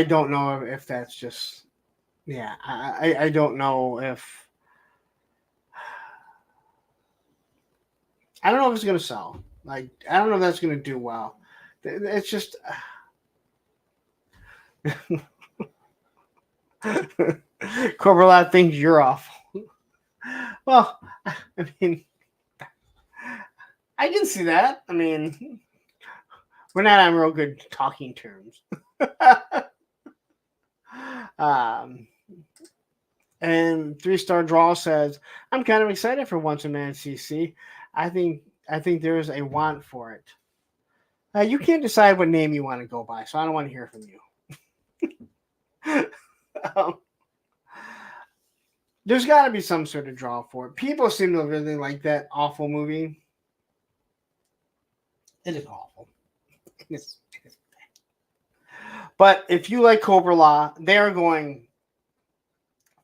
Speaker 1: don't know if that's just... Yeah, I don't know if... I don't know if it's going to sell. Like, I don't know if that's going to do well. It's just... Cobra Law thinks you're awful. Well, I mean, I can see that. I mean, we're not on real good talking terms. And 3-star draw says, I'm kind of excited for Once a Man CC. I think there is a want for it. You can't decide what name you want to go by, so I don't want to hear from you. There's got to be some sort of draw for it. People seem to really like that awful movie. It is awful. But if you like Cobra Law, they are going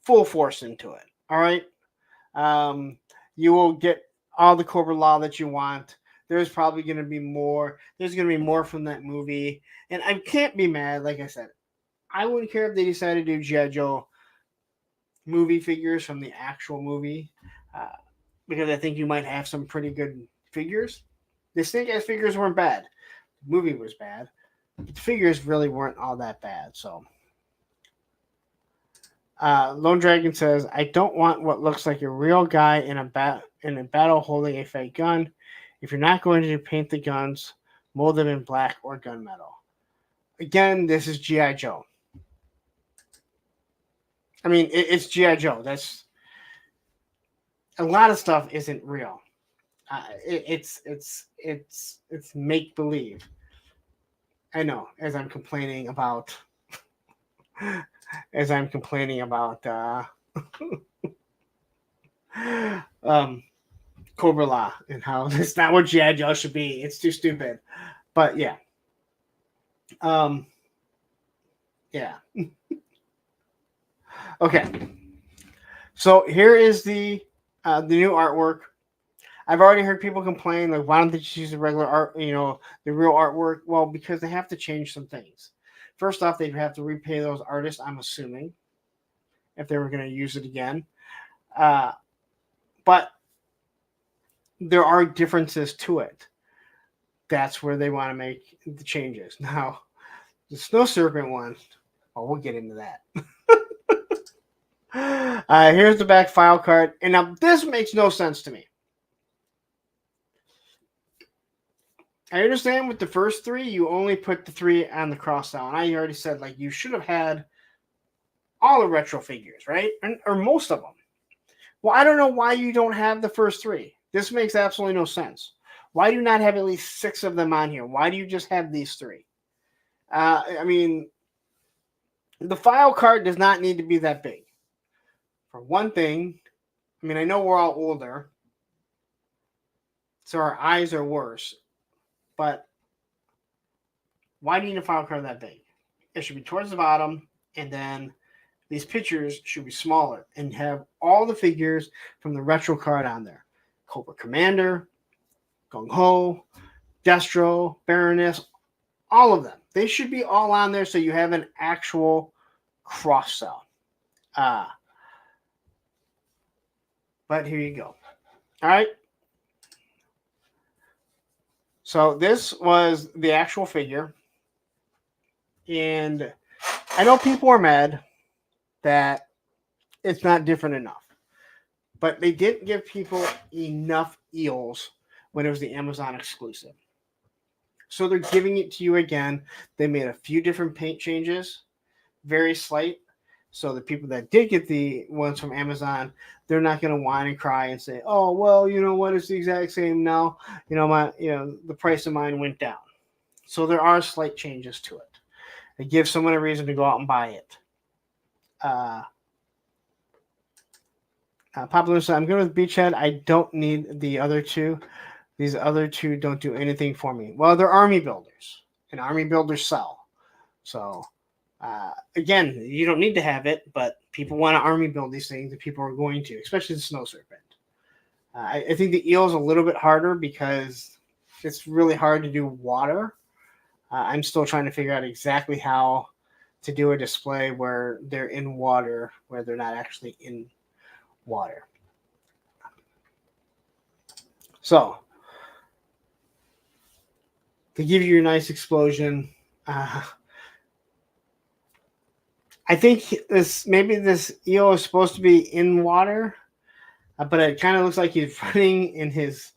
Speaker 1: full force into it. All right? You will get all the Cobra Law that you want. There's probably going to be more. There's going to be more from that movie. And I can't be mad. Like I said, I wouldn't care if they decided to do G.I. Joe movie figures from the actual movie, because I think you might have some pretty good figures. The Snake Eyes figures weren't bad. The movie was bad. But the figures really weren't all that bad. So, Lone Dragon says, I don't want what looks like a real guy in a battle holding a fake gun. If you're not going to paint the guns, mold them in black or gunmetal. Again, this is G.I. Joe. I mean, it's G.I. Joe. That's a lot of stuff isn't real. It's make believe. I know, as I'm complaining about Cobra Law and how it's not what G.I. Joe should be. It's too stupid. But yeah. Yeah. Okay. So here is the new artwork. I've already heard people complain, like, why don't they just use the regular art, the real artwork? Well, because they have to change some things. First off, they'd have to repay those artists, I'm assuming, if they were going to use it again. But there are differences to it. That's where they want to make the changes. Now, the Snow Serpent one, we'll get into that. Here's the back file card. And now this makes no sense to me. I understand with the first 3, you only put the 3 on the cross down. And I already said, like, you should have had all the retro figures, right? Or most of them. Well, I don't know why you don't have the first 3. This makes absolutely no sense. Why do you not have at least 6 of them on here? Why do you just have these 3? I mean, the file card does not need to be that big. For one thing, I mean, I know we're all older, so our eyes are worse. But why do you need a file card that big? It should be towards the bottom, and then these pictures should be smaller and have all the figures from the retro card on there. Cobra Commander, Gung Ho, Destro, Baroness, all of them. They should be all on there so you have an actual cross-sell. But here you go. All right. So this was the actual figure. And I know people are mad. that it's not different enough. But they didn't give people enough eels when it was the Amazon exclusive. So they're giving it to you again. They made a few different paint changes, very slight. So the people that did get the ones from Amazon, they're not going to whine and cry and say, "Oh, well, you know what? It's the exact same now. The price of mine went down." So there are slight changes to it. It gives someone a reason to go out and buy it. Popular said, "I'm good with Beachhead. I don't need the other two. These other two don't do anything for me." Well, they're army builders, and army builders sell. So, again, you don't need to have it, but people want to army build these things, and people are going to, especially the Snow Serpent. I think the eel is a little bit harder because it's really hard to do water. I'm still trying to figure out exactly how to do a display where they're in water, where they're not actually in water. So, to give you a nice explosion, I think this eel is supposed to be in water, but it kind of looks like he's running in his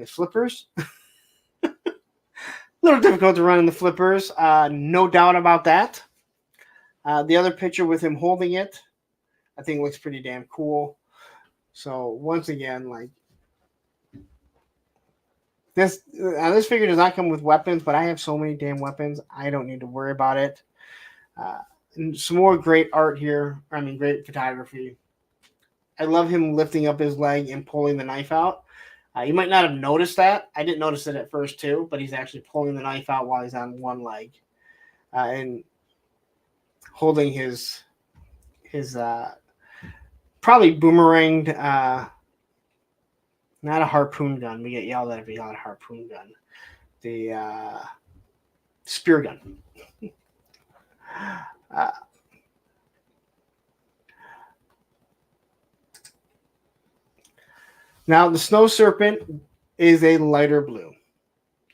Speaker 1: flippers. A little difficult to run in the flippers, no doubt about that. The other picture with him holding it, I think looks pretty damn cool. So once again, like this figure does not come with weapons, but I have so many damn weapons, I don't need to worry about it. And some more great art here. I mean, great photography. I love him lifting up his leg and pulling the knife out. You might not have noticed that. I didn't notice it at first too, but he's actually pulling the knife out while he's on one leg and holding his probably boomeranged, not a harpoon gun. We get yelled at if we got a harpoon gun. The spear gun. Now, the Snow Serpent is a lighter blue,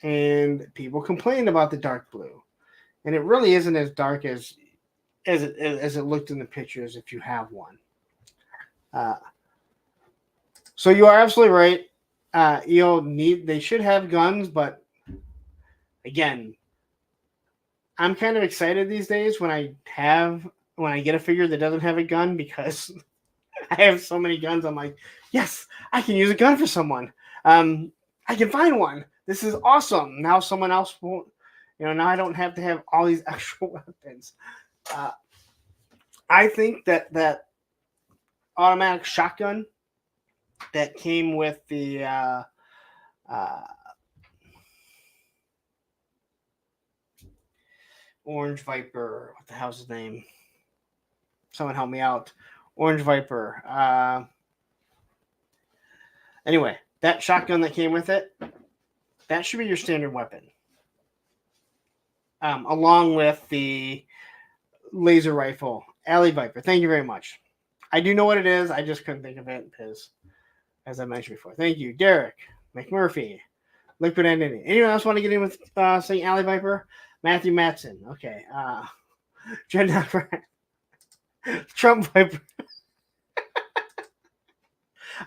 Speaker 1: and people complain about the dark blue, and it really isn't as dark as it looked in the pictures if you have one. So you are absolutely right. They should have guns, but again, I'm kind of excited these days when I get a figure that doesn't have a gun because I have so many guns. I'm like, yes, I can use a gun for someone. I can find one. This is awesome. Now someone else won't. Now I don't have to have all these extra weapons. I think that automatic shotgun that came with the Orange Viper. What the hell's his name? Someone help me out. Orange Viper. Anyway, that shotgun that came with it, that should be your standard weapon. Along with the laser rifle. Alley Viper. Thank you very much. I do know what it is. I just couldn't think of it because, as I mentioned before. Thank you, Derek, McMurphy, Liquid Entity. Anyone else want to get in with saying Alley Viper? Matthew Matson. Okay. Trump Viper.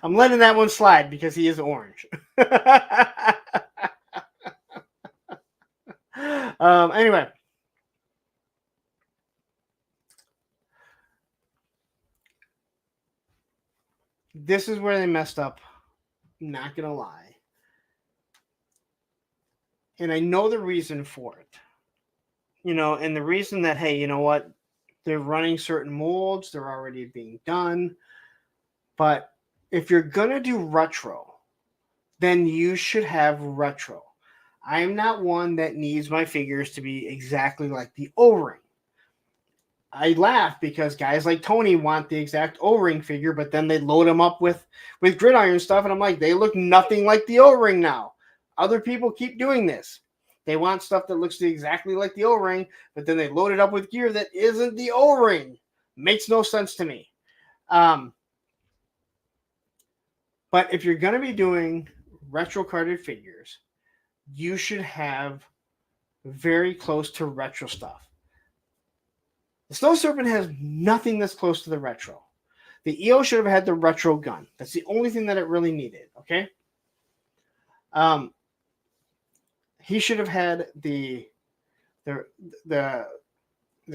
Speaker 1: I'm letting that one slide because he is orange. Anyway. This is where they messed up. Not going to lie. And I know the reason for it. And the reason that, hey, you know what? They're running certain molds. They're already being done. But if you're going to do retro, then you should have retro. I'm not one that needs my figures to be exactly like the O-ring. I laugh because guys like Tony want the exact O-ring figure, but then they load them up with gridiron stuff, and I'm like, they look nothing like the O-ring now. Other people keep doing this. They want stuff that looks exactly like the O-ring, but then they load it up with gear that isn't the O-ring. Makes no sense to me. But if you're going to be doing retro carded figures, you should have very close to retro stuff. The Snow Serpent has nothing that's close to the retro. The EO should have had the retro gun. That's the only thing that it really needed. Okay. He should have had the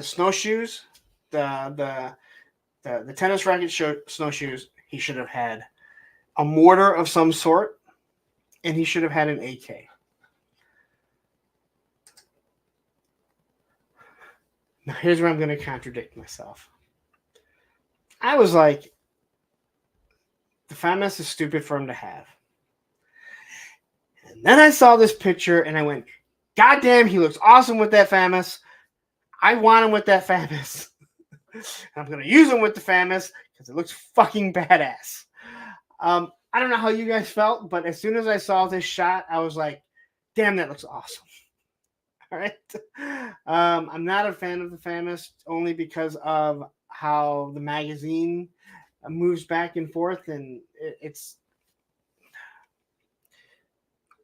Speaker 1: snowshoes, the tennis racket snowshoes. He should have had a mortar of some sort, and he should have had an AK. Now, here's where I'm going to contradict myself. I was like, the FAMAS is stupid for him to have. And then I saw this picture, and I went, God damn, he looks awesome with that FAMAS. I want him with that FAMAS. I'm going to use him with the FAMAS because it looks fucking badass. I don't know how you guys felt, but as soon as I saw this shot, I was like, damn, that looks awesome. All right. I'm not a fan of the FAMAS only because of how the magazine moves back and forth, and it's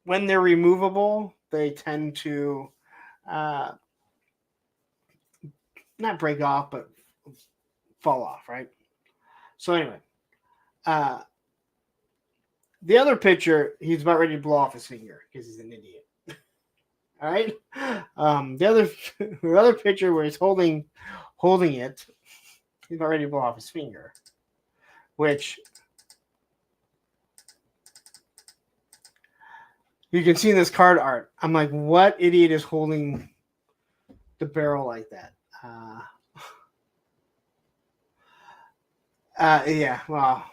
Speaker 1: when they're removable, they tend to not break off, but fall off, right? So anyway, the other picture, he's about ready to blow off his finger because he's an idiot. All right. The other picture where he's holding it, he's about ready to blow off his finger, which you can see in this card art. I'm like, what idiot is holding the barrel like that? Yeah, well,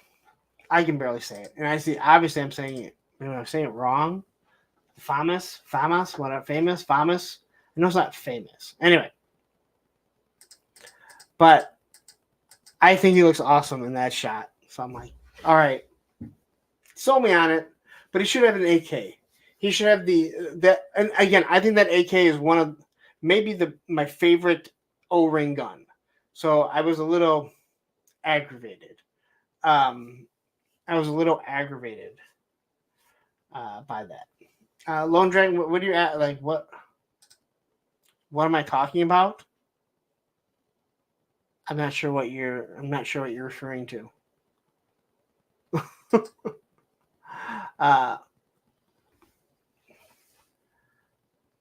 Speaker 1: I can barely say it. And I see, obviously, I'm saying it. I'm saying it wrong. FAMAS. What? Famous? FAMAS? I know it's not famous. Anyway. But I think he looks awesome in that shot. So I'm like, all right. Sold me on it. But he should have an AK. He should have and again, I think that AK is one of maybe my favorite O-ring gun. So I was a little aggravated. By that. Lone Dragon, what are you at? Like, what am I talking about? I'm not sure what you're referring to.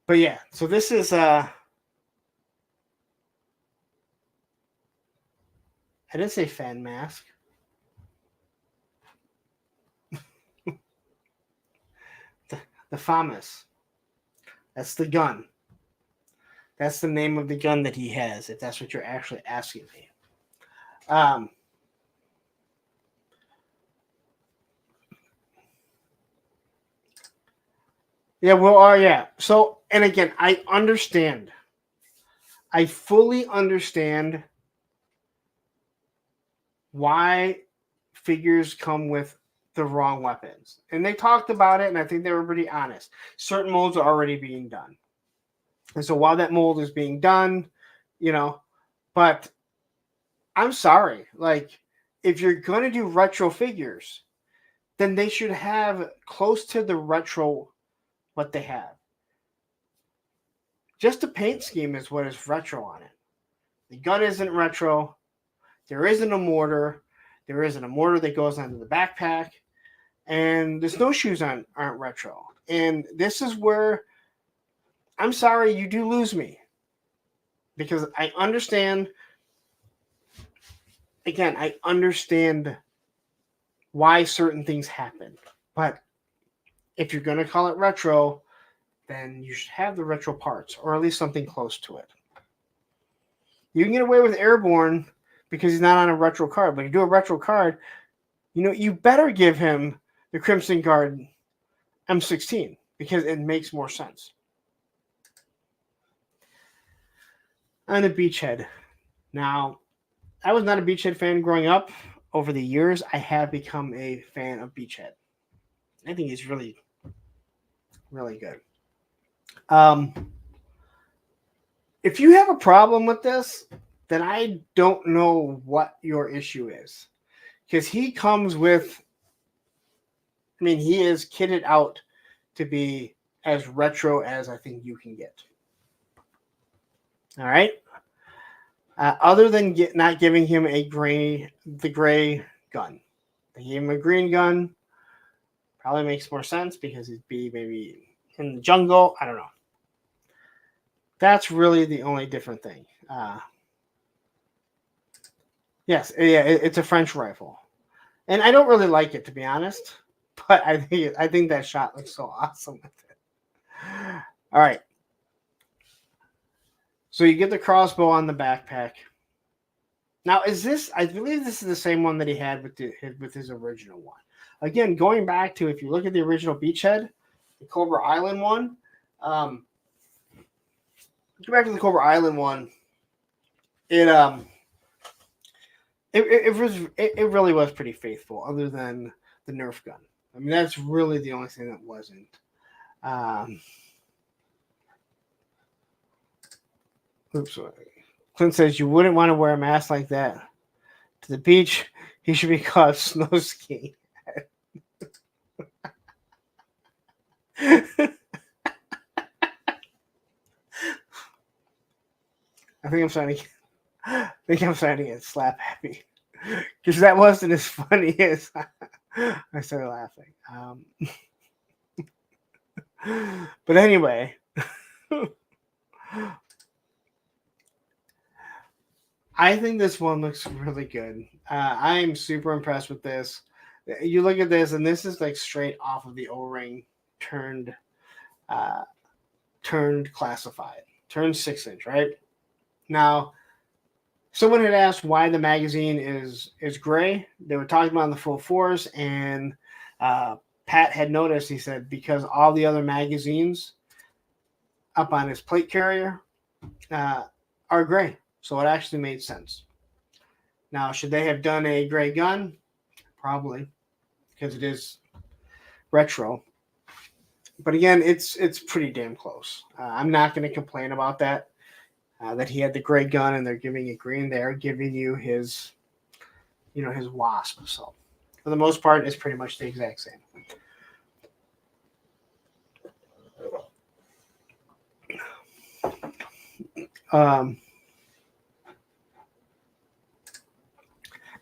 Speaker 1: But yeah, so this is I didn't say fan mask. The FAMAS. That's the gun. That's the name of the gun that he has, if that's what you're actually asking me. Yeah, well, yeah. So, and again, I understand. I fully understand why figures come with the wrong weapons. And they talked about it, and I think they were pretty honest. Certain molds are already being done. And so while that mold is being done, but I'm sorry. Like, if you're going to do retro figures, then they should have close to the retro what they have. Just the paint scheme is what is retro on it. The gun isn't retro. There isn't a mortar. There isn't a mortar that goes onto the backpack. And the snowshoes aren't retro. And this is where, I'm sorry, you do lose me. Because I understand, again, I understand why certain things happen. But if you're going to call it retro, then you should have the retro parts, or at least something close to it. You can get away with Airborne because he's not on a retro card. But if you do a retro card, you better give him the Crimson Guard M16 because it makes more sense. On a Beachhead. Now, I was not a Beachhead fan growing up. Over the years, I have become a fan of Beachhead. I think he's really, really good. If you have a problem with this, then I don't know what your issue is. Because he comes with, he is kitted out to be as retro as I think you can get. All right. other than not giving him the gray gun. They gave him a green gun. Probably makes more sense because he'd be maybe in the jungle. I don't know. That's really the only different thing. Yes, yeah, it's a French rifle, and I don't really like it, to be honest. But I think that shot looks so awesome with it. All right. So you get the crossbow on the backpack. Now, I believe this is the same one that he had with his original one. Again, going back to, if you look at the original Beachhead, the Cobra Island one, go back to the Cobra Island one. It really was pretty faithful, other than the Nerf gun. I mean, that's really the only thing that wasn't. Oops. Clint says you wouldn't want to wear a mask like that to the beach. He should be caught snow skiing. I think I'm starting to get slap happy because that wasn't as funny as I started laughing. But anyway, I think this one looks really good. I'm super impressed with this. You look at this, and this is like straight off of the O-ring turned classified, turned 6-inch, right? Now, someone had asked why the magazine is gray. They were talking about in the full force, and Pat had noticed. He said because all the other magazines up on his plate carrier are gray, so it actually made sense. Now, should they have done a gray gun? Probably, because it is retro. But again, it's pretty damn close. I'm not going to complain about that. That he had the gray gun and they're giving it green. They're giving you his Wasp. So for the most part, it's pretty much the exact same.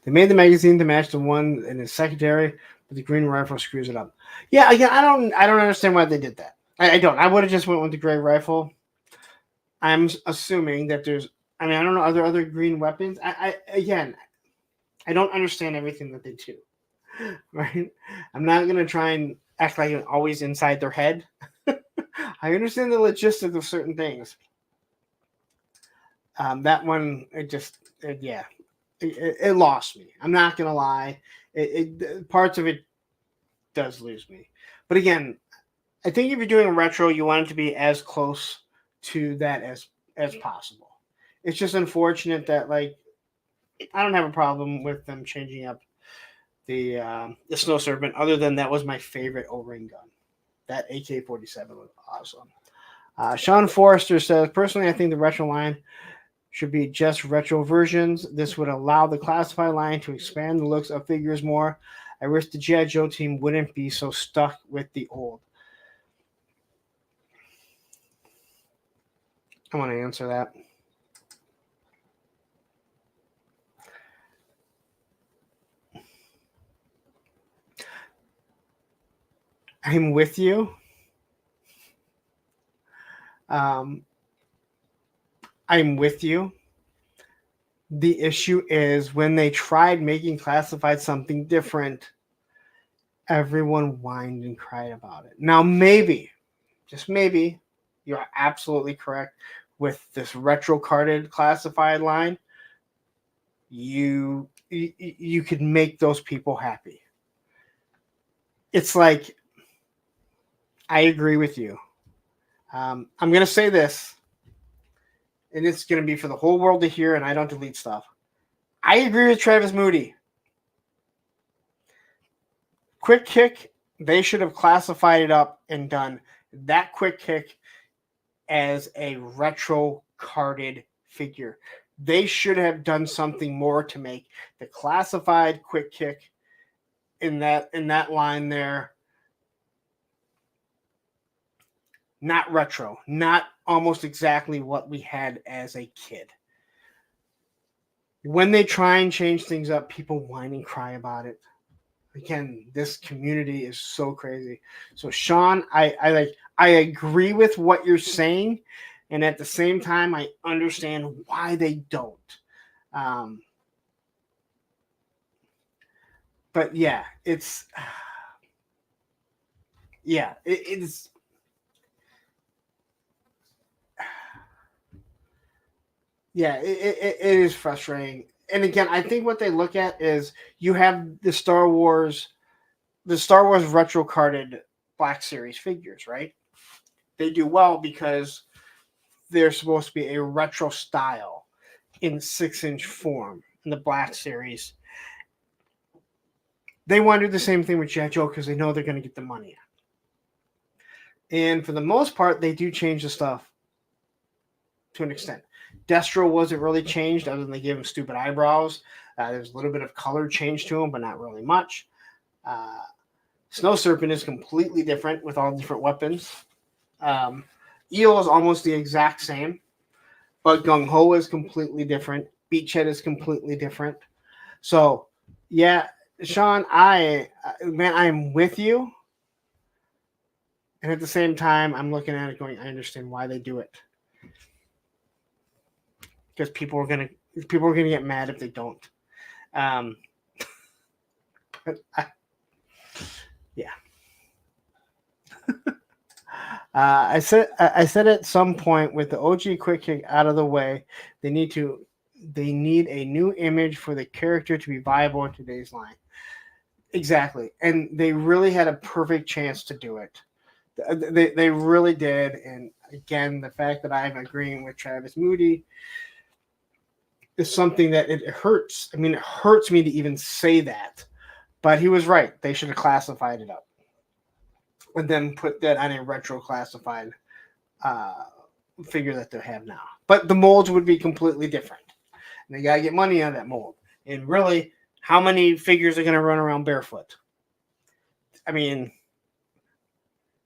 Speaker 1: They made the magazine to match the one in his secondary, but the green rifle screws it up. Yeah, again, I don't understand why they did that. I don't. I would have just went with the gray rifle. I'm assuming that I don't know, are there other green weapons? I don't understand everything that they do, right? I'm not going to try and act like I'm always inside their head. I understand the logistics of certain things. That one, it lost me. I'm not going to lie. Parts of it does lose me. But again, I think if you're doing a retro, you want it to be as close to that as possible. It's just unfortunate that, like, I don't have a problem with them changing up the Snow Serpent, other than that was my favorite O-ring gun. That AK-47 was awesome. Sean Forrester says, personally, I think the retro line should be just retro versions. This would allow the classified line to expand the looks of figures more. I wish the G.I. Joe team wouldn't be so stuck with the old. I want to answer that. I'm with you. I'm with you. The issue is when they tried making classified something different, everyone whined and cried about it. Now, maybe, just maybe, you're absolutely correct. With this retro carded classified line, you could make those people happy. It's like, I agree with you. I'm going to say this, and it's going to be for the whole world to hear, and I don't delete stuff. I agree with Travis Moody. Quick Kick, they should have classified it up and done that Quick Kick as a retro carded figure. They should have done something more to make the classified Quick Kick in that line there not retro, not almost exactly what we had as a kid. when they try and change things up, people whine and cry about it. Again, this community is so crazy. So Sean, I agree with what you're saying, and at the same time, I understand why they don't. But yeah, it's it's it is frustrating. And again, I think what they look at is you have the Star Wars retro carded Black Series figures, right? They do well because they're supposed to be a retro style in 6-inch form in the Black Series. They want to do the same thing with G.I. Joe because they know they're going to get the money. And for the most part, they do change the stuff to an extent. Destro wasn't really changed other than they gave him stupid eyebrows. There's a little bit of color change to him, but not really much. Snow Serpent is completely different with all different weapons. Eel is almost the exact same, but Gung Ho is completely different. Beachhead is completely different. So, yeah, Sean, I'm with you. And at the same time, I'm looking at it going, I understand why they do it. Because people are gonna get mad if they don't. Yeah. I said at some point with the OG Quick Kick out of the way, they need a new image for the character to be viable in today's line. Exactly, and they really had a perfect chance to do it. They really did, and again, the fact that I'm agreeing with Travis Moody is something that it hurts. I mean, it hurts me to even say that, but he was right. They should have classified it up and then put that on a retro classified figure that they have now. But the molds would be completely different. And they got to get money out of that mold. And really, how many figures are going to run around barefoot? I mean,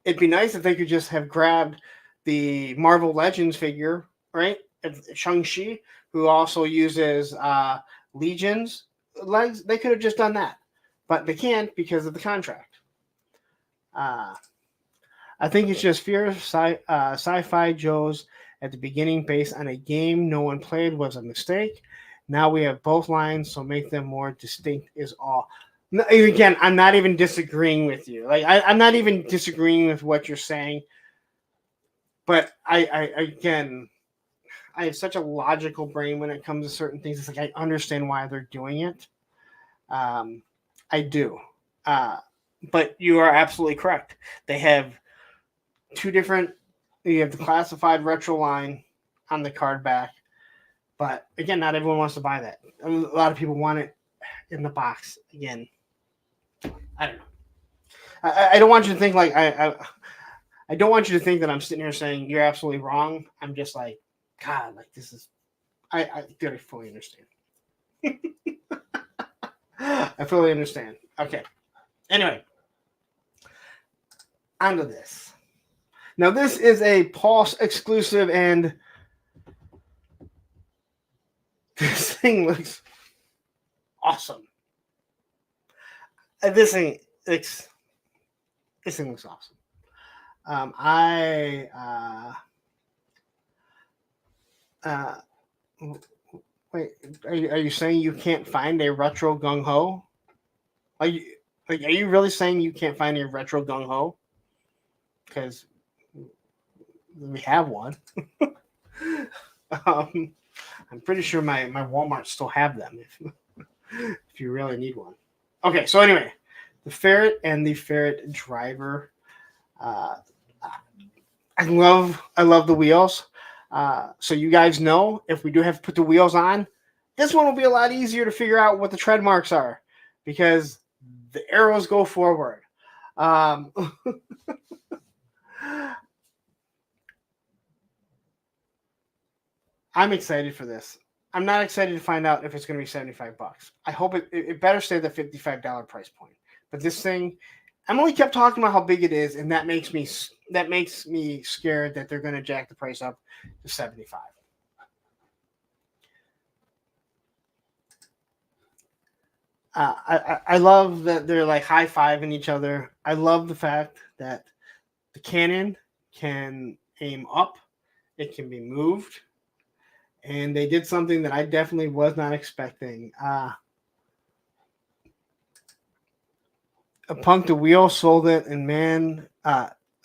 Speaker 1: it'd be nice if they could just have grabbed the Marvel Legends figure, right? Shang-Chi, who also uses Legion's legs. They could have just done that. But they can't because of the contract. I think it's just fear of sci-fi Joes at the beginning based on a game no one played was a mistake. Now we have both lines, so make them more distinct is all. Again, I'm not even disagreeing with you. Like I'm not even disagreeing with what you're saying. But I have such a logical brain when it comes to certain things. It's like I understand why they're doing it. I do. But you are absolutely correct. They have two different. You have the classified retro line on the card back, but again, not everyone wants to buy that. A lot of people want it in the box. Again, I don't know. I don't want you to think like I don't want you to think that I'm sitting here saying you're absolutely wrong. I'm just like, God, like this is. I fully understand. I fully understand. Okay. Anyway, onto this. Now, this is a Pulse exclusive, and this thing looks awesome. This thing looks awesome. Wait, are you saying you can't find a retro gung ho? Are you really saying you can't find a retro gung ho? Because we have one. I'm pretty sure my Walmart still have them if you really need one. Okay, so anyway, the ferret and the ferret driver. I love the wheels. So you guys know if we do have to put the wheels on, this one will be a lot easier to figure out what the tread marks are because the arrows go forward. I'm excited for this. I'm not excited to find out if it's going to be $75. I hope it better stay the $55 price point. But this thing, Emily kept talking about how big it is, and that makes me scared that they're going to jack the price up to $75. I love that they're like high-fiving each other. I love the fact that the cannon can aim up. It can be moved. And they did something that I definitely was not expecting. A punk the wheel, sold it, and man,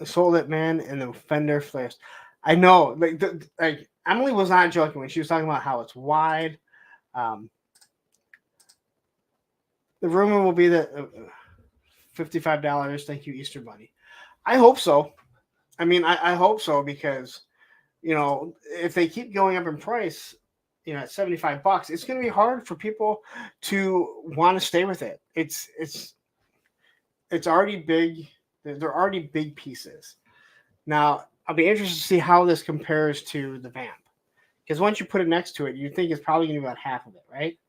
Speaker 1: sold it, man, and the fender flares. I know, like Emily was not joking when she was talking about how it's wide. The rumor will be that $55. Thank you, Easter Bunny. I hope so. I mean, I hope so because, you know, if they keep going up in price, you know, at $75, it's going to be hard for people to want to stay with it. It's already big. They're already big pieces. Now, I'll be interested to see how this compares to the Vamp. Because once you put it next to it, you think it's probably going to be about half of it, right?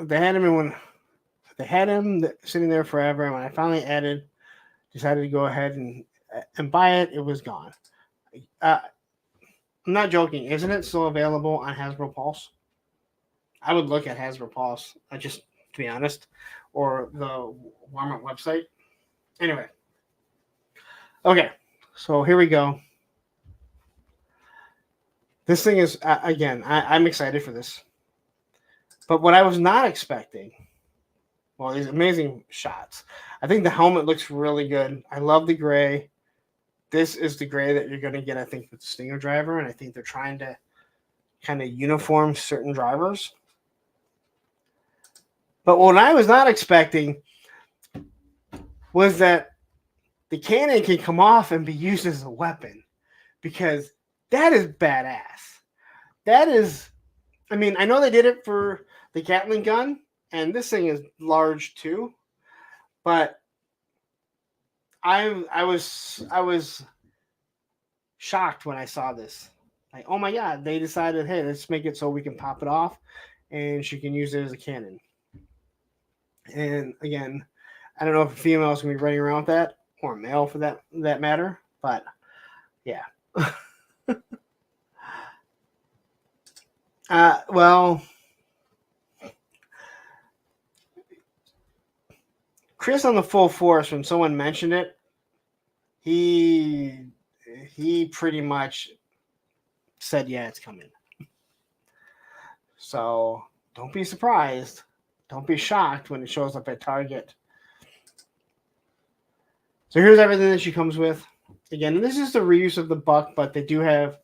Speaker 1: They had him sitting there forever, and when I finally decided to go ahead and buy it, it was gone. I'm not joking. Isn't it still available on Hasbro Pulse? I would look at Hasbro Pulse, just to be honest, or the Walmart website. Anyway. Okay, so here we go. This thing is, again, I'm excited for this. But what I was not expecting, well, these amazing shots. I think the helmet looks really good. I love the gray. This is the gray that you're going to get, I think, with the Stinger driver, and I think they're trying to kind of uniform certain drivers. But what I was not expecting was that the cannon can come off and be used as a weapon, because that is badass. That is, I mean, I know they did it for the Gatling gun, and this thing is large too, but I was shocked when I saw this. Like, oh my God, they decided, hey, let's make it so we can pop it off and she can use it as a cannon. And again, I don't know if a female is going to be running around with that, or a male for that matter, but yeah. Well, Chris on the Full Force, when someone mentioned it, he pretty much said, yeah, it's coming. So don't be surprised. Don't be shocked when it shows up at Target. So here's everything that she comes with. Again, this is the reuse of the buck, but they do have,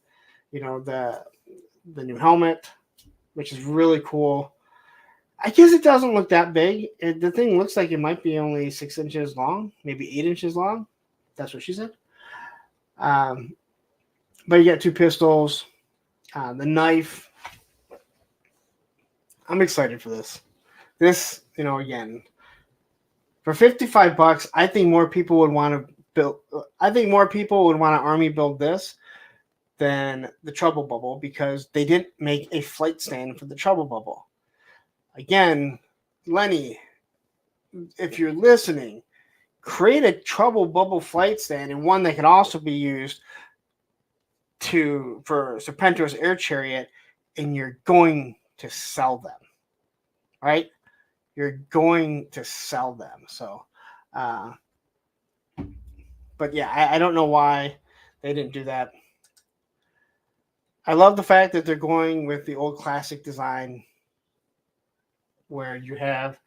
Speaker 1: you know, the new helmet, which is really cool. I guess it doesn't look that big. The thing looks like it might be only 6 inches long, maybe 8 inches long. That's what she said. But you get 2 pistols, the knife. I'm excited for this. This, you know, again, for $55, I think more people would want to build. I think more people would want to army build this than the Trouble Bubble, because they didn't make a flight stand for the Trouble Bubble. Again, Lenny, if you're listening, create a Trouble Bubble flight stand, and one that can also be used for Serpentor's Air Chariot, and you're going to sell them, right? You're going to sell them. So, but yeah, I don't know why they didn't do that. I love the fact that they're going with the old classic design, where you have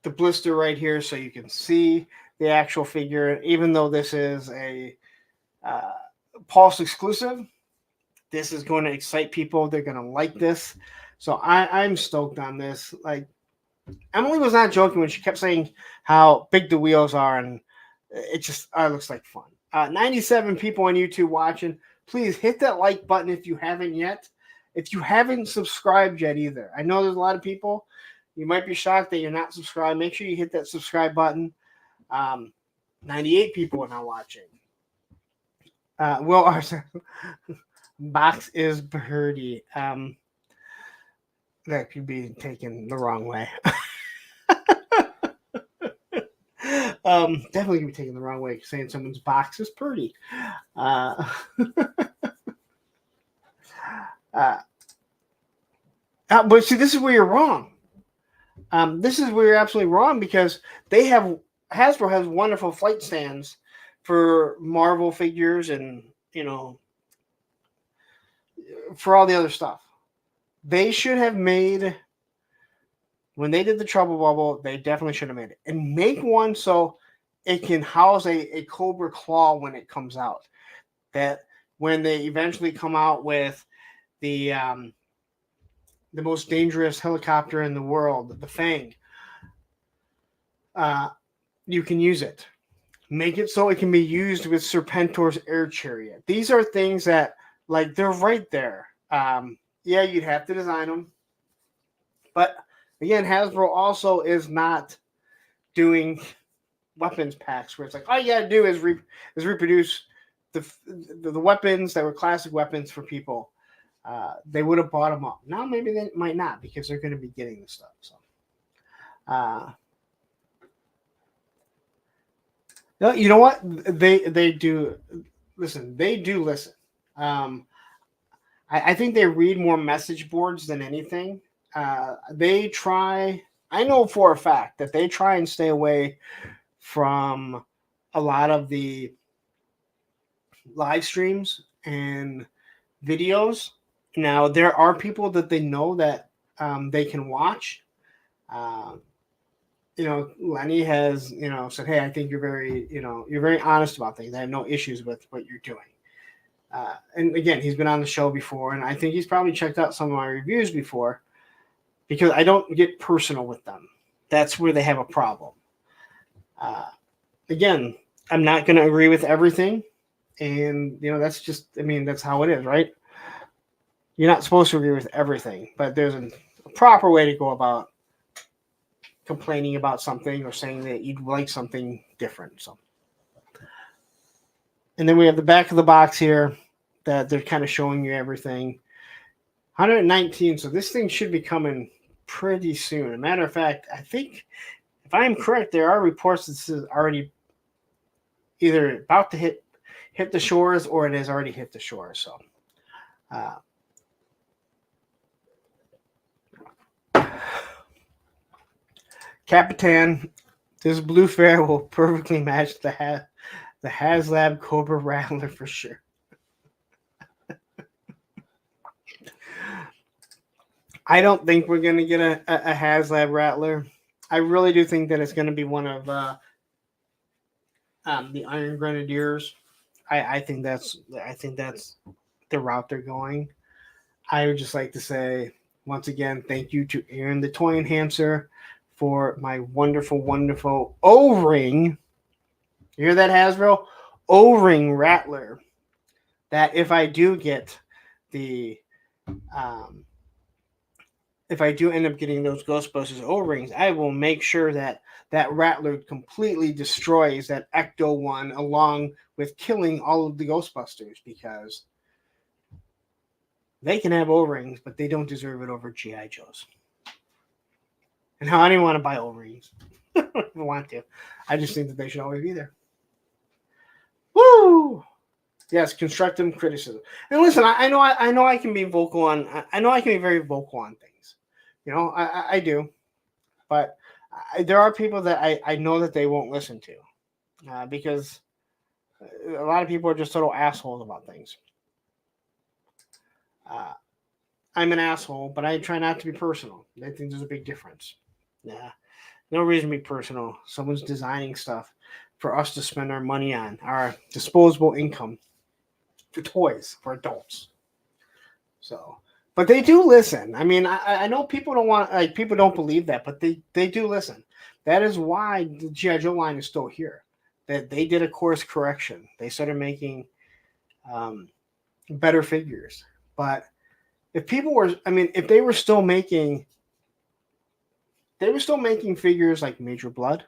Speaker 1: the blister right here so you can see the actual figure. Even though this is a Pulse exclusive, this is going to excite people. They're going to like this. So I'm stoked on this. Like, Emily was not joking when she kept saying how big the wheels are, and it just looks like fun. 97 people on YouTube watching. Please hit that like button if you haven't yet. If you haven't subscribed yet either. I know there's a lot of people. You might be shocked that you're not subscribed. Make sure you hit that subscribe button. 98 people are now watching. Will Arthur. Box is birdie. That could be taken the wrong way. Definitely could be taken the wrong way, saying someone's box is pretty. But see, this is where you're wrong. This is where you're absolutely wrong because Hasbro has wonderful flight stands for Marvel figures and for all the other stuff. They should have made, when they did the Trouble Bubble, they definitely should have made it. And make one so it can house a Cobra Claw when it comes out. That when they eventually come out with the most dangerous helicopter in the world, the Fang, you can use it. Make it so it can be used with Serpentor's air chariot. These are things that, like, they're right there. Yeah, you'd have to design them. But, again, Hasbro also is not doing weapons packs where it's like, all you got to do is reproduce the weapons that were classic weapons for people. They would have bought them up. Now maybe they might not because they're going to be getting the stuff. So, no, you know what? They do listen. They do listen. I think they read more message boards than anything. They try. I know for a fact that they try and stay away from a lot of the live streams and videos. Now, there are people that they know that they can watch. Lenny has, said, hey, I think you're very honest about things. I have no issues with what you're doing. And again, he's been on the show before, and I think he's probably checked out some of my reviews before because I don't get personal with them. That's where they have a problem. Again, I'm not going to agree with everything. And, that's just, that's how it is, right? You're not supposed to agree with everything, but there's a proper way to go about complaining about something or saying that you'd like something different. So, and then we have the back of the box here that they're kind of showing you everything. 119. So this thing should be coming pretty soon. As a matter of fact, I think if I am correct, there are reports that this is already either about to hit the shores or it has already hit the shores. So, Capitan, this blue fair will perfectly match the HasLab Cobra Rattler for sure. I don't think we're going to get a HasLab Rattler. I really do think that it's going to be one of the Iron Grenadiers. I think that's the route they're going. I would just like to say once again, thank you to Aaron the Toy Enhancer for my wonderful, wonderful O-ring. You hear that, Hasbro? O-ring Rattler. That if I do get if I do end up getting those Ghostbusters O-rings, I will make sure that Rattler completely destroys that Ecto one along with killing all of the Ghostbusters because they can have O-rings, but they don't deserve it over G.I. Joes. And how I didn't want to buy O-rings. I don't want to. I just think that they should always be there. Woo! Yes, constructive criticism. And listen, I know I can be vocal on. I know I can be very vocal on things. I do, but there are people that I know that they won't listen to because a lot of people are just total assholes about things. I'm an asshole, but I try not to be personal. I think there's a big difference. Yeah, no reason to be personal. Someone's designing stuff for us to spend our money on, our disposable income for toys for adults. So, but they do listen. I know people don't believe that, but they do listen. That is why the G.I. Joe line is still here. That they did a course correction. They started making better figures. But if people were, if they were still making figures like Major Blood,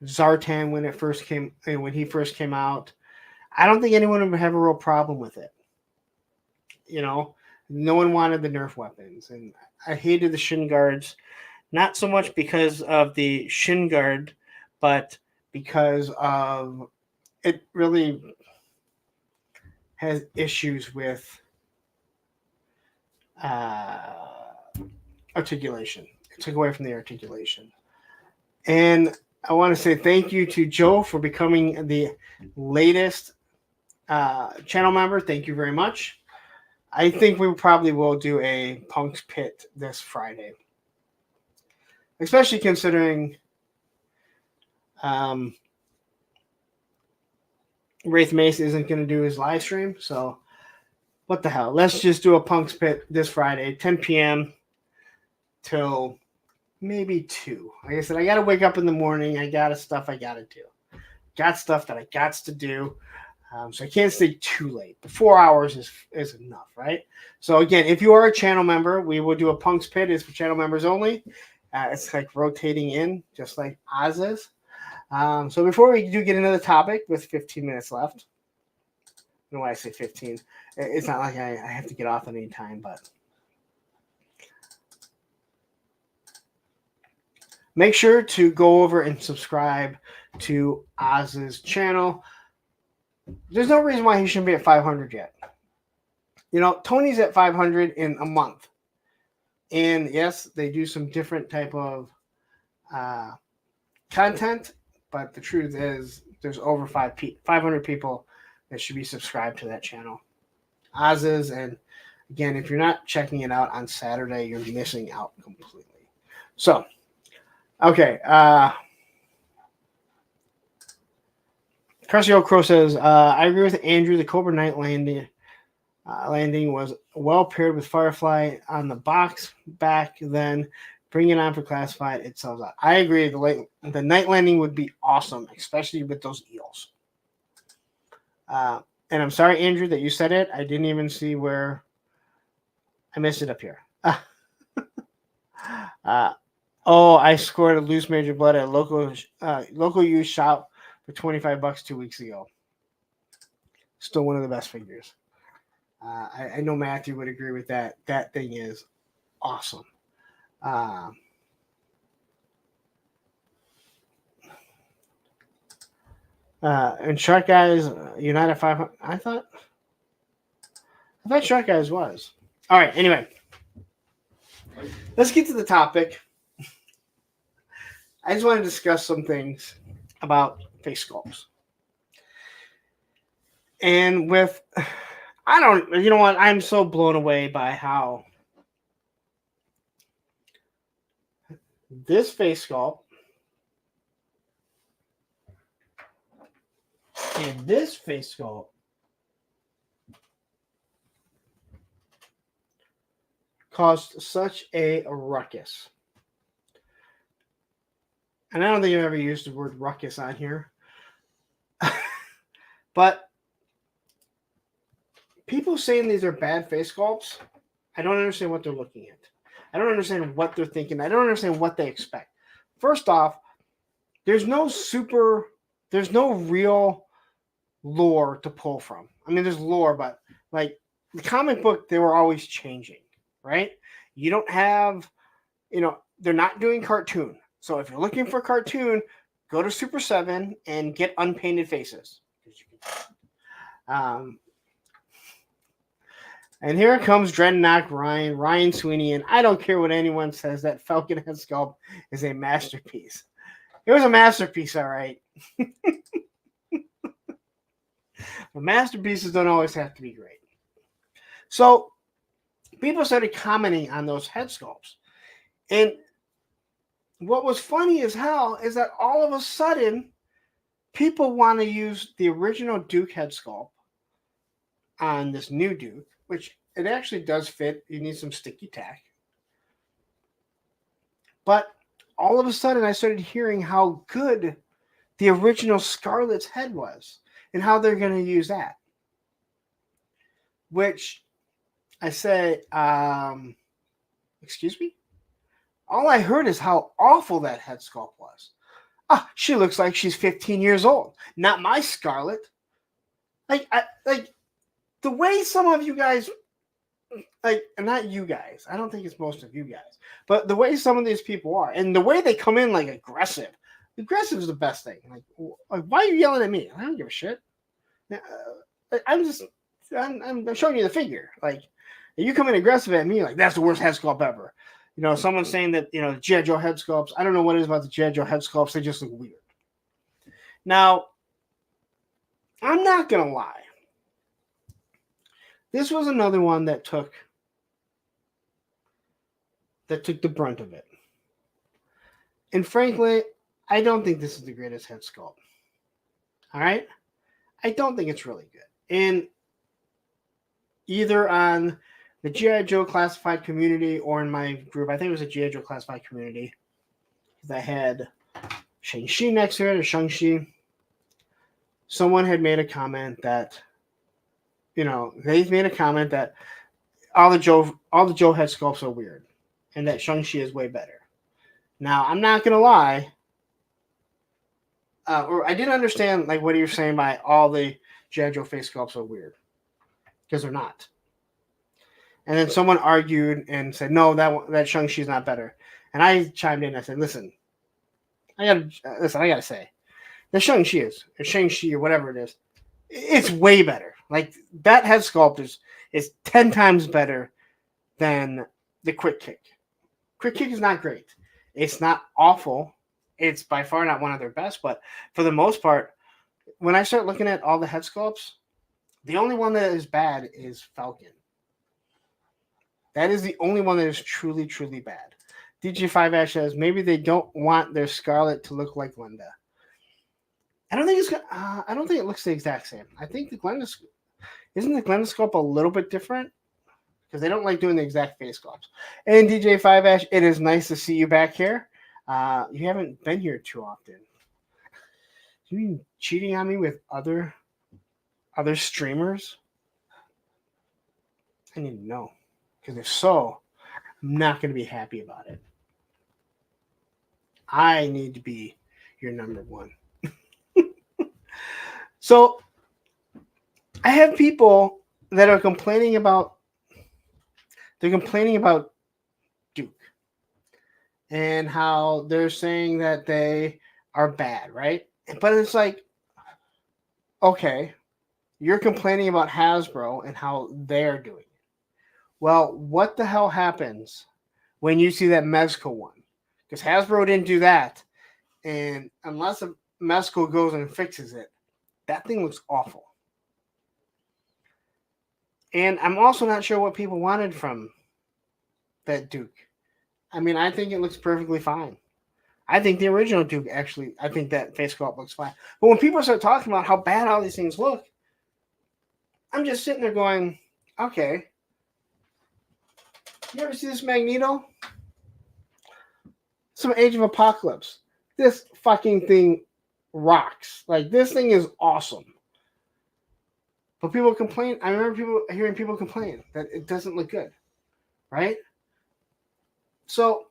Speaker 1: Zartan when he first came out, I don't think anyone would have a real problem with it. No one wanted the Nerf weapons, and I hated the shin guards, not so much because of the shin guard, but because of it really has issues with articulation. It took away from the articulation. And I want to say thank you to Joe for becoming the latest channel member. Thank you very much. I think we probably will do a Punk's Pit this Friday, especially considering Wraith Mace isn't going to do his live stream. So what the hell? Let's just do a Punk's Pit this Friday, 10 p.m. till maybe 2. Like I said, I got to wake up in the morning. I got stuff I got to do. Got stuff that I got to do. So I can't stay too late. But 4 hours is enough, right? So again, if you are a channel member, we will do a Punk's Pit. It's for channel members only. It's like rotating in, just like Oz is. So before we do get into the topic with 15 minutes left, I don't know why I say 15. It's not like I have to get off at any time, but make sure to go over and subscribe to Oz's channel. There's no reason why he shouldn't be at 500 yet. You know, Tony's at 500 in a month. And yes, they do some different type of content, but the truth is there's over 500 people that should be subscribed to that channel. Oz's, and again, if you're not checking it out on Saturday, you're missing out completely. So, okay, Carsio Crow says, I agree with Andrew. The Cobra Knight landing was well paired with Firefly on the box back then. Bring it on for classified. It sells out. I agree. The night landing would be awesome, especially with those eels. And I'm sorry, Andrew, that you said it. I didn't even see where I missed it up here. I scored a loose major blood at a local use shop for $25 2 weeks ago. Still one of the best figures. I know Matthew would agree with that. That thing is awesome. And Shark Guys, United 500. I thought Shark Guys was. All right. Anyway, let's get to the topic. I just want to discuss some things about face sculpts. And you know what? I'm so blown away by how this face sculpt and this face sculpt caused such a ruckus. And I don't think I've ever used the word ruckus on here. But people saying these are bad face sculpts, I don't understand what they're looking at. I don't understand what they're thinking. I don't understand what they expect. First off, there's no real lore to pull from. I mean, there's lore, but like the comic book, they were always changing, right? You don't have, they're not doing cartoon. So if you're looking for cartoon, go to Super 7 and get unpainted faces. And here comes Dreadnought Ryan Sweeney, and I don't care what anyone says, that Falcon head sculpt is a masterpiece. It was a masterpiece, all right. But masterpieces don't always have to be great. So people started commenting on those head sculpts. And what was funny as hell is that all of a sudden, people want to use the original Duke head sculpt on this new Duke, which it actually does fit. You need some sticky tack. But all of a sudden, I started hearing how good the original Scarlet's head was and how they're going to use that. Which I say, excuse me? All I heard is how awful that head sculpt was. She looks like she's 15 years old. Not my Scarlet. Like the way some of you guys, and not you guys, I don't think it's most of you guys, but the way some of these people are, and the way they come in like aggressive. Aggressive is the best thing. Like why are you yelling at me? I don't give a shit. I'm just I'm showing you the figure. Like, you come in aggressive at me, like, that's the worst head sculpt ever. You know, someone's saying that, you know, G.I. Joe head sculpts, I don't know what it is about the G.I. Joe head sculpts. They just look weird. Now, I'm not going to lie. This was another one that took the brunt of it. And frankly, I don't think this is the greatest head sculpt. All right? I don't think it's really good. And either on the G.I. Joe classified community or in my group, I think it was a G.I. Joe classified community, that had Shang-Chi next to it, or Shang-Chi. Someone had made a comment that, you know, they've made a comment that all the Joe head sculpts are weird, and that Shang-Chi is way better. Now, I'm not gonna lie, or I didn't understand like what you're saying by all the G.I. Joe face sculpts are weird, because they're not. And then someone argued and said, no, that Shang-Chi is not better. And I chimed in and I said, listen, I gotta say, the Shang-Chi is, or Shang-Chi, or whatever it is, it's way better. Like, that head sculpt is 10 times better than the Quick Kick. Quick Kick is not great. It's not awful. It's by far not one of their best, but for the most part, when I start looking at all the head sculpts, the only one that is bad is Falcon. That is the only one that is truly, truly bad. DJ5 Ash says maybe they don't want their Scarlet to look like Glenda. I don't think it looks the exact same. I think isn't the Glenda sculpt a little bit different? Because they don't like doing the exact face sculpts. And DJ5 Ash, it is nice to see you back here. You haven't been here too often. You mean cheating on me with other streamers? I need to know. Because if so, I'm not going to be happy about it. I need to be your number one. So, I have people that are complaining about Duke and how they're saying that they are bad, right? But it's like, okay, you're complaining about Hasbro and how they're doing it. Well, what the hell happens when you see that Mezco one? Because Hasbro didn't do that. And unless Mezco goes and fixes it, that thing looks awful. And I'm also not sure what people wanted from that Duke. I mean, I think it looks perfectly fine. I think the original Duke, actually, I think that face sculpt looks fine. But when people start talking about how bad all these things look, I'm just sitting there going, okay. You ever see this Magneto? Some Age of Apocalypse. This fucking thing rocks. Like, this thing is awesome. But people complain. I remember hearing people complain that it doesn't look good. Right? So,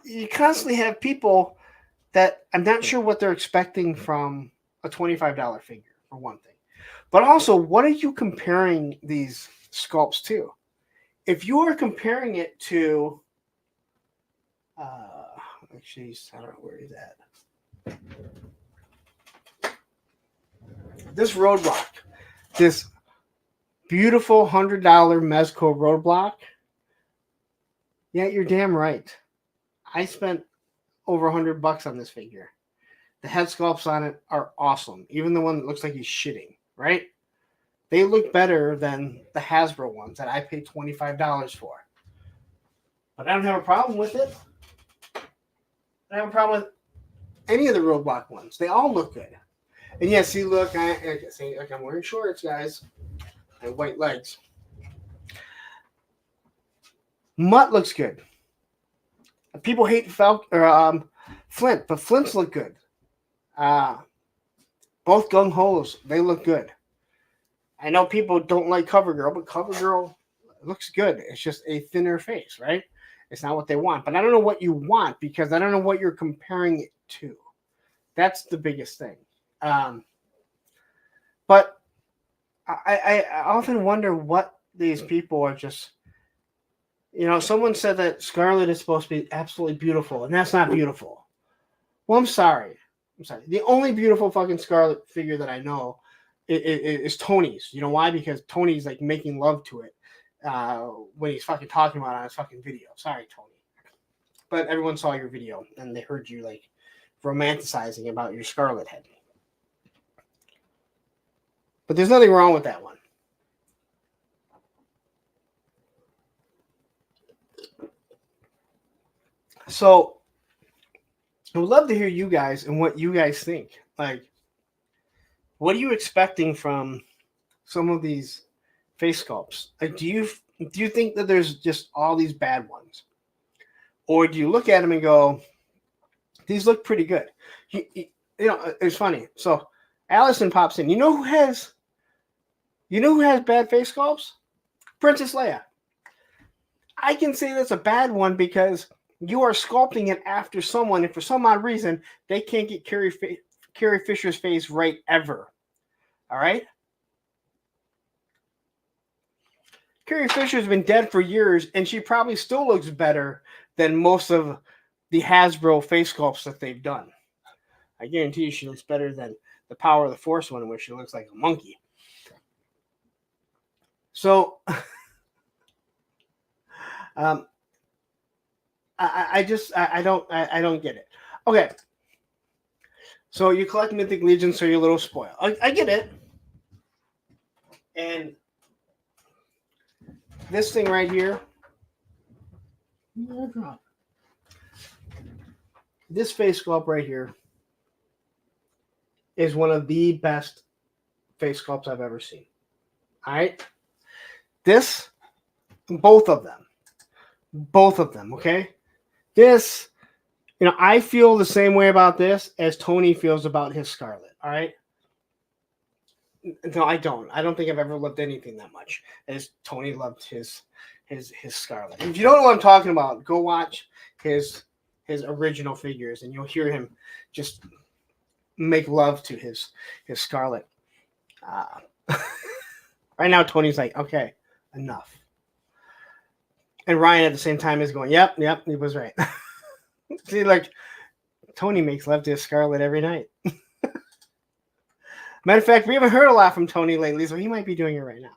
Speaker 1: you constantly have people that I'm not sure what they're expecting from a $25 figure, for one thing. But also, what are you comparing these sculpts to? If you are comparing it to, actually, I don't know where he's at. This roadblock, this beautiful $100 Mezco roadblock. Yeah, you're damn right. I spent over $100 on this figure. The head sculpts on it are awesome. Even the one that looks like he's shitting, right? They look better than the Hasbro ones that I paid $25 for. But I don't have a problem with it. I don't have a problem with any of the roadblock ones. They all look good. And yeah, see, look, I'm wearing shorts, guys. And white legs. Mutt looks good. People hate Flint, but Flints look good. Both Gung Ho's, they look good. I know people don't like CoverGirl, but CoverGirl looks good. It's just a thinner face, right? It's not what they want. But I don't know what you want because I don't know what you're comparing it to. That's the biggest thing. But I often wonder what these people are just... You know, someone said that Scarlet is supposed to be absolutely beautiful, and that's not beautiful. Well, I'm sorry. The only beautiful fucking Scarlet figure that I know is Tony's. You know why? Because Tony's like making love to it when he's fucking talking about it on his fucking video. Sorry, Tony. But everyone saw your video and they heard you like romanticizing about your Scarlet head. But there's nothing wrong with that one. So I would love to hear you guys and what you guys think. Like, what are you expecting from some of these face sculpts? Like, do you think that there's just all these bad ones? Or do you look at them and go, these look pretty good? You know, it's funny. So Allison pops in. You know who has bad face sculpts? Princess Leia. I can say that's a bad one because you are sculpting it after someone, and for some odd reason, they can't get Carrie Fisher's face right ever. All right? Carrie Fisher's been dead for years, and she probably still looks better than most of the Hasbro face sculpts that they've done. I guarantee you she looks better than the Power of the Force one, where she looks like a monkey. So, I don't get it. Okay. So you collect Mythic Legion, so you're a little spoiled. I get it. And this thing right here, this face sculpt right here is one of the best face sculpts I've ever seen. All right? Both of them, okay? This, you know, I feel the same way about this as Tony feels about his Scarlet, all right? No, I don't. I don't think I've ever loved anything that much as Tony loved his Scarlet. If you don't know what I'm talking about, go watch his original figures and you'll hear him just make love to his Scarlet. Right now, Tony's like, okay, enough. And Ryan at the same time is going, yep, he was right. See, like, Tony makes love to his Scarlet every night. Matter of fact, we haven't heard a lot from Tony lately, so he might be doing it right now.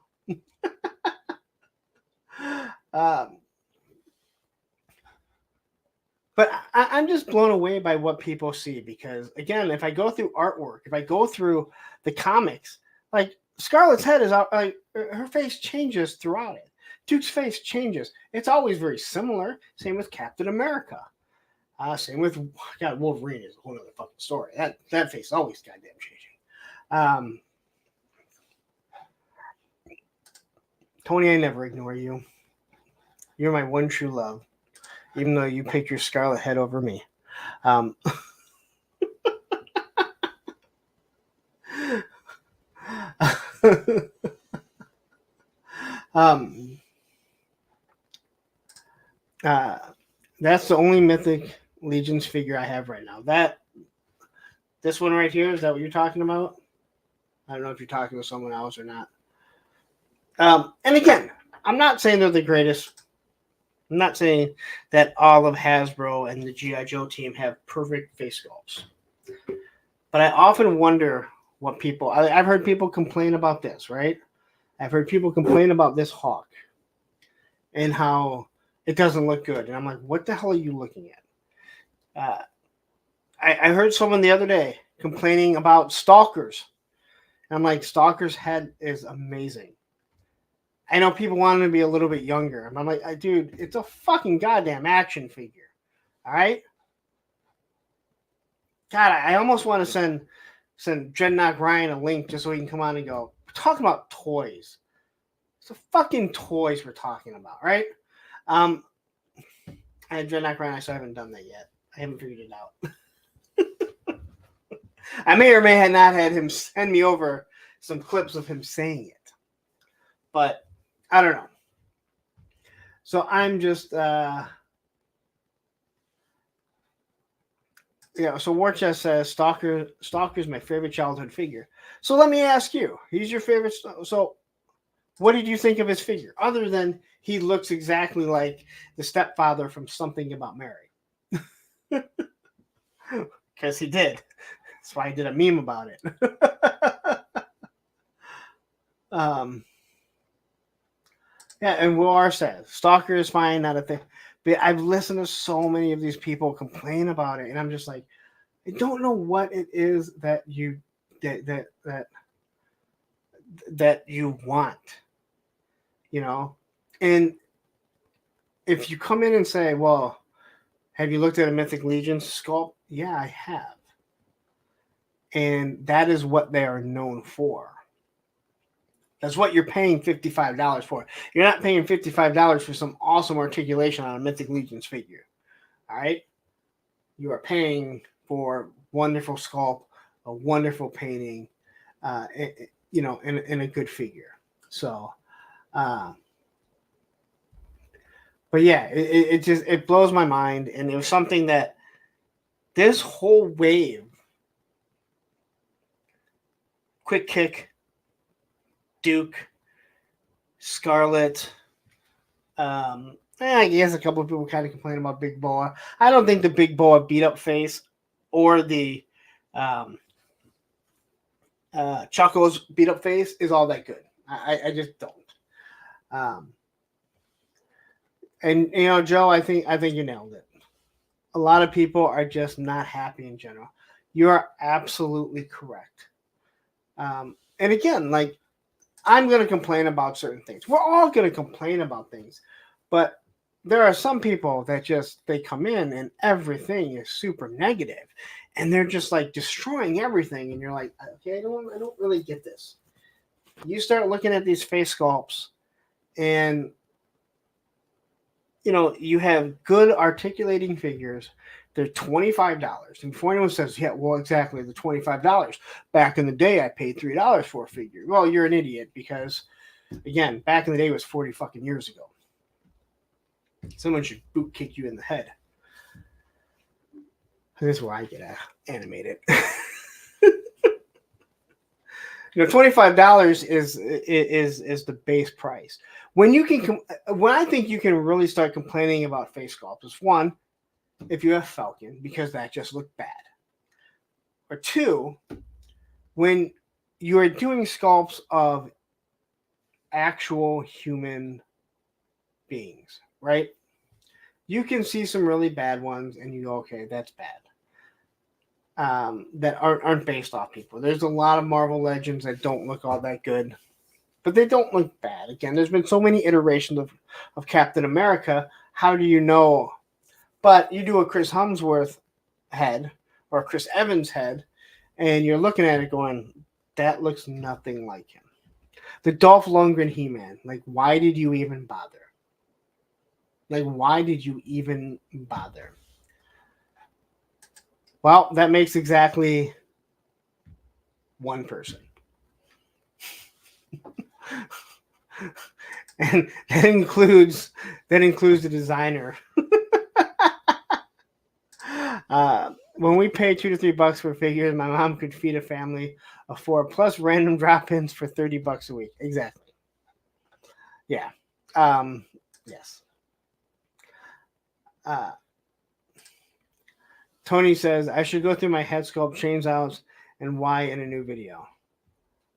Speaker 1: But I'm just blown away by what people see because, again, if I go through artwork, if I go through the comics, like, Scarlet's head is like her face changes throughout it. Duke's face changes. It's always very similar. Same with Captain America. Same with Wolverine is a whole other fucking story. That face is always goddamn changing. Tony, I never ignore you. You're my one true love, even though you picked your Scarlet head over me. That's the only Mythic Legions figure I have right now. This one right here, is that what you're talking about? I don't know if you're talking to someone else or not. And again, I'm not saying they're the greatest. I'm not saying that all of Hasbro and the G.I. Joe team have perfect face sculpts. But I often wonder what people... I've heard people complain about this, right? I've heard people complain about this Hawk and how it doesn't look good. And I'm like, what the hell are you looking at? I heard someone the other day complaining about Stalkers. And I'm like, Stalker's head is amazing. I know people want him to be a little bit younger. And I'm like, dude, it's a fucking goddamn action figure. All right? God, I almost want to send Dreadnought Ryan a link just so he can come on and go, we're talking about toys. It's the fucking toys we're talking about, right? And Dreadnought Ryan, I still haven't done that yet. I haven't figured it out. I may or may have not had him send me over some clips of him saying it. But I don't know. So I'm just so War Chest says Stalker's my favorite childhood figure. So let me ask you, he's your favorite. So what did you think of his figure? Other than he looks exactly like the stepfather from Something About Mary. Because he did. That's why I did a meme about it. Um, yeah, and Will R says Stalker is fine, not a thing. But I've listened to so many of these people complain about it, and I'm just like, I don't know what it is that you that you want, you know. And if you come in and say, "Well, have you looked at a Mythic Legion sculpt?" Yeah, I have, and that is what they are known for. That's what you're paying $55 for. You're not paying $55 for some awesome articulation on a Mythic Legions figure. All right? You are paying for wonderful sculpt, a wonderful painting, you know, in a good figure. So, but yeah, it blows my mind. And it was something that this whole wave, Quick Kick, Duke, Scarlet. I guess a couple of people kind of complain about Big Boa. I don't think the Big Boa beat up face or the Chuckles beat up face is all that good. I just don't. And you know, Joe, I think you nailed it. A lot of people are just not happy in general. You are absolutely correct. And again, like, I'm going to complain about certain things. We're all going to complain about things. But there are some people that just, they come in and everything is super negative. And they're just like destroying everything. And you're like, okay, I don't really get this. You start looking at these face sculpts and, you know, you have good articulating figures. They're $25. And before anyone says, yeah, well, exactly, the $25. Back in the day, I paid $3 for a figure. Well, you're an idiot because, again, back in the day was 40 fucking years ago. Someone should boot kick you in the head. This is where I get animated. You know, $25 is the base price. When I think you can really start complaining about face sculpts is one, if you have Falcon, because that just looked bad. Or two, when you are doing sculpts of actual human beings, right? You can see some really bad ones and you go, okay, that's bad. That aren't based off people. There's a lot of Marvel Legends that don't look all that good, but they don't look bad. Again, there's been so many iterations of Captain America. How do you know? But you do a Chris Hemsworth head or a Chris Evans head, and you're looking at it going, that looks nothing like him. The Dolph Lundgren He-Man, like, why did you even bother? Like, why did you even bother? Well, that makes exactly one person. And that includes the designer. When we pay $2 to $3 for figures, my mom could feed a family of 4 plus random drop-ins for $30 a week. Exactly. Yeah. Yes. Tony says I should go through my head sculpt change outs and why in a new video.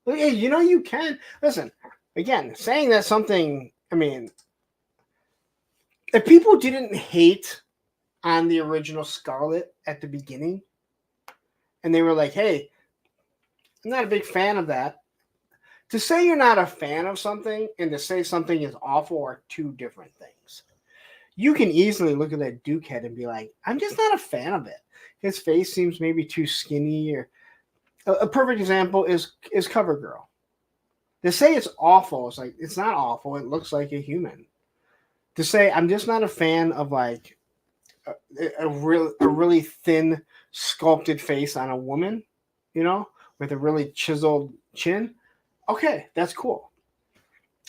Speaker 1: Well, yeah, you know you can. Listen, again, saying that something, I mean, if people didn't hate on the original Scarlet at the beginning, and they were like, hey, I'm not a big fan of that. To say you're not a fan of something and to say something is awful are two different things. You can easily look at that Duke head and be like, I'm just not a fan of it. His face seems maybe too skinny. Or a perfect example is CoverGirl. To say it's awful, it's like, it's not awful. It looks like a human. To say I'm just not a fan of like a really thin sculpted face on a woman, you know, with a really chiseled chin. Okay, that's cool.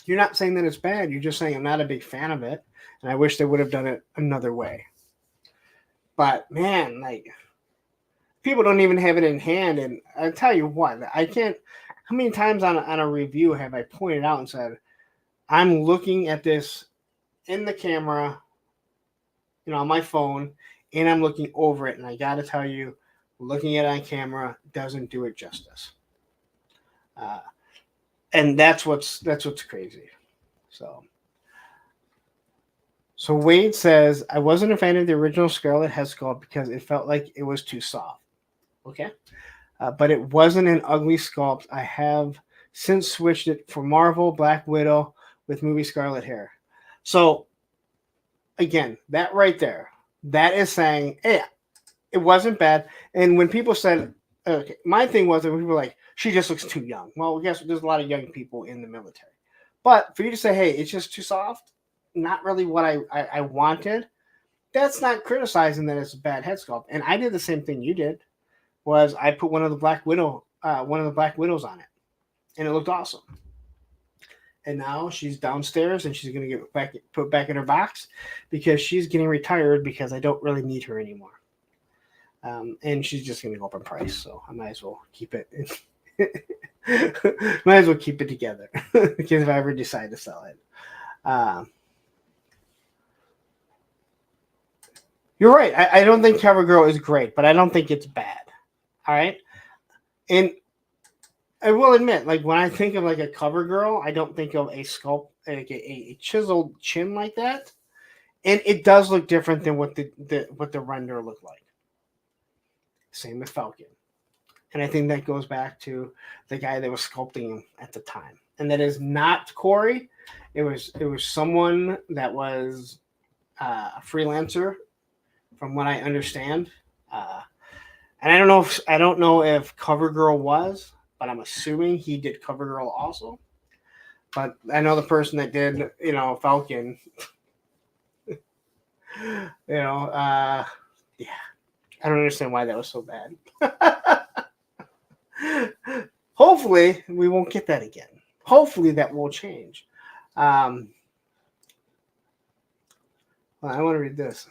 Speaker 1: You're not saying that it's bad. You're just saying I'm not a big fan of it. And I wish they would have done it another way. But man, like, people don't even have it in hand. And I tell you what, I can't. How many times on a review have I pointed out and said, I'm looking at this in the camera, you know, on my phone, and I'm looking over it. And I got to tell you, looking at it on camera doesn't do it justice. And that's what's crazy. So Wade says, I wasn't a fan of the original Scarlet head sculpt because it felt like it was too soft. Okay. But it wasn't an ugly sculpt. I have since switched it for Marvel Black Widow with movie Scarlet hair. So again, that right there, that is saying, hey, it wasn't bad. And when people said, okay, my thing was that when people were like, she just looks too young. Well, guess there's a lot of young people in the military. But for you to say, hey, it's just too soft, not really what I wanted, that's not criticizing that it's a bad head sculpt. And I did the same thing you did, was I put one of the Black Widows on it, and it looked awesome. And now she's downstairs, and she's going to get put back in her box because she's getting retired because I don't really need her anymore. And she's just going to go up in price, so I might as well keep it. Might as well keep it together because if I ever decide to sell it. You're right. I don't think CoverGirl is great, but I don't think it's bad. All right. And I will admit, like when I think of like a CoverGirl, I don't think of a sculpt, like a chiseled chin like that. And it does look different than what the render looked like. Same with Falcon. And I think that goes back to the guy that was sculpting him at the time. And that is not Corey. It was someone that was a freelancer, from what I understand. And I don't know if CoverGirl was, but I'm assuming he did CoverGirl also. But I know the person that did, Falcon. Yeah. I don't understand why that was so bad. Hopefully, we won't get that again. Hopefully, that will change. Well, I want to read this.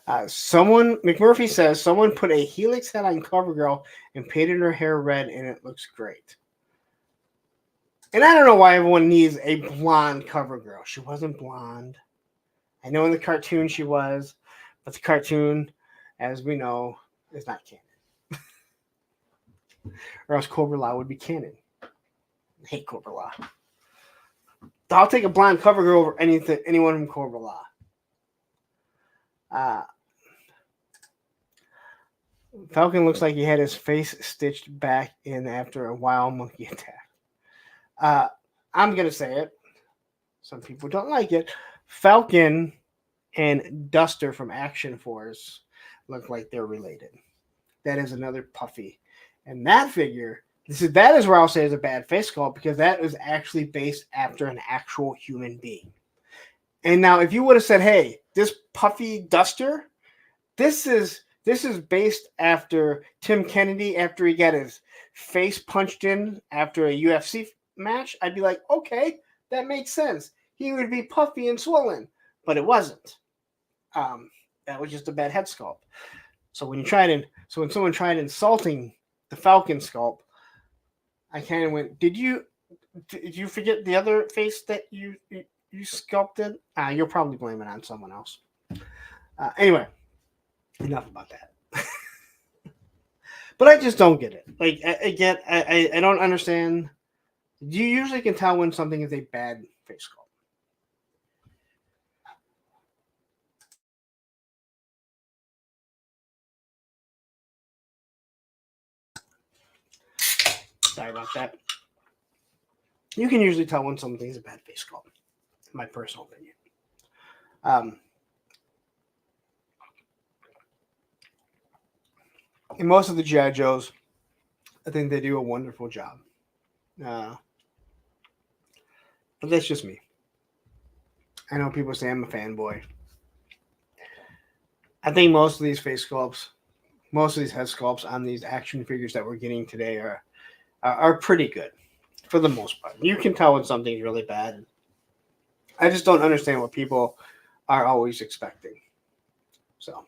Speaker 1: McMurphy says, someone put a helix head on CoverGirl and painted her hair red, and it looks great. And I don't know why everyone needs a blonde CoverGirl. She wasn't blonde. I know in the cartoon she was, but the cartoon, as we know, is not canon. Or else Cobra La would be canon. I hate Cobra La. I'll take a blonde CoverGirl over anyone from Cobra La. Falcon looks like he had his face stitched back in after a wild monkey attack. I'm going to say it. Some people don't like it. Falcon and Duster from Action Force look like they're related. That is another puffy. And that figure, that is where I'll say is a bad face sculpt, because that is actually based after an actual human being. And now if you would have said, hey, this puffy Duster, this is based after Tim Kennedy after he got his face punched in after a UFC match, I'd be like, okay, that makes sense. He would be puffy and swollen, but it wasn't. That was just a bad head sculpt. So when someone tried insulting the Falcon sculpt, I kind of went, did you forget the other face that you sculpted? You'll probably blame it on someone else. Anyway, enough about that. But I just don't get it. Like, I don't understand. You usually can tell when something is a bad face sculpt. Sorry about that. You can usually tell when something's a bad face sculpt, in my personal opinion. And most of the G.I. Joes, I think they do a wonderful job. But that's just me. I know people say I'm a fanboy. I think most of these face sculpts, most of these head sculpts on these action figures that we're getting today are pretty good for the most part. You can tell when something's really bad. I just don't understand what people are always expecting. So,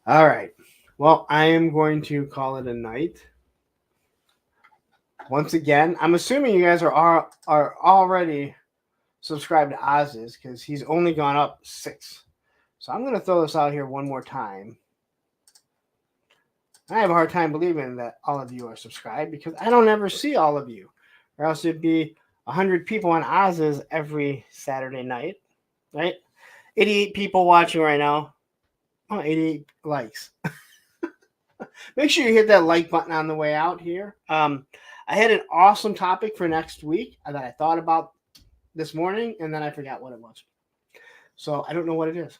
Speaker 1: all right. Well, I am going to call it a night. Once again, I'm assuming you guys are already subscribed to Oz's, because he's only gone up 6. So I'm going to throw this out here one more time. I have a hard time believing that all of you are subscribed, because I don't ever see all of you. or else it'd be 100 people on Oz's every Saturday night, right? 88 people watching right now. Oh, 88 likes. Make sure you hit that like button on the way out here. I had an awesome topic for next week that I thought about this morning, and then I forgot what it was. So I don't know what it is.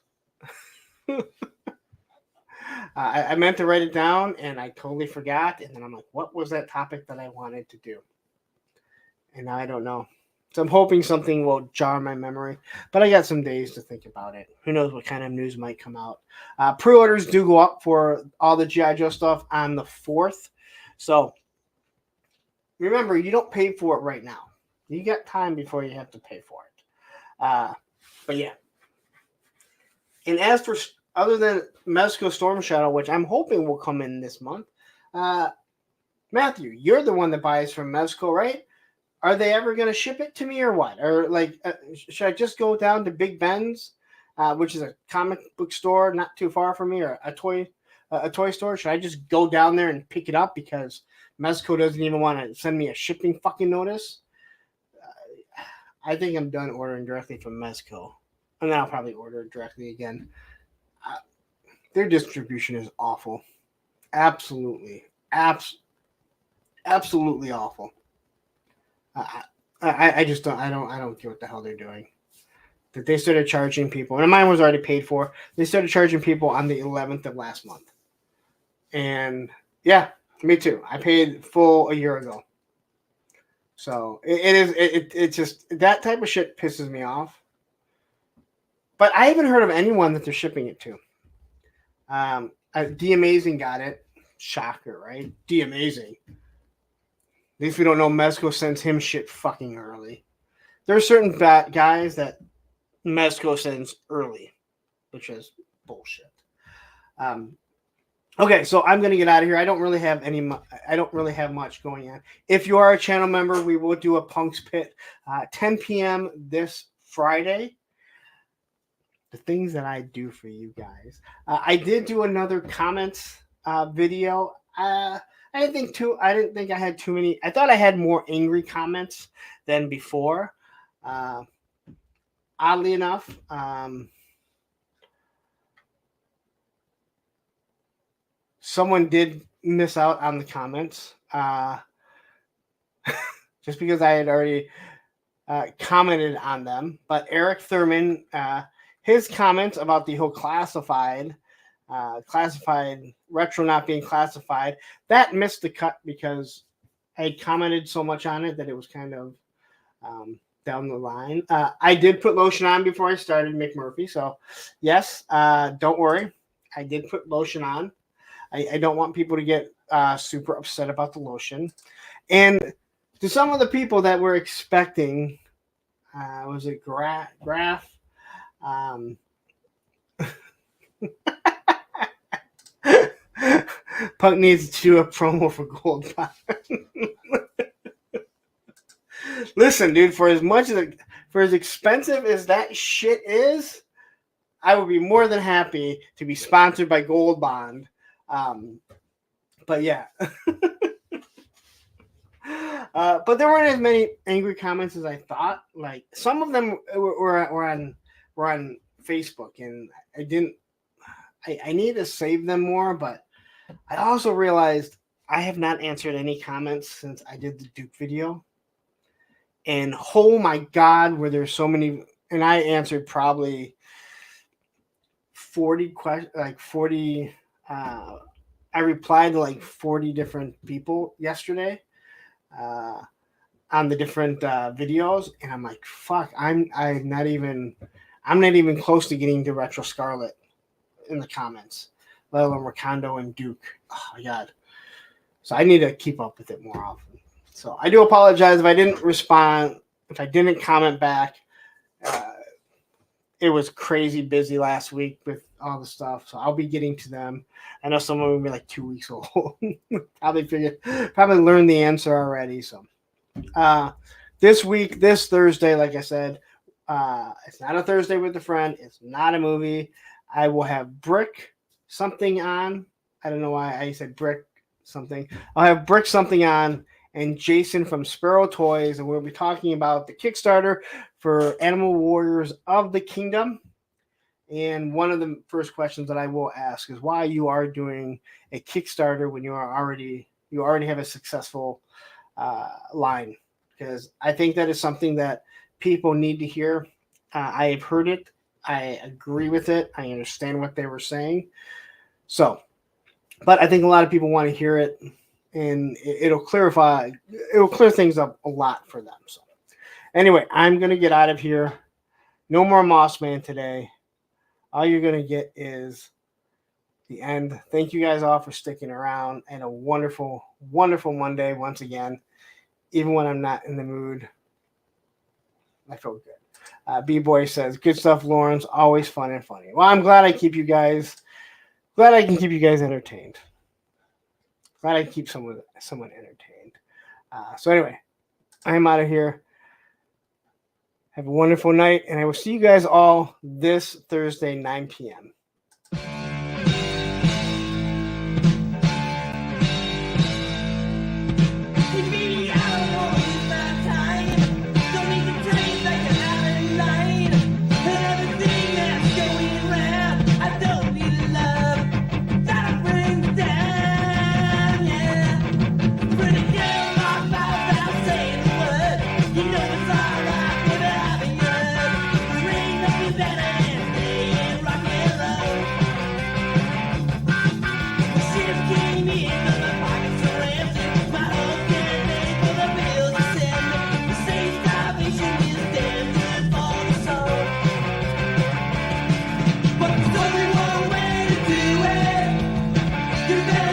Speaker 1: I meant to write it down, and I totally forgot. And then I'm like, what was that topic that I wanted to do? And now I don't know. So I'm hoping something will jar my memory. But I got some days to think about it. Who knows what kind of news might come out. Pre-orders do go up for all the G.I. Joe stuff on the 4th. So remember, you don't pay for it right now. You got time before you have to pay for it. But yeah. And as for other than Mezco Storm Shadow, which I'm hoping will come in this month, Matthew, you're the one that buys from Mezco, right? Are they ever going to ship it to me or what? Or like, should I just go down to Big Ben's, which is a comic book store not too far from me, or a toy store? Should I just go down there and pick it up because Mezco doesn't even want to send me a shipping fucking notice? I think I'm done ordering directly from Mezco, and then I'll probably order it directly again. Their distribution is awful, absolutely awful. I just don't. I don't get what the hell they're doing. That they started charging people, and mine was already paid for. They started charging people on the 11th of last month, and yeah, me too. I paid full a year ago. So it's just that type of shit pisses me off. But I haven't heard of anyone that they're shipping it to. D Amazing got it. Shocker, right? D Amazing. At least we don't know Mezco sends him shit fucking early. There are certain guys that Mezco sends early, which is bullshit. Okay, so I'm gonna get out of here. I don't really have much going on. If you are a channel member, we will do a Punk's Pit 10 p.m. this Friday. The things that I do for you guys. I did do another comments video. I didn't think I had too many. I thought I had more angry comments than before. Oddly enough, someone did miss out on the comments. Just because I had already commented on them. But Eric Thurman, his comments about the whole classified retro not being classified, that missed the cut because I had commented so much on it that it was kind of down the line. I did put lotion on before I started McMurphy, so yes, don't worry. I did put lotion on. I don't want people to get super upset about the lotion. And to some of the people that were expecting, was it Graph? Punk needs to do a promo for Gold Bond. Listen, dude, for as expensive as that shit is, I would be more than happy to be sponsored by Gold Bond. But yeah. But there weren't as many angry comments as I thought. Like some of them were on Facebook, and I need to save them more, but I also realized I have not answered any comments since I did the Duke video. And oh my God, were there so many, and I answered probably 40 questions, like 40, I replied to like 40 different people yesterday on the different videos, and I'm like, fuck, I'm not even close to getting to Retro Scarlet in the comments, let alone Rakondo and Duke. Oh my God. So I need to keep up with it more often. So I do apologize if I didn't respond, if I didn't comment back. It was crazy busy last week with all the stuff, so I'll be getting to them. I know someone will be like 2 weeks old. probably learned the answer already. So this week, this Thursday, like I said, it's not a Thursday with a friend. It's not a movie. I will have Brick something on. I don't know why I said Brick something. I'll have Brick something on, and Jason from Sparrow Toys, and we'll be talking about the Kickstarter for Animal Warriors of the Kingdom. And one of the first questions that I will ask is why you are doing a Kickstarter when you already have a successful line, because I think that is something that people need to hear. I have heard it. I agree with it. I understand what they were saying. So, but I think a lot of people want to hear it, and it'll clear things up a lot for them. So anyway, I'm going to get out of here. No more Mossman today. All you're going to get is the end. Thank you guys all for sticking around, and a wonderful, wonderful Monday once again. Even when I'm not in the mood, I feel good. B-Boy says, good stuff, Lawrence. Always fun and funny. Well, I'm glad I can keep you guys entertained. Glad I can keep someone entertained. So anyway, I'm out of here. Have a wonderful night, and I will see you guys all this Thursday, 9 p.m.
Speaker 5: You